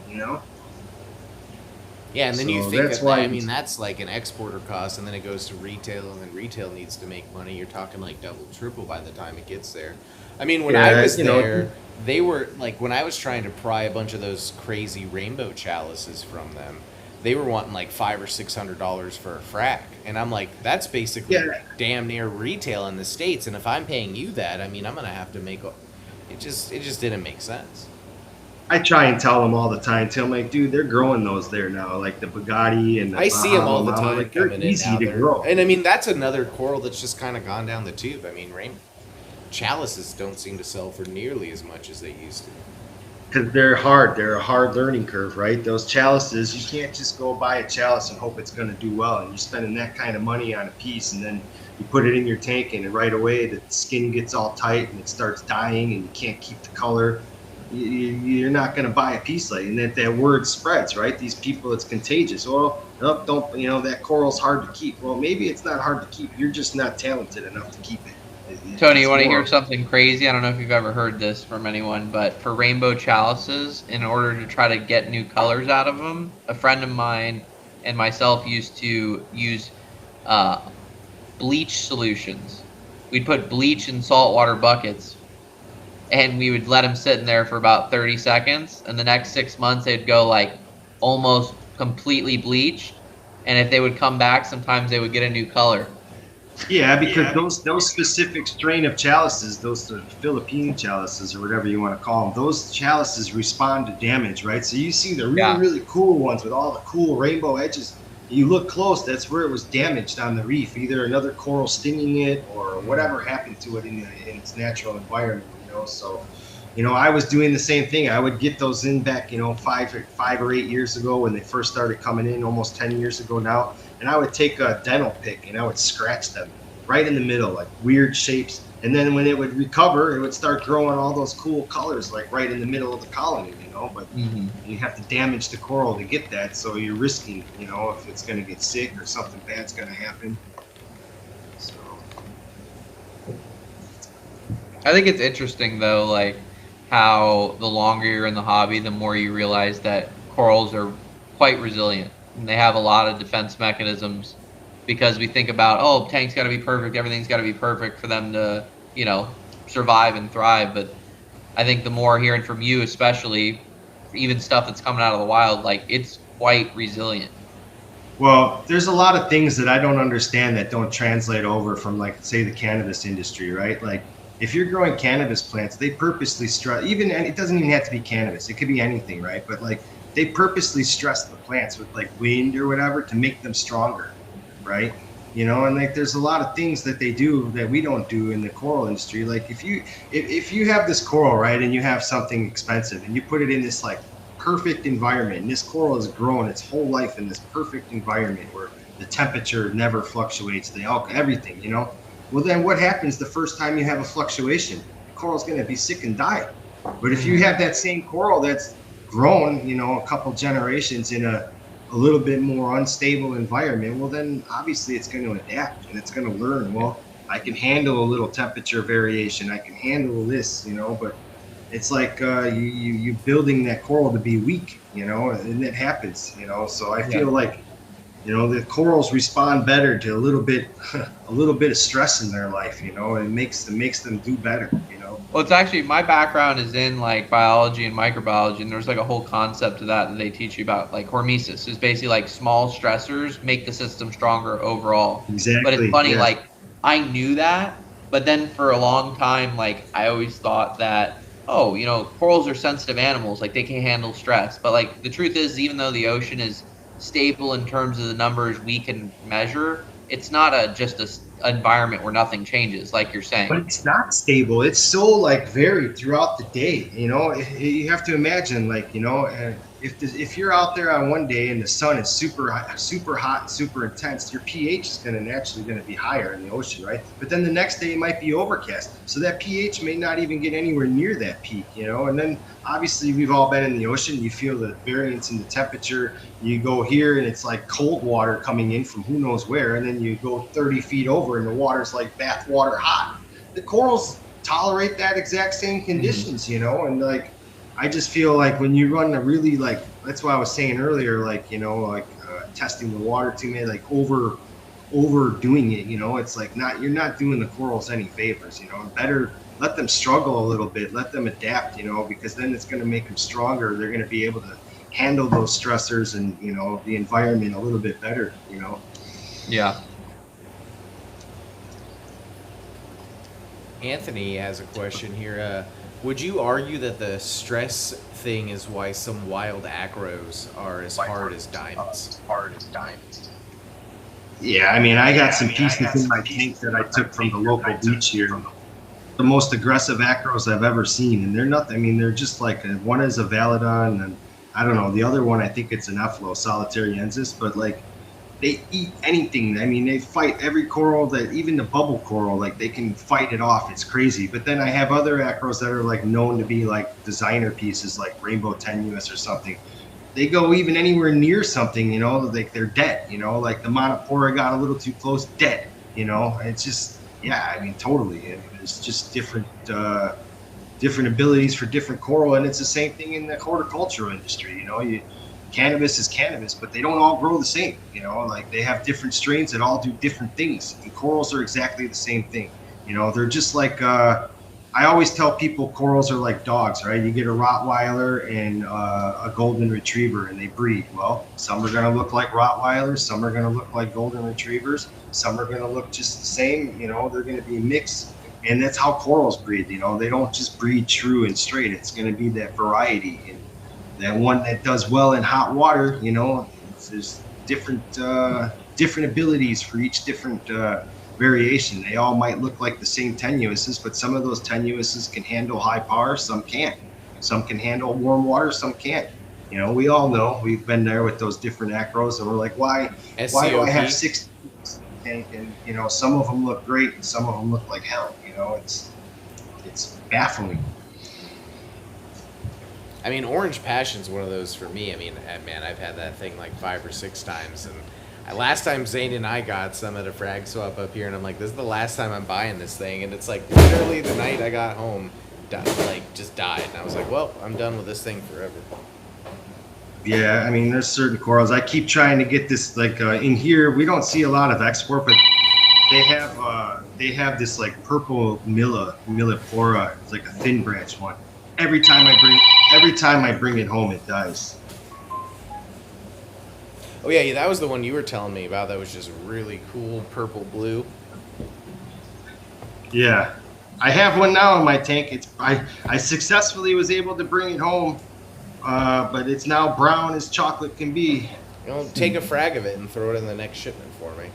Yeah, and then So you think that's that, why I mean, that's like an exporter cost, and then it goes to retail, and then retail needs to make money. You're talking like double, triple by the time it gets there. I mean, when I was there, they were like, when I was trying to pry a bunch of those crazy rainbow chalices from them, they were wanting like $500 or $600 for a frac, and I'm like, that's basically damn near retail in the States. And if I'm paying you that, I mean, I'm gonna have to make it. Just didn't make sense. I try and tell them all the time. Tell them, like, dude, they're growing those there now, like the Bugatti and the I see them all the time. Like, they're easy to grow. And I mean, that's another coral that's just kind of gone down the tube. I mean, chalices don't seem to sell for nearly as much as they used to. Because they're hard. They're a hard learning curve, right? Those chalices, you can't just go buy a chalice and hope it's going to do well. And you're spending that kind of money on a piece, and then you put it in your tank, and right away the skin gets all tight and it starts dying, and you can't keep the color. You're not going to buy a piece like, and that word spreads, right? These people, it's contagious. Well, no, don't, that coral's hard to keep. Well, maybe it's not hard to keep. You're just not talented enough to keep it. Tony, you want to hear something crazy? I don't know if you've ever heard this from anyone, but for rainbow chalices, in order to try to get new colors out of them, a friend of mine and myself used to use bleach solutions. We'd put bleach in saltwater buckets, and we would let them sit in there for about 30 seconds, and the next 6 months they'd go like almost completely bleached, and if they would come back, sometimes they would get a new color. Yeah, because those specific strain of chalices, those Philippine chalices or whatever you want to call them, those chalices respond to damage, right? So you see the really, Yeah. really cool ones with all the cool rainbow edges. You look close, that's where it was damaged on the reef, either another coral stinging it or whatever happened to it in its natural environment, you know. So, you know, I was doing the same thing. I would get those in back, you know, 5 or 8 years ago when they first started coming in, almost 10 years ago now. And I would take a dental pick and I would scratch them right in the middle, like weird shapes. And then when it would recover, it would start growing all those cool colors, like right in the middle of the colony, you know. But you have to damage the coral to get that, so you're risking, you know, if it's going to get sick or something bad's going to happen. So I think it's interesting though, like how the longer you're in the hobby, the more you realize that corals are quite resilient and they have a lot of defense mechanisms, because we think about, oh, tank's got to be perfect, everything's got to be perfect for them to, you know, survive and thrive. But I think the more hearing from you, especially even stuff that's coming out of the wild, like it's quite resilient. well, there's a lot of things that I don't understand that don't translate over from, like, say, the cannabis industry, right? Like, if you're growing cannabis plants, they purposely stress, even, and it doesn't even have to be cannabis, it could be anything, right? But like, they purposely stress the plants with like wind or whatever to make them stronger, right? You know, and like, there's a lot of things that they do that we don't do in the coral industry. Like, if you have this coral, right, and you have something expensive and you put it in this like perfect environment, and this coral has grown its whole life in this perfect environment where the temperature never fluctuates, the alcohol, everything, you know. Well, then what happens the first time you have a fluctuation? The coral's going to be sick and die. But if you have that same coral that's grown, you know, a couple generations in a little bit more unstable environment, well, then obviously it's going to adapt and it's going to learn, well, I can handle a little temperature variation, I can handle this, you know. But it's like you building that coral to be weak, you know, and it happens, you know. So I feel like, you know, the corals respond better to a little bit of stress in their life, you know, and it makes them do better, you know. Well, it's actually, my background is in like biology and microbiology, and there's like a whole concept to that they teach you about. Like hormesis is basically like small stressors make the system stronger overall. Exactly. But it's funny, yeah. like I knew that, but then for a long time, like I always thought that, oh, you know, corals are sensitive animals, like they can handle stress. But like the truth is, even though the ocean is stable in terms of the numbers we can measure, it's not just a environment where nothing changes, like you're saying. But it's not stable. It's so like varied throughout the day. You know, you have to imagine, like, you know, if you're out there on one day and the sun is super hot, super intense, your pH is naturally going to be higher in the ocean, right? But then the next day it might be overcast, so that pH may not even get anywhere near that peak, you know. And then obviously we've all been in the ocean. You feel the variance in the temperature. You go here and it's like cold water coming in from who knows where, and then you go 30 feet over and the water's like bath water hot. The corals tolerate that exact same conditions, you know. And like, I just feel like when you run a really, like, that's why I was saying earlier, like, you know, like testing the water too many, like overdoing it, you know. It's like, you're not doing the corals any favors, you know. Better let them struggle a little bit, let them adapt, you know, because then it's going to make them stronger. They're going to be able to handle those stressors and, you know, the environment a little bit better, you know. Yeah. Anthony has a question here. Would you argue that the stress thing is why some wild acros are as hard as diamonds? Yeah, I mean, I got some pieces in my tank that I took from the local beach here. The most aggressive acros I've ever seen, and they're nothing. I mean, they're just like, one is a Validon, and I don't know, the other one, I think it's an Ephylo, Solitariensis, but like, they eat anything. I mean, they fight every coral, that even the bubble coral, like they can fight it off. It's crazy. But then I have other acros that are like known to be like designer pieces, like Rainbow Tenuous or something. They go even anywhere near something, you know, like they're dead, you know, like the Monopora got a little too close, dead, you know. It's just, yeah, I mean, totally. It's just different abilities for different coral, and it's the same thing in the horticultural industry, you know. Cannabis is cannabis, but they don't all grow the same, you know. Like, they have different strains that all do different things, and corals are exactly the same thing, you know. They're just like I always tell people corals are like dogs, right? You get a Rottweiler and a golden retriever, and they breed. Well, some are going to look like Rottweilers, some are going to look like golden retrievers, some are going to look just the same. You know, they're going to be mixed, and that's how corals breed. You know, they don't just breed true and straight. It's going to be that variety, and that one that does well in hot water. You know, there's different abilities for each different variation. They all might look like the same tenuouses, but some of those tenuouses can handle high power, some can't. Some can handle warm water, some can't. You know, we all know, we've been there with those different acros, and we're like, why do I have 6 tank? And you know, some of them look great and some of them look like hell. You know, it's baffling. I mean, Orange Passion's one of those for me. I mean, man, I've had that thing like 5 or 6 times, and last time Zane and I got some at a frag swap up here, and I'm like, this is the last time I'm buying this thing, and it's like literally the night I got home, just died, and I was like, well, I'm done with this thing forever. Yeah, I mean, there's certain corals. I keep trying to get this, like in here, we don't see a lot of export, but they have this like purple millipora. It's like a thin branch one. Every time I bring it home, it dies. Oh yeah, that was the one you were telling me about. That was just really cool, purple blue. Yeah, I have one now in my tank. I successfully was able to bring it home, but it's now brown as chocolate can be. You know, take a frag of it and throw it in the next shipment for me.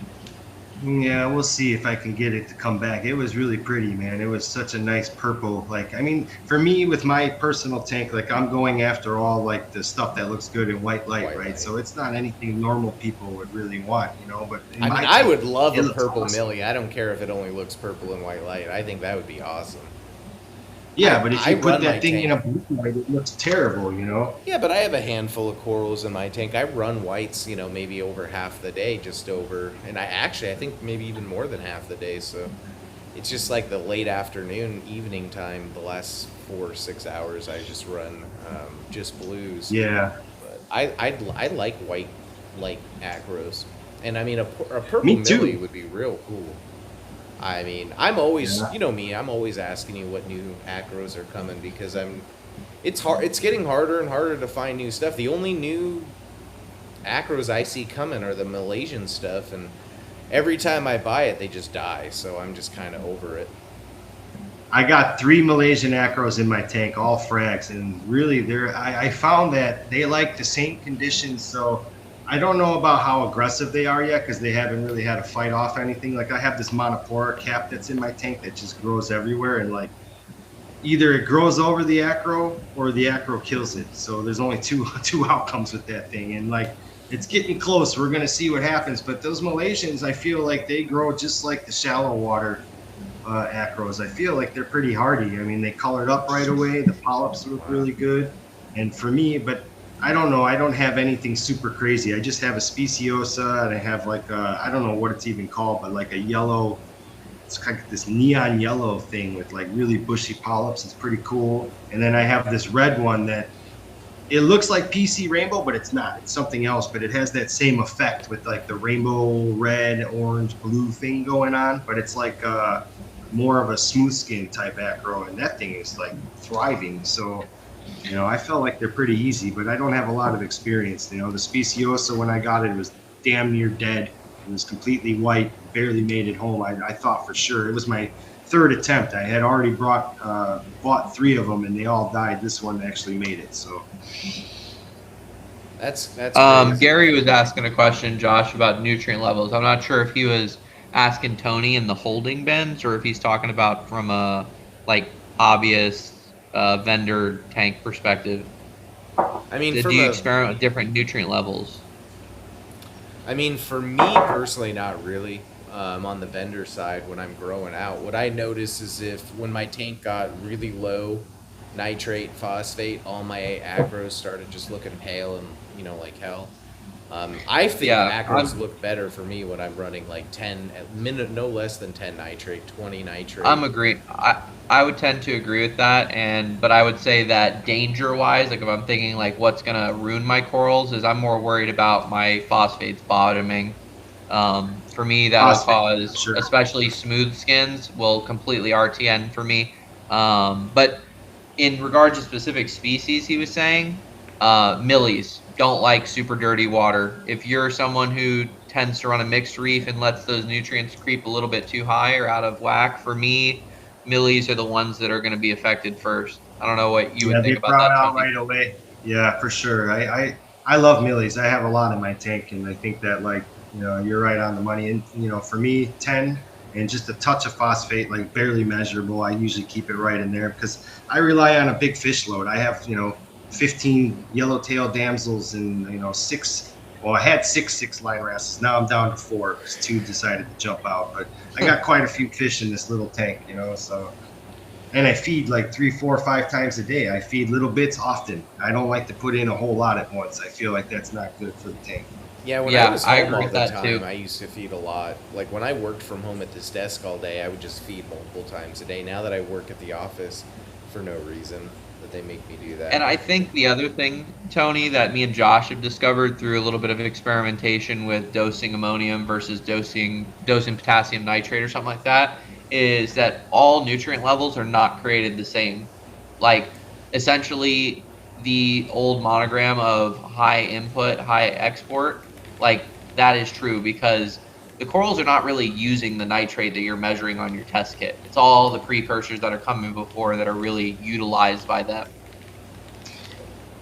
Yeah, we'll see if I can get it to come back. It was really pretty, man. It was such a nice purple. Like, I mean, for me, with my personal tank, like I'm going after all like the stuff that looks good in white light, right? So it's not anything normal people would really want, you know. But I mean, I would love a purple millie. I don't care if it only looks purple in white light. I think that would be awesome. Yeah, but if you put that thing in a blue light, it looks terrible, you know? Yeah, but I have a handful of corals in my tank. I run whites, you know, maybe over half the day, and I think maybe even more than half the day. So it's just like the late afternoon, evening time, the last 4 or 6 hours, I just run just blues. Yeah. But I like white light acros. And I mean, a purple millie would be real cool. I mean, I'm always, you know me, I'm always asking you what new acros are coming because it's getting harder and harder to find new stuff. The only new acros I see coming are the Malaysian stuff, and every time I buy it, they just die. So I'm just kind of over it. I got 3 Malaysian acros in my tank, all frags, and really, I found that they like the same conditions. So I don't know about how aggressive they are yet because they haven't really had to fight off anything. Like I have this Monopora cap that's in my tank that just grows everywhere, and like either it grows over the acro or the acro kills it. So there's only two outcomes with that thing, and like it's getting close. We're gonna see what happens. But those Malaysians, I feel like they grow just like the shallow water acros. I feel like they're pretty hardy. I mean, they colored up right away. The polyps look really good, and for me, but I don't know. I don't have anything super crazy. I just have a speciosa, and I have like I don't know what it's even called, but like a yellow. It's kind of this neon yellow thing with like really bushy polyps. It's pretty cool. And then I have this red one that it looks like PC rainbow, but it's not. It's something else. But it has that same effect with like the rainbow red, orange, blue thing going on. But it's like more of a smooth skin type acro, and that thing is like thriving. So. You know, I felt like they're pretty easy, but I don't have a lot of experience. You know, the Speciosa, when I got it, it was damn near dead. It was completely white, barely made it home. I thought for sure. It was my 3rd attempt. I had already bought 3 of them, and they all died. This one actually made it, so. That's Gary was asking a question, Josh, about nutrient levels. I'm not sure if he was asking Tony in the holding bins or if he's talking about from a, like, obvious vendor tank perspective. I mean, do you experiment with different nutrient levels? I mean, for me personally, not really. On the vendor side, when I'm growing out, what I notice is when my tank got really low nitrate, phosphate, all my acros started just looking pale and, you know, like hell. I think acros look better for me when I'm running like 10, no less than 10 nitrate, 20 nitrate. I'm agreeing. I would tend to agree with that, but I would say that danger-wise, like if I'm thinking like what's gonna ruin my corals, is I'm more worried about my phosphates bottoming. For me, that will cause, especially smooth skins, will completely RTN for me. But in regards to specific species, he was saying, millies don't like super dirty water. If you're someone who tends to run a mixed reef and lets those nutrients creep a little bit too high or out of whack, for me, millies are the ones that are going to be affected first. I don't know what you Yeah, would they think about brown that, out Tony. right away. Yeah, for sure. I love millies. I have a lot in my tank, and I think that, like, you're right on the money. And for me, 10 and just a touch of phosphate, like barely measurable. I usually keep it right in there because I rely on a big fish load. I have 15 yellowtail damsels and six. Well, I had six line wrasses. Now I'm down to four because two decided to jump out. But I got quite a few fish in this little tank, so. And I feed like 3, 4, 5 times a day. I feed little bits often. I don't like to put in a whole lot at once. I feel like that's not good for the tank. Yeah, when I Yeah, was I home agree all with the that too. time, I used to feed a lot. Like when I worked from home at this desk all day, I would just feed multiple times a day. Now that I work at the office, for no reason that they make me do that. And I think the other thing, Tony, that me and Josh have discovered through a little bit of experimentation with dosing ammonium versus dosing potassium nitrate or something like that, is that all nutrient levels are not created the same. Like essentially the old monogram of high input, high export, like that is true because the corals are not really using the nitrate that you're measuring on your test kit. It's all the precursors that are coming before that are really utilized by them.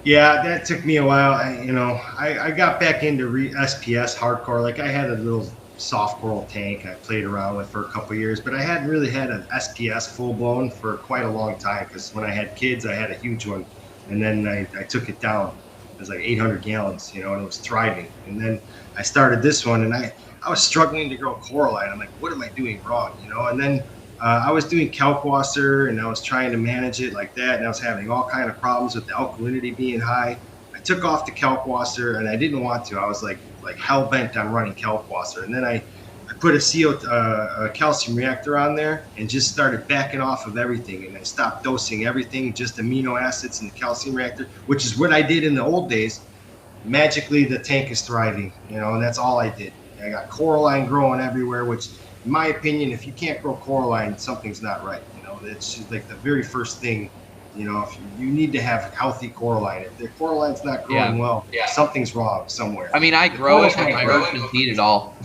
Yeah, that took me a while. I got back into SPS hardcore. Like I had a little soft coral tank I played around with for a couple of years, but I hadn't really had an SPS full blown for quite a long time because when I had kids, I had a huge one, and then I took it down. It was like 800 gallons, and it was thriving. And then I started this one, and I was struggling to grow coralline. I'm like, what am I doing wrong, And then I was doing kalkwasser and I was trying to manage it like that, and I was having all kind of problems with the alkalinity being high. I took off the kalkwasser and I didn't want to. I was like hell bent on running kalkwasser, and then I put a calcium reactor on there and just started backing off of everything, and I stopped dosing everything, just amino acids in the calcium reactor, which is what I did in the old days. Magically, the tank is thriving, and that's all I did. I got coralline growing everywhere, which in my opinion, if you can't grow coralline, something's not right. It's just like the very first thing. If you need to have healthy coralline. If the coralline's not growing well, something's wrong somewhere. I mean, I grow it, but my merchants eat it all.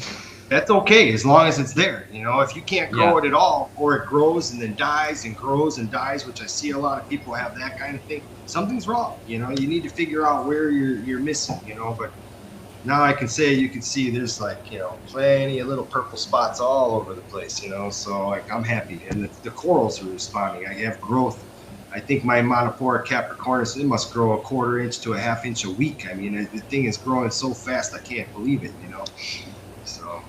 That's okay as long as it's there. If you can't grow it at all, or it grows and then dies and grows and dies, which I see a lot of people have that kind of thing, something's wrong. You need to figure out where you're missing. But now I can say, you can see there's plenty of little purple spots all over the place, so I'm happy. And the corals are responding. I have growth. I think my Monopora capricornus, it must grow a 1/4 inch to a 1/2 inch a week. I mean, the thing is growing so fast, I can't believe it, so.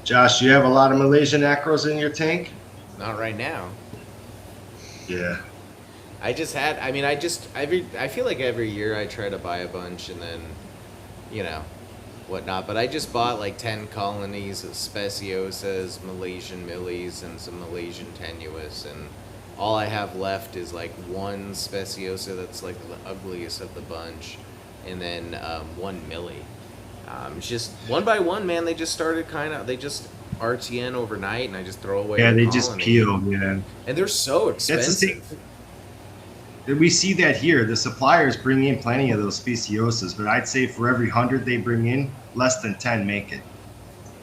Josh, you have a lot of Malaysian acros in your tank? Not right now. Yeah. I feel like every year I try to buy a bunch and then, whatnot. But I just bought like 10 colonies of speciosas, Malaysian millies, and some Malaysian tenuis. And all I have left is like one speciosa that's like the ugliest of the bunch, and then one millie. It's just one by one, man. They just started they just RTN overnight, and I just throw away. Yeah, the they just peel, yeah. And they're so expensive. That's the thing. We see that here. The suppliers bring in plenty of those speciosas, but I'd say for every 100 they bring in, less than 10 make it.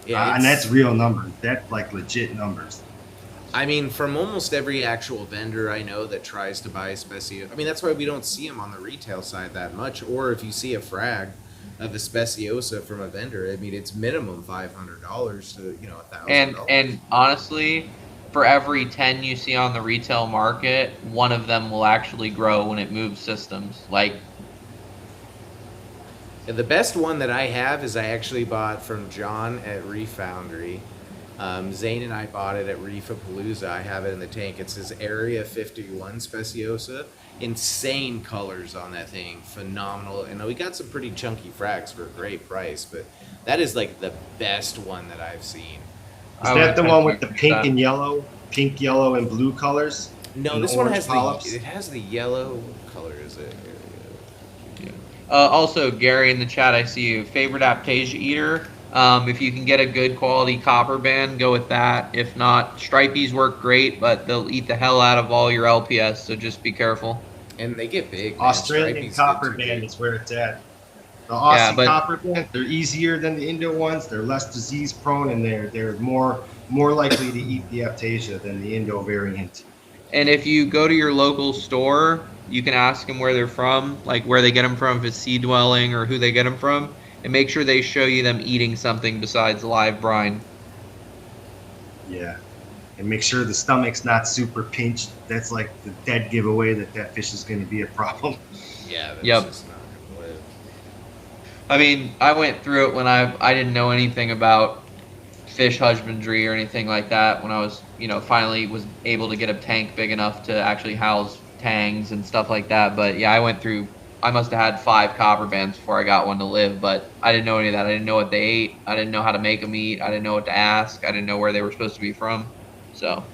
Yeah, and that's real numbers. That's like legit numbers. I mean, from almost every actual vendor I know that tries to buy Specio, I mean, that's why we don't see them on the retail side that much. Or if you see a frag of a Speciosa from a vendor, I mean, it's minimum $500 to $1,000. And honestly, for every 10 you see on the retail market, one of them will actually grow when it moves systems. Like, the best one that I have is I actually bought from John at Reef Foundry. Zane and I bought it at Reefapalooza. I have it in the tank. It's his Area 51 Speciosa. Insane colors on that thing. Phenomenal. And we got some pretty chunky frags for a great price, but that is like the best one that I've seen. Is I would that the one potentially with the agree with pink, yellow, and blue colors? No, And the this one orange has polyps? it has the yellow color. Is it? Also, Gary in the chat, I see you. Favorite Aptasia eater? If you can get a good quality copper band, go with that. If not, stripies work great, but they'll eat the hell out of all your LPS, so just be careful. And they get big, man. Australian Stripey's get copper too band big. is where it's at. The Yeah, Aussie but copper band, they're easier than the Indo ones. They're less disease prone, and they're more likely to eat the Aptasia than the Indo variant. and if you go to your local store, you can ask them where they're from, like where they get them from, if it's sea dwelling or who they get them from, and make sure they show you them eating something besides live brine. Yeah. And make sure the stomach's not super pinched. That's like the dead giveaway that fish is going to be a problem. Yeah, that's Yep. just not gonna live. I mean, I went through it when I didn't know anything about fish husbandry or anything like that. When I was, finally was able to get a tank big enough to actually house tangs and stuff like that. But yeah, I must have had 5 copper bands before I got one to live, but I didn't know any of that. I didn't know what they ate. I didn't know how to make them eat. I didn't know what to ask. I didn't know where they were supposed to be from. So,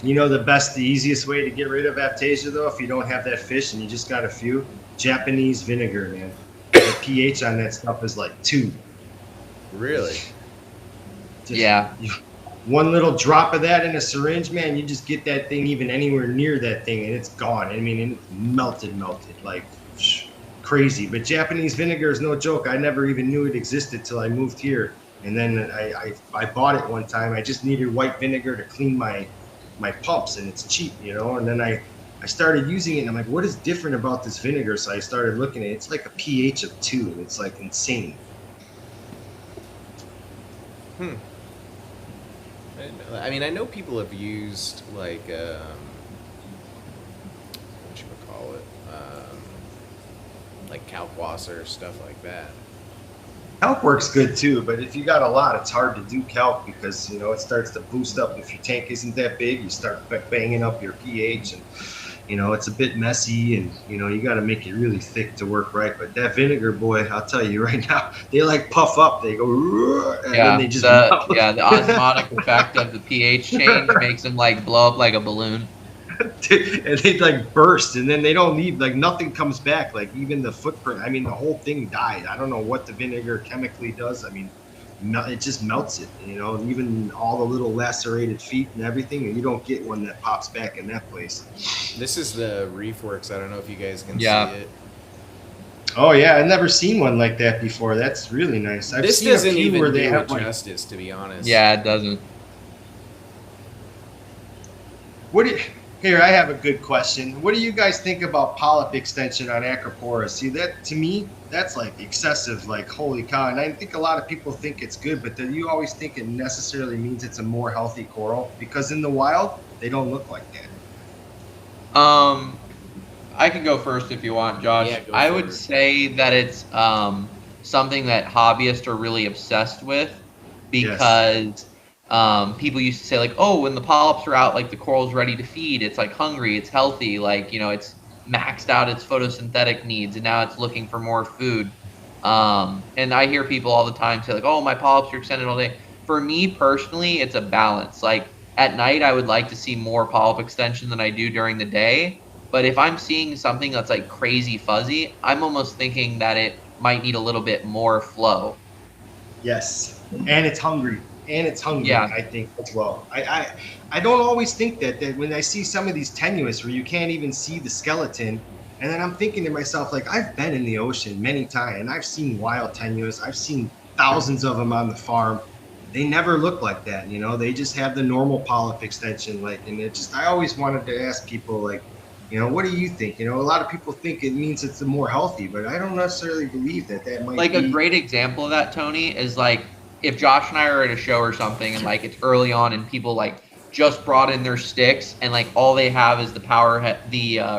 The easiest way to get rid of Aptasia, though, if you don't have that fish and you just got a few, Japanese vinegar, man. The pH on that stuff is like 2. Really? yeah. One little drop of that in a syringe, man, you just get that thing even anywhere near that thing, and it's gone. I mean, it's melted, like crazy. But Japanese vinegar is no joke. I never even knew it existed till I moved here. And then I bought it one time. I just needed white vinegar to clean my pumps, and it's cheap, And then I started using it, and I'm like, what is different about this vinegar? So I started looking at it. It's like a pH of 2. It's like insane. I didn't know that. I mean, I know people have used like whatchamacallit, like kalkwasser, stuff like that. Calc works good too, but if you got a lot, it's hard to do calc because it starts to boost up. If your tank isn't that big, you start banging up your pH, and it's a bit messy, and you got to make it really thick to work right. But that vinegar, boy, I'll tell you right now, they like puff up, they go, and then they just melt. The osmotic effect of the pH change makes them like blow up like a balloon. And they like burst, and then they don't need, like, nothing comes back, like even the footprint. I mean, the whole thing died. I don't know what the vinegar chemically does. I mean, it just melts it, even all the little lacerated feet and everything, and you don't get one that pops back in that place. This is the Reef Works. I don't know if you guys can Yeah. see it. Oh yeah, I've never seen one like that before. That's really nice. I've This seen doesn't a few even where do they it have like, justice, to be honest. Yeah, it doesn't. Here, I have a good question. What do you guys think about polyp extension on Acropora? See, that to me, that's like excessive, like holy cow. And I think a lot of people think it's good, but then you always think it necessarily means it's a more healthy coral, because in the wild, they don't look like that. I can go first if you want, Josh. Yeah, go I for would it. say that it's something that hobbyists are really obsessed with, because people used to say, like, oh, when the polyps are out, like the coral's ready to feed, it's like hungry, it's healthy, like, it's maxed out its photosynthetic needs, and now it's looking for more food. And I hear people all the time say, like, oh, my polyps are extended all day. For me personally, it's a balance. Like, at night, I would like to see more polyp extension than I do during the day. But if I'm seeing something that's like crazy fuzzy, I'm almost thinking that it might need a little bit more flow. Yes, and it's hungry. Yeah. I think, as well. I don't always think that when I see some of these tenuous where you can't even see the skeleton, and then I'm thinking to myself, like, I've been in the ocean many times, and I've seen wild tenuous. I've seen thousands of them on the farm. They never look like that, They just have the normal polyp extension, I always wanted to ask people, like, what do you think? A lot of people think it means it's more healthy, but I don't necessarily believe that might Like be. a great example of that, Tony, is like if Josh and I are at a show or something, and like it's early on, and people like just brought in their sticks, and like all they have is the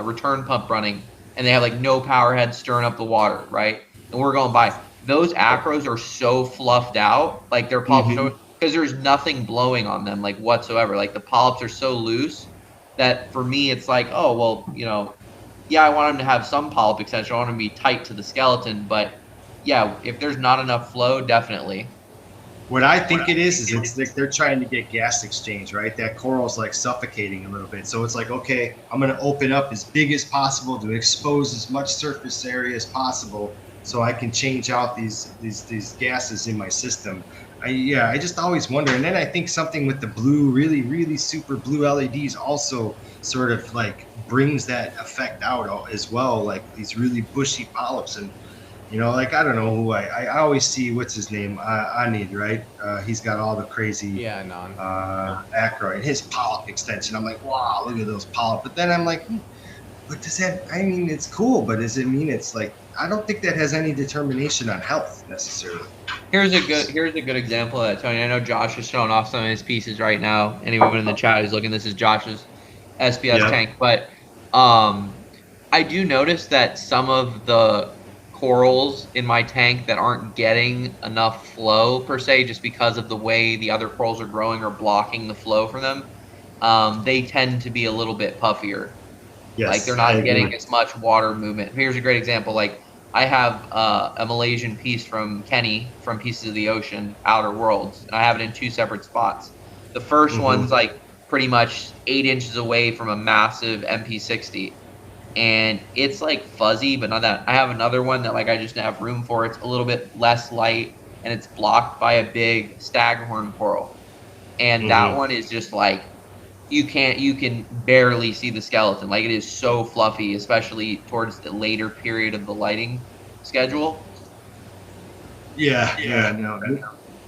return pump running, and they have like no power head stirring up the water, right? And we're going by. Those acros are so fluffed out, like their polyps, because there's nothing blowing on them, like whatsoever. Like the polyps are so loose that for me, it's like, oh, well, yeah, I want them to have some polyp extension. I want them to be tight to the skeleton. But yeah, if there's not enough flow, definitely. What I think it is it's like they're trying to get gas exchange, right? That coral's like suffocating a little bit. So it's like, okay, I'm going to open up as big as possible to expose as much surface area as possible so I can change out these gases in my system. I just always wonder. And then I think something with the blue, really, really super blue LEDs also sort of like brings that effect out as well, like these really bushy polyps. And like I don't know who I always see, what's his name, Anid, right? He's got all the crazy Yeah, non. acro and his polyp extension. I'm like, wow, look at those polyps. But then I'm like, what does that? I mean, it's cool, but does it mean it's like? I don't think that has any determination on health necessarily. Here's a good example of that, Tony. I know Josh is showing off some of his pieces right now. Anyone in the chat who's looking, this is Josh's SPS tank. But I do notice that some of the corals in my tank that aren't getting enough flow per se, just because of the way the other corals are growing or blocking the flow from them, they tend to be a little bit puffier. Yes, like they're not getting as much water movement. Here's a great example. Like I have a Malaysian piece from Kenny from Pieces of the Ocean, Outer Worlds, and I have it in 2 separate spots. The first one's like pretty much 8 inches away from a massive MP60, and it's like fuzzy, but not that. I have another one that like I just have room for. It's a little bit less light, and it's blocked by a big staghorn coral, and that one is just like you can barely see the skeleton. Like it is so fluffy, especially towards the later period of the lighting schedule. No.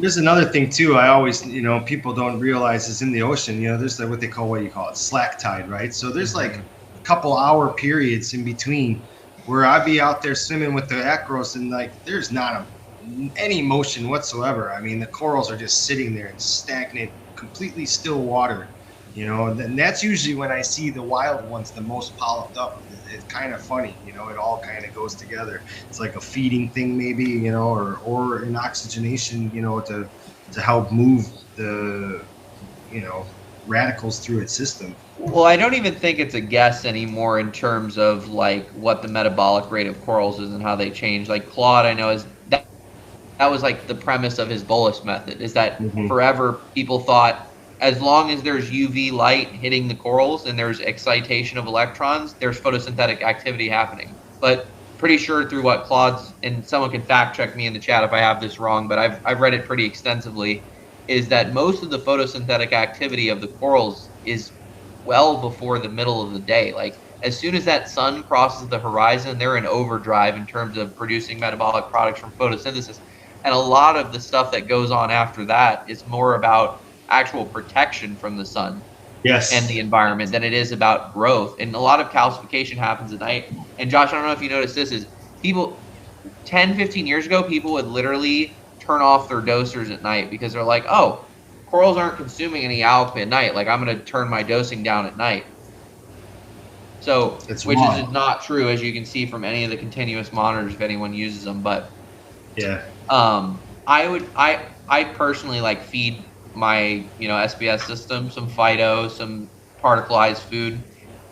There's another thing too. I always, people don't realize is in the ocean. There's like what they call slack tide, right? So there's like a couple hour periods in between where I'd be out there swimming with the acros and like there's not any motion whatsoever. I mean, the corals are just sitting there in stagnant, completely still water. And that's usually when I see the wild ones the most polyped up. It's kind of funny, it all kind of goes together. It's like a feeding thing maybe, or an oxygenation, to help move the, radicals through its system. Well, I don't even think it's a guess anymore in terms of like what the metabolic rate of corals is and how they change. Like Claude, I know is that was like the premise of his bolus method, is that forever people thought, as long as there's UV light hitting the corals and there's excitation of electrons, there's photosynthetic activity happening. But pretty sure through what Claude's, and someone can fact check me in the chat if I have this wrong, but I've read it pretty extensively, is that most of the photosynthetic activity of the corals is well before the middle of the day. Like as soon as that sun crosses the horizon, they're in overdrive in terms of producing metabolic products from photosynthesis. And a lot of the stuff that goes on after that is more about actual protection from the sun and the environment than it is about growth. And a lot of calcification happens at night. And Josh, I don't know if you noticed this, is people 10, 15 years ago, people would literally turn off their dosers at night because they're like, oh, corals aren't consuming any alpha at night. Like I'm going to turn my dosing down at night. So, which is not true, as you can see from any of the continuous monitors if anyone uses them. But I personally like feed my SBS system some phyto, some particleized food,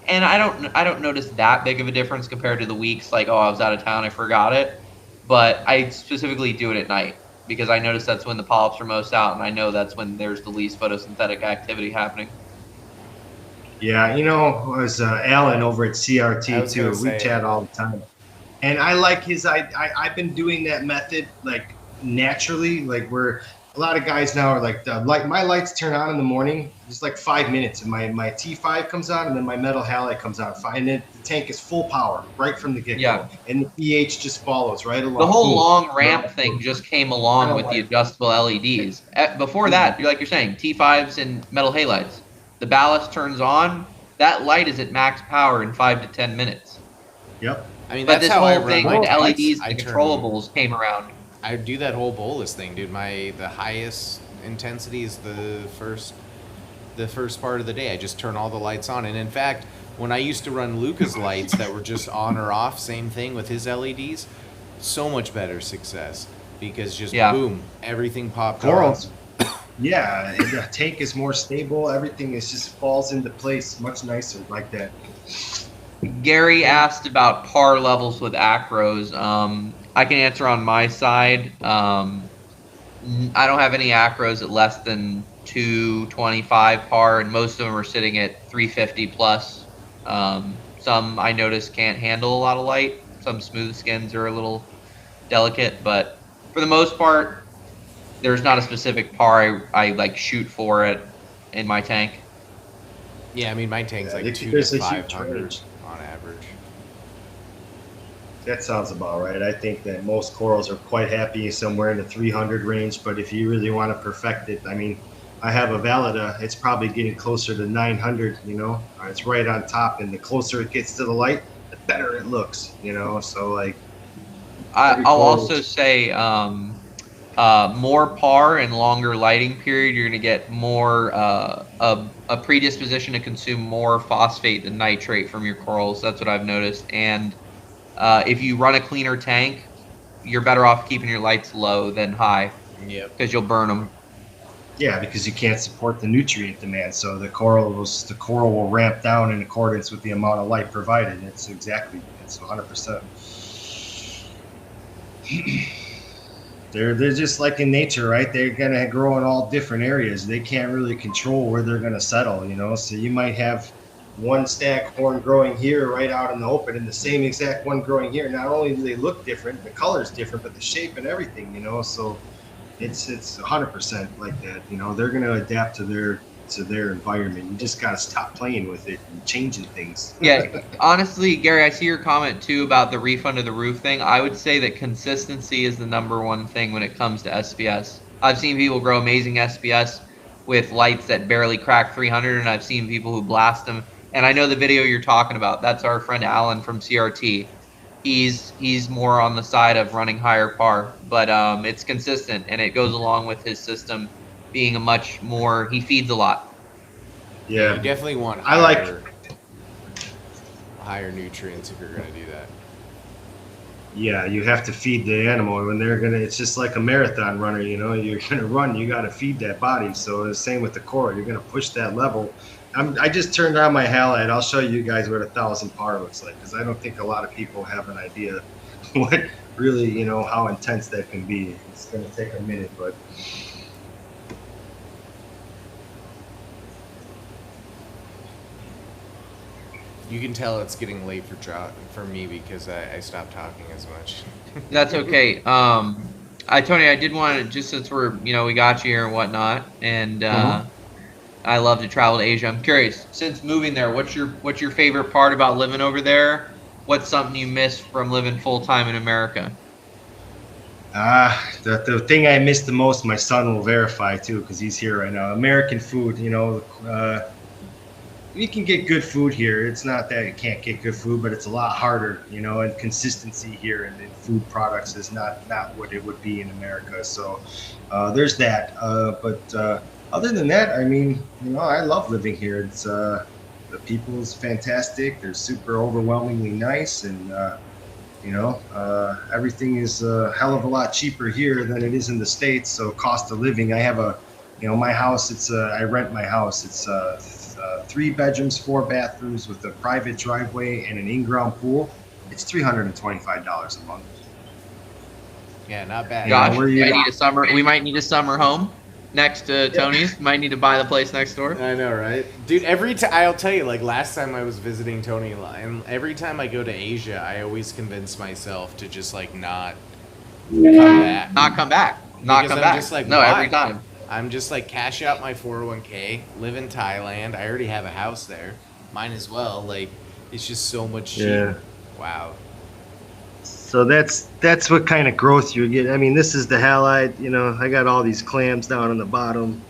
and I don't notice that big of a difference compared to the weeks like, oh, I was out of town, I forgot it. But I specifically do it at night because I notice that's when the polyps are most out, and I know that's when there's the least photosynthetic activity happening. Yeah, it was Alan over at CRT too. We chat all the time, and I like his. I've been doing that method like naturally, like where a lot of guys now are like, my lights turn on in the morning, just like 5 minutes, and my T5 comes on, and then my metal halide comes on, and then the tank is full power right from the get-go, and the pH just follows right along. The whole long ramp thing just came along with the adjustable LEDs. Before that, you're saying, T5s and metal halides. The ballast turns on, that light is at max power in 5 to 10 minutes. Yep. I mean, but that's this how whole thing with LEDs and controllables came around. I do that whole bolus thing, dude. The highest intensity is the first part of the day. I just turn all the lights on. And in fact, when I used to run Luca's lights that were just on or off, same thing with his LEDs, so much better success because boom, everything popped corals. Yeah, the tank is more stable. Everything just falls into place much nicer like that. Gary asked about par levels with acros. I can answer on my side. I don't have any acros at less than 225 par, and most of them are sitting at 350 plus. Some I notice can't handle a lot of light. Some smooth skins are a little delicate, but for the most part, there's not a specific par I like shoot for it in my tank. Yeah, I mean, my tank's Yeah, like 2 to there's a huge 500 range. on average. That sounds about right. I think that most corals are quite happy somewhere in the 300 range, but if you really want to perfect it, I mean, I have a Valida. It's probably getting closer to 900. It's right on top, and the closer it gets to the light, the better it looks. So like every I'll coral. also say more par and longer lighting period, you're going to get more a predisposition to consume more phosphate than nitrate from your corals. That's what I've noticed. And if you run a cleaner tank, you're better off keeping your lights low than high Yep. because you'll burn them. Yeah, because you can't support the nutrient demand, so the coral will ramp down in accordance with the amount of light provided. It's 100%. They're just like in nature, right? They're gonna grow in all different areas. They can't really control where they're gonna settle, So you might have one staghorn growing here right out in the open and the same exact one growing here. Not only do they look different, the color's different, but the shape and everything, So it's 100% like that. They're gonna adapt to their environment. You just gotta stop playing with it and changing things. Yeah, honestly, Gary, I see your comment too about the reef under the roof thing. I would say that consistency is the number one thing when it comes to SPS. I've seen people grow amazing SPS with lights that barely crack 300, and I've seen people who blast them. And I know the video you're talking about. That's our friend Alan from CRT. He's more on the side of running higher par, but it's consistent, and it goes along with his system being he feeds a lot. Yeah, You definitely want I like- higher nutrients if you're going to do that. Yeah, you have to feed the animal when it's just like a marathon runner, you're gonna run, you gotta feed that body. So the same with the coral, you're gonna push that level. I just turned on my halide. I'll show you guys what 1,000 par looks like, because I don't think a lot of people have an idea what really, how intense that can be. It's gonna take a minute, but You can tell it's getting late for me because I stopped talking as much. That's okay. Tony, I did want to, just since we got you here and whatnot, and I love to travel to Asia. I'm curious, since moving there, what's your favorite part about living over there? What's something you miss from living full time in America? The thing I miss the most, my son will verify too, because he's here right now. American food, we can get good food here. It's not that you can't get good food, but it's a lot harder, and consistency here and in food products is not what it would be in America. So there's that. But other than that, I mean, I love living here. It's the people is fantastic. They're super overwhelmingly nice, and everything is a hell of a lot cheaper here than it is in the States. So cost of living, I have my house, I rent my house. It's 3 bedrooms, 4 bathrooms with a private driveway and an in-ground pool. It's $325 a month. Yeah, not bad. Gosh, where you we might need a summer home next to Tony's. Might need to buy the place next door. I know, right? Dude, every time, I'll tell you, like last time I was visiting Tony, and every time I go to Asia, I always convince myself to just like not come back. Not come back. Not Because come I'm back. just like, no, why? every time. I'm just like, cash out my 401k, live in Thailand. I already have a house there. Mine as well. Like, it's just so much cheaper. Yeah. Wow. So that's what kind of growth you get. I mean, this is the halide. I got all these clams down on the bottom.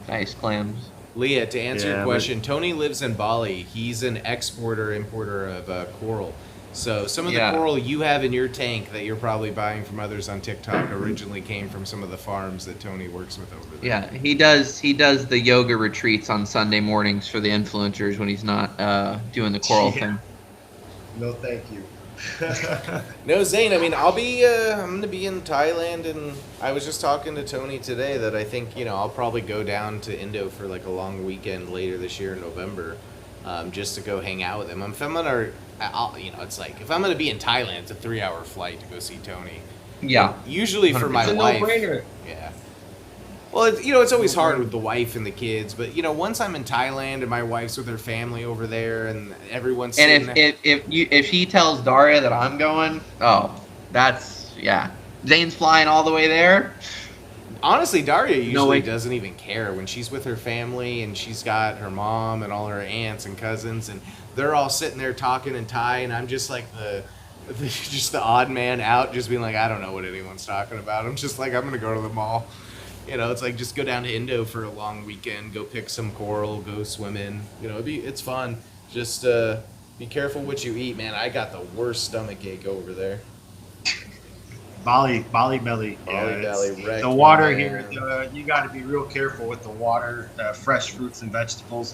Nice clams. Leah, to answer your Yeah, question, Tony lives in Bali. He's an importer of coral. So some of the coral you have in your tank that you're probably buying from others on TikTok originally came from some of the farms that Tony works with over there. Yeah, he does the yoga retreats on Sunday mornings for the influencers when he's not doing the coral thing. No, thank you. No, Zane, I mean, I'm going to be in Thailand, and I was just talking to Tony today that I think, I'll probably go down to Indo for like a long weekend later this year in November, just to go hang out with him. If I'm going to, it's like, if I'm going to be in Thailand, it's a 3-hour flight to go see Tony. Yeah. Usually for my It's a wife. no-brainer. Yeah. Well, it's always hard with the wife and the kids, but once I'm in Thailand and my wife's with her family over there and everyone's sitting And if he tells Daria that I'm going, oh, that's yeah. Zane's flying all the way there. Honestly, Daria No usually way. doesn't even care when she's with her family and she's got her mom and all her aunts and cousins and they're all sitting there talking in Thai and I'm just like just the odd man out, just being like, I don't know what anyone's talking about. I'm just like, I'm gonna go to the mall. It's like just go down to Indo for a long weekend, go pick some coral, go swimming. It's fun. Just be careful what you eat, man. I got the worst stomach ache over there. Bali belly. Bali belly wrecked the me, water man. here. You got to be real careful with the water. Fresh fruits and vegetables.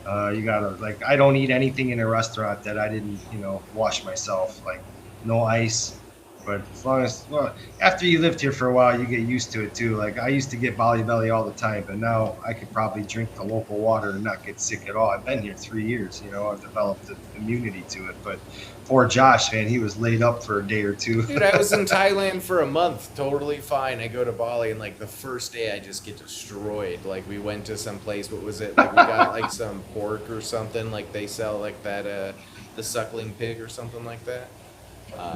You gotta I don't eat anything in a restaurant that I didn't wash myself. Like no ice. But as long as after you lived here for a while, you get used to it too. Like I used to get Bali belly all the time, but now I could probably drink the local water and not get sick at all. I've been here 3 years. I've developed an immunity to it. But poor Josh, man, he was laid up for a day or two. Dude, I was in Thailand for a month, totally fine. I go to Bali, and the first day I just get destroyed. We went to some place. What was it? We got some pork or something. They sell that the suckling pig or something like that.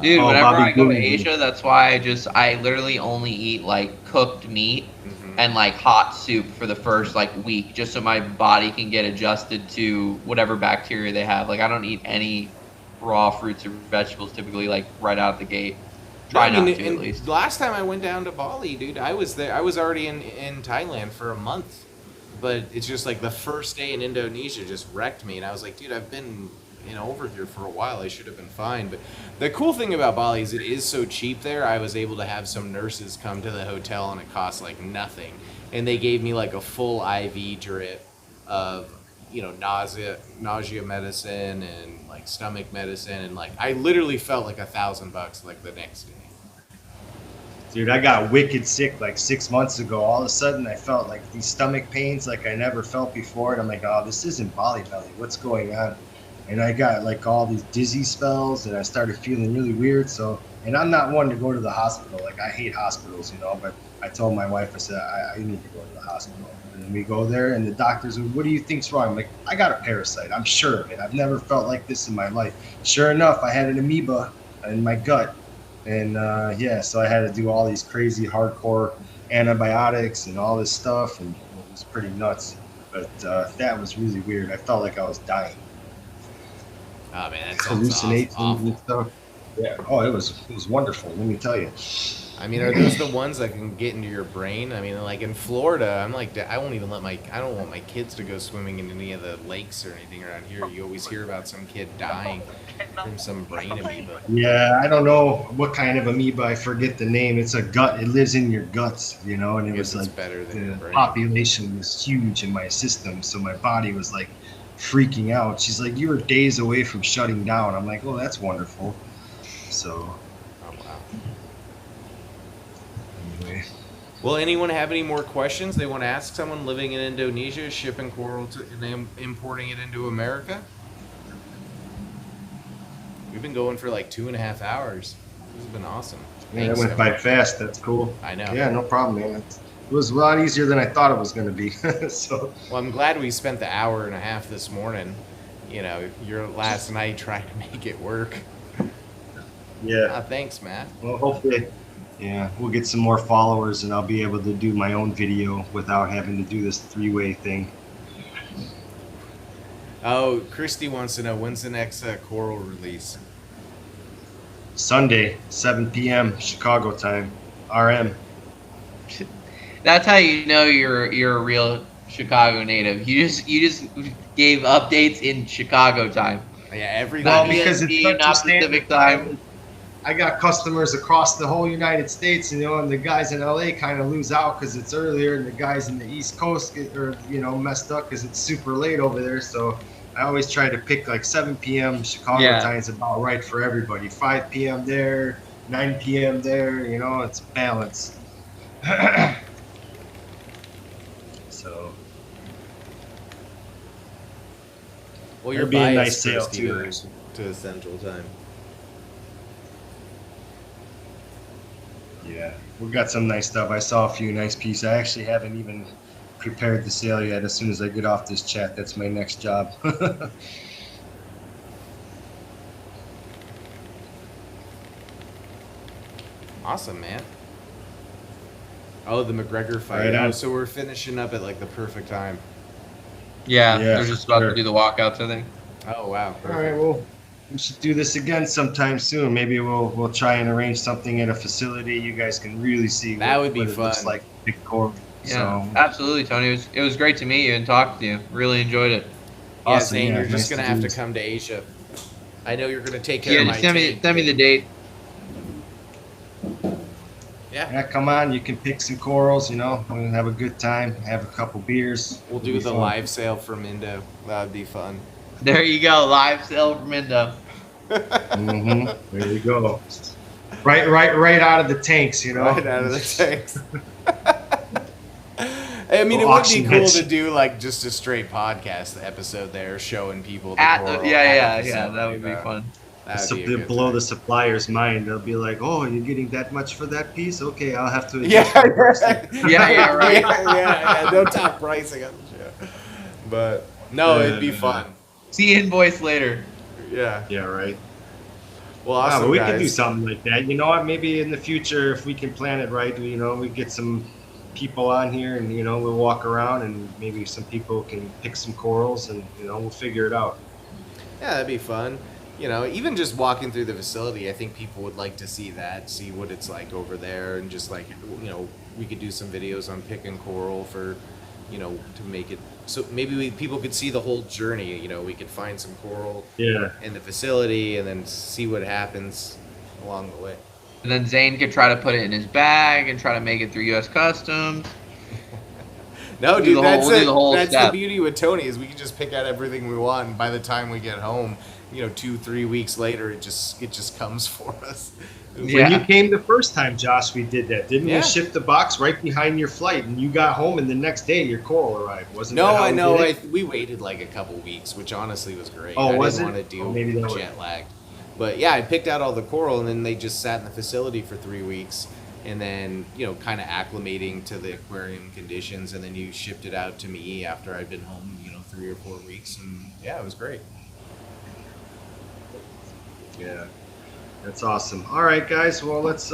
Dude, whenever Bobby I go to Gooney. Asia, that's why I literally only eat cooked meat Mhm. and hot soup for the first week, just so my body can get adjusted to whatever bacteria they have. I don't eat any raw fruits or vegetables typically right out the gate. Try not to at least. Last time I went down to Bali, dude, I was there. I was already in Thailand for a month, but it's just the first day in Indonesia just wrecked me, and I was like, dude, I've been over here for a while. I should have been fine. But the cool thing about Bali is it is so cheap there. I was able to have some nurses come to the hotel and it cost nothing, and they gave me a full IV drip of nausea medicine and stomach medicine, and I literally felt like $1,000 the next day. Dude, I got wicked sick 6 months ago. All of a sudden, I felt these stomach pains I never felt before, and I'm like, oh, this isn't Bali belly. What's going on? And I got all these dizzy spells, and I started feeling really weird. So, and I'm not one to go to the hospital. I hate hospitals, but I told my wife, I said, I need to go to the hospital. And then we go there, and the doctor's like, what do you think's wrong? I'm like, I got a parasite. I'm sure of it. I've never felt like this in my life. Sure enough, I had an amoeba in my gut. And so I had to do all these crazy hardcore antibiotics and all this stuff, and it was pretty nuts. But that was really weird. I felt like I was dying. Oh man, that sounds Hallucinations awful. and stuff. Yeah. Oh, it was wonderful. Let me tell you. I mean, are those the ones that can get into your brain? I mean, in Florida, I'm I won't even I don't want my kids to go swimming in any of the lakes or anything around here. You always hear about some kid dying from some brain amoeba. Yeah, I don't know what kind of amoeba. I forget the name. It's a gut. It lives in your guts, and it guess was it's better than your the brain. population was huge in my system, so my body was freaking out. She's like, you were days away from shutting down. I'm like, oh, that's wonderful. So Oh wow. anyway. Well, anyone have any more questions they want to ask someone living in Indonesia, shipping coral and importing it into America? We've been going for 2.5 hours. This has been awesome. Yeah, that Thanks, went by everyone. fast. That's cool. I know. Yeah, no problem, man. It was a lot easier than I thought it was going to be. So Well, I'm glad we spent the hour and a half this morning. Your last night trying to make it work. yeah. Thanks, Matt. Well, hopefully, we'll get some more followers, and I'll be able to do my own video without having to do this three-way thing. Oh, Christy wants to know, when's the next coral release? Sunday, 7 p.m. Chicago time, RM. That's how you know you're a real Chicago native. You just gave updates in Chicago time. Yeah, everything. Not because it's PST, such not a standard Pacific time. I got customers across the whole United States, and the guys in LA kind of lose out because it's earlier, and the guys in the East Coast get messed up because it's super late over there. So I always try to pick 7 p.m. Chicago time is about right for everybody. 5 p.m. there, 9 p.m. there. It's balanced. So Well, you're It'd be a biased, nice sale, Christy, too. to Central Time. Yeah, we got some nice stuff. I saw a few nice pieces. I actually haven't even prepared the sale yet. As soon as I get off this chat, that's my next job. Awesome, man. Oh, the McGregor fight. Right on. Oh, so we're finishing up at like the perfect time. Yeah, Yeah, they're just about sure. to do the walkouts, I think. Oh, wow. All right, well, we should do this again sometime soon. Maybe we'll try and arrange something at a facility. You guys can really see That would be what it looks fun. like. Big coral. Yeah, So absolutely, Tony. It was great to meet you and talk to you. Really enjoyed it. Yeah, awesome. Zane, Yeah, you're just nice gonna to have do to come to Asia. I know you're gonna take care Yeah, of just my send me tank. the date. Yeah, Yeah, come on. You can pick some corals. You know, we're gonna have a good time. Have a couple beers. we'll It'll do be the fun. live sale from Indo. That would be fun. There you go, live sale from Indo. Mm-hmm. There you go. Right out of the tanks. You know, Right out of the tanks. I mean, it We'll would be auction cool it. to do like just a straight podcast episode there, showing people the Yeah, coral at the that facility, would be though. fun. That would be a They'll good blow time. the supplier's mind. They'll be like, "Oh, you're getting that much for that piece? Okay, I'll have to adjust Yeah, my price." Yeah, right. yeah. No top pricing on the show. But no, it'd be fun. See invoice later. Yeah. Yeah, right. Well, Wow, awesome, but we guys. could do something like that. You know what? Maybe in the future, if we can plan it right, you know, we get some people on here, and you know, we'll walk around, and maybe some people can pick some corals, and you know, we'll figure it out. Yeah, that'd be fun. You know, even just walking through the facility, I think people would like to see that, see what it's like over there, and just like, you know, we could do some videos on picking coral for, you know, to make it so maybe people could see the whole journey. You know, we could find some coral Yeah. in the facility and then see what happens along the way. And then Zane could try to put it in his bag and try to make it through U.S. Customs. No, Do dude, the whole- that's we'll do it. the whole That's the step. beauty with Tony is we can just pick out everything we want, and by the time we get home, you know, 2-3 weeks later, it just comes for us. When Yeah. you came the first time, Josh, we did that, didn't Yeah. we? Ship the box right behind your flight, and you got home, and the next day your coral arrived. Wasn't No, that how I we know. did it? We waited like a couple weeks, which honestly was great. Oh, I was didn't it? want to deal Oh, maybe that with was- jet lagged. But yeah, I picked out all the coral, and then they just sat in the facility for 3 weeks, and then, you know, kind of acclimating to the aquarium conditions, and then you shipped it out to me after I'd been home, you know, 3 or 4 weeks, and yeah, it was great. Yeah, that's awesome. All right, guys. Well, let's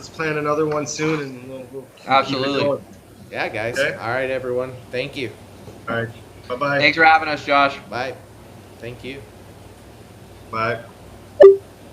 plan another one soon, and we'll keep it Absolutely. going. Yeah, guys. Okay. All right, everyone. Thank you. All right. Bye-bye. Thanks for having us, Josh. Bye. Thank you. Bye.